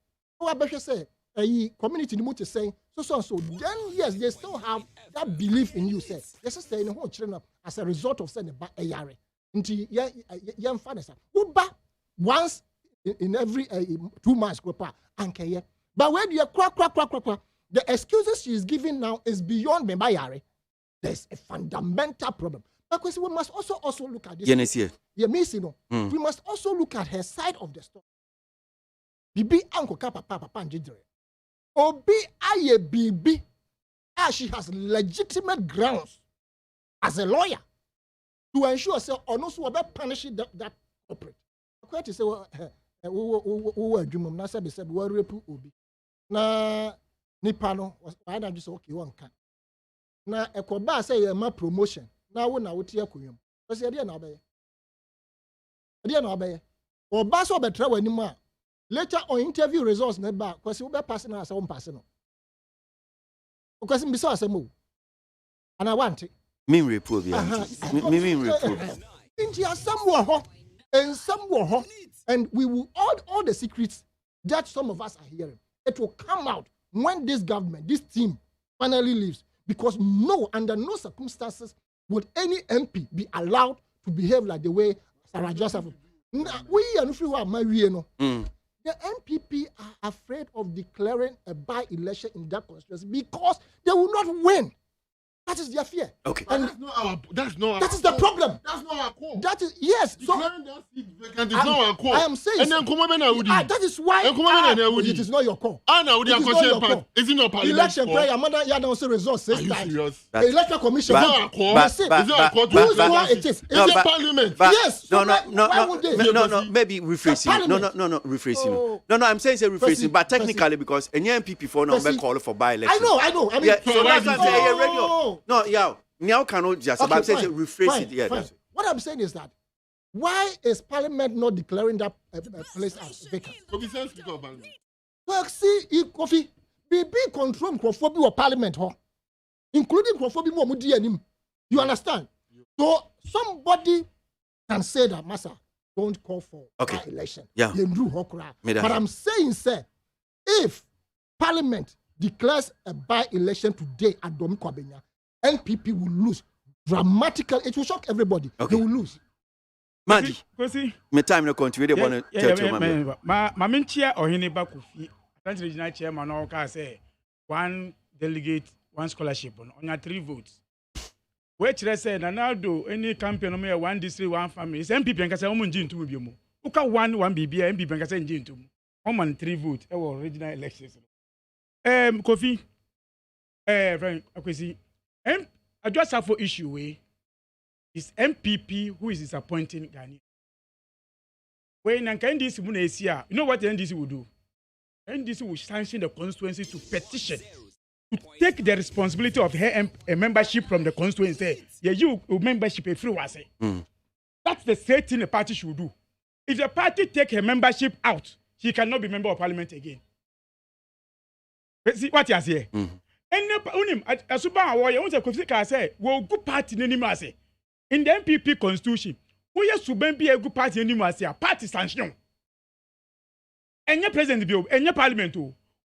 Speaker 22: No aba say, community the saying, so. Then yes, they still have that belief in you, say. Yes, stay in the whole children as a result of saying a yare. Into young fathers. Once in every 2 months, but when you crack, the excuses she is giving now is beyond me by yare. There's a fundamental problem. Because we must also look at this. We must also look at her side of the story. Bibi Uncle Papa Njidre. Obi aye Bibi. She has legitimate grounds as a lawyer to ensure say or no so punishing that corporate. Quite to say we adwumam na say be said we rape Obi. Na nipa no why na just okay one can. Na ekoba say ye ma promotion. Na wo na wotie akoyam. Because e dey na obeye. E dey na obeye. Oba so be tra wani mu a later on interview results na ba because we be pass na say we pass no. Because me so asemo. And I want it.
Speaker 3: Me report me report.
Speaker 22: India somewhere and somewhere and we will all the secrets that some of us are hearing. It will come out when this government, this team finally leaves. Because under no circumstances would any MP be allowed to behave like the way Sarah Joseph. We are not the NPP are afraid of declaring a by-election in that constituency because they will not win. That is their fear.
Speaker 3: Okay.
Speaker 22: And
Speaker 4: that's not
Speaker 22: that is the problem.
Speaker 4: That's not our call.
Speaker 22: That is, yes.
Speaker 4: Declaring that seat vacant is not our call.
Speaker 22: I am saying.
Speaker 4: And then
Speaker 22: that is why it is not your call.
Speaker 4: It is not your call. Is it not parliament?
Speaker 22: Election prayer, Mother Yadon results.
Speaker 4: Are you serious?
Speaker 22: The electoral commission.
Speaker 4: Is not our call.
Speaker 22: Is it our call? It is. Is it
Speaker 4: parliament?
Speaker 22: Yes.
Speaker 3: No. Maybe rephrasing. No, rephrasing. No, I'm saying rephrasing, but technically because any MPP for now be called for by-election.
Speaker 22: I know. I mean,
Speaker 3: so that's what I'm saying. Radio. No, yeah. Now cannot just. Okay, I'm saying rephrase it. Yeah.
Speaker 22: What I'm saying is that why is Parliament not declaring that place as vacant? Well, see, Kofi, BB control Microphobia or Parliament, including Microphobia Mudi and him. You understand? So somebody can say that, Massa, don't call for election.
Speaker 3: Yeah.
Speaker 22: But I'm saying, sir, if Parliament declares a by-election today at Domikwabenya, NPP will lose dramatically. It will shock everybody.
Speaker 3: Okay.
Speaker 22: They will lose.
Speaker 3: Mandy, my time no continue. They want to tell you,
Speaker 21: my chair or any back of the regional chairman or say one delegate, 1 scholarship on 3 votes. Which I said, Ronaldo, any campaign on me, 1 district, 1 family. It's MPP and Casa Woman Jin to me. Uka 1 BB, MPP and Casa Jin to me. 3 votes, our original elections. Kofi, Frank, Akwesi, I just have for issue is MPP who is disappointing Ghana. When NDC will you know what the NDC will do? NDC will sanction the constituency to petition to take the responsibility of her membership from the constituency. Yeah, you membership a free was. That's the same thing the party should do. If the party take her membership out, she cannot be member of parliament again. See what you say? And as super warrior, once a Kofika say, well, good party anymore. In the MPP constitution, we are to be a good party anymore. Party sanction. And your president bill, and your parliament,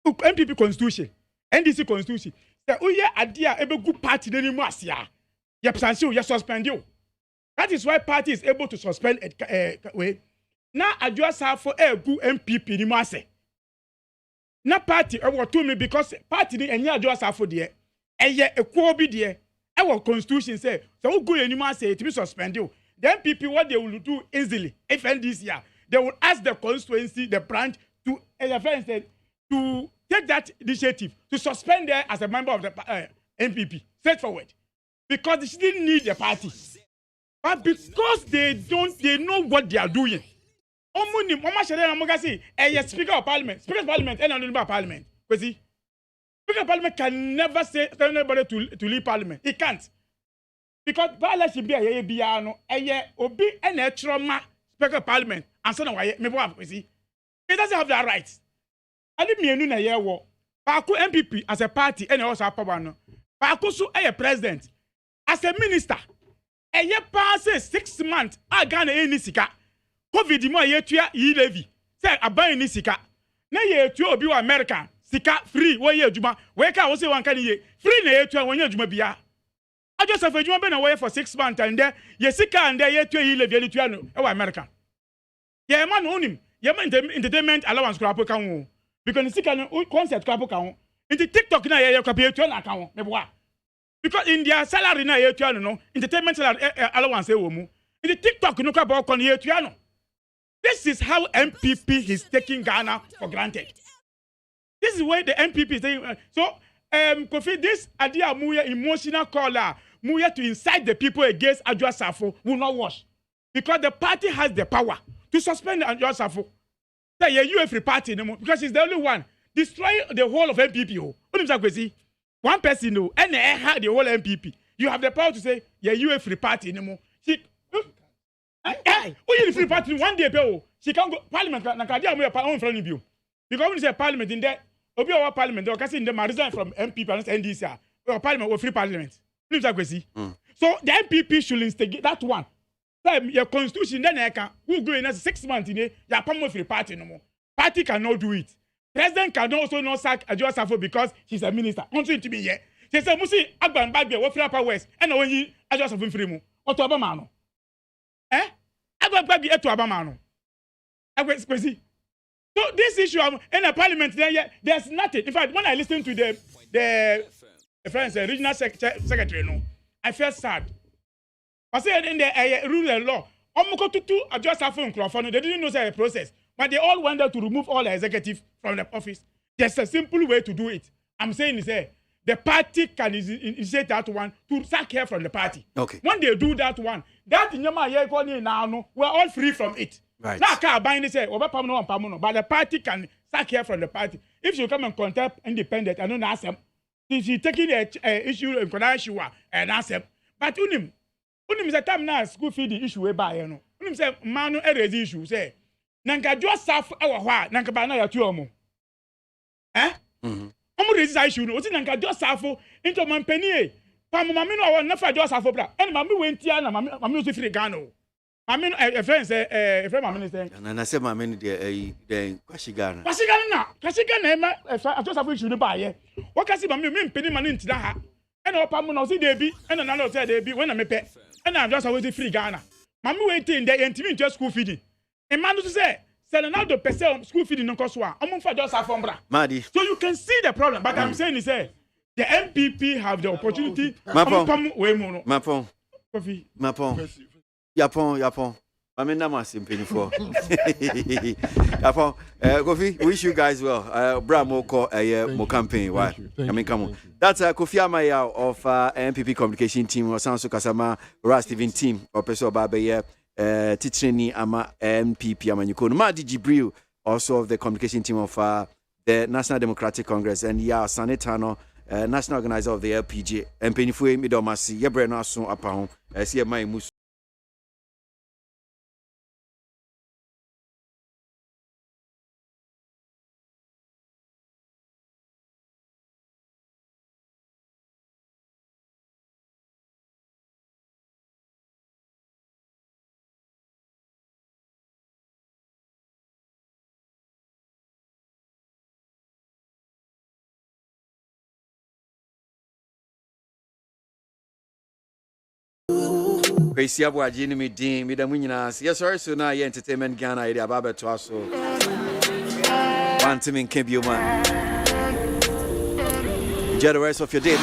Speaker 21: MPP constitution, NDC constitution. That we are idea a good party anymore. Your sanction, you suspend you. That is why party is able to suspend way. Now I just have for a good MPP anymore. Na party to me because party ni enya just have for there eye ekwo bi there our constitution say so go anymore say to be suspended. Then people what they will do easily if this year they will ask the constituency the branch to to take that initiative to suspend her as a member of the MPP straightforward because she didn't need the party but because they know what they are doing. Speaker of Parliament, and another Parliament. Speaker of Parliament can never say tell anybody to leave Parliament. He can't. Because Parliament should be a biano, obi and trauma Speaker of Parliament, and so on. He doesn't have that right. I didn't mean a year war. Paku MPP as a party, and also a power. Paku so a president as a minister. A year passes 6 months. I got any sika. COVID mo yetua yi levy say aban ni sika na yetua obi wa America sika free wo ye adwuma we ka wo say wan ka ni ye free na yetua won ye adwuma bia I just have adwuma be na wo for 6 months and there ye sika and there yetua yi levy yetua no e wa America ye man onim ye man entertainment allowance crap kan wo because sika no concert crap kan wo into TikTok na ye crap yetua na kan wo me boa because in their salary na yetua no entertainment salary allowance e wo mu in the TikTok no crap kon yetua no. This is how MPP is taking Ghana for granted. This is where the MPP is taking. So, Kofi, this idea of emotional caller, to incite the people against Adjoa Safo will not wash. Because the party has the power to suspend Adjoa Safo. Say, you free party no more, because she's the only one. Destroy the whole of MPP. One person, and the whole MPP. You have the power to say, you free party no more. We free party one day she can go parliament na kadia mo on front of you because when you say parliament in there obi our parliament they can the resign from MPP and NDC or parliament or free parliament so the MPP should instigate that one your constitution then can who go in 6 months in there ya pam free party no more party cannot do it president can also not sack Adjoa Safo because she's a minister until to be here she say musi agban bagbe wo free upper west and when you Adjoa Safo free mu oto obama no Agba eto abamano. So this issue in the parliament there's nothing. In fact, when I listened to the friends regional secretary no, I felt sad. I said in the rule and law, Adjoa Safo Nkrofo, they didn't know the process, but they all wanted to remove all the executive from the office. There's a simple way to do it. I'm saying is the party can initiate that one to sack her from the party. Okay. When they do that one, that now we're all free from it. Right. Now can't bind it say but the party can sack her from the party. If she come and contest independent, I don't ask them. If she taking the issue in issue and ask them. But unim is a time now school fee the issue by unim say manu raise issue say nanka just saf nanka ba na ya tuomo. Raise issue no nanka just safo into mampeni pam mami no won nafa just safo bra and mami wentia na mami so free Ghana mami a friend say a friend mami say na say mami the kwashi Ghana na ma just safo issue no ba ye what can see mami me mpeni mani ntina ha and o pam no say debi and na no say debi when na me pe and I just always free Ghana mami waiting there intimi just school feeding e man to say Ronaldo percent school feeding no cost one. So you can see the problem. But I'm saying is the the MPP have the opportunity.
Speaker 3: Mapon.
Speaker 21: Coffee.
Speaker 3: Mapon. Yapon. I mean, I'm asking penny for. Yapon. Kofi, wish you guys well. Bramo call more campaign. Why? I mean, come on. That's Kofi Amaya of MPP communication team or Sanso Kasama Steven team or Peso Babe Titreni Ama MPP Amanyuko. Madi Jibril, also of the communication team of the National Democratic Congress, and Sanetano, national organizer of the LPG. And Penifue Midomasi, Yebreno Son Apahon, see my mus. KWASI ABOAGYE ni medin me da munyina yes sorry so na ye entertainment Ghana area baba to aso want me can be man enjoy the rest of your day.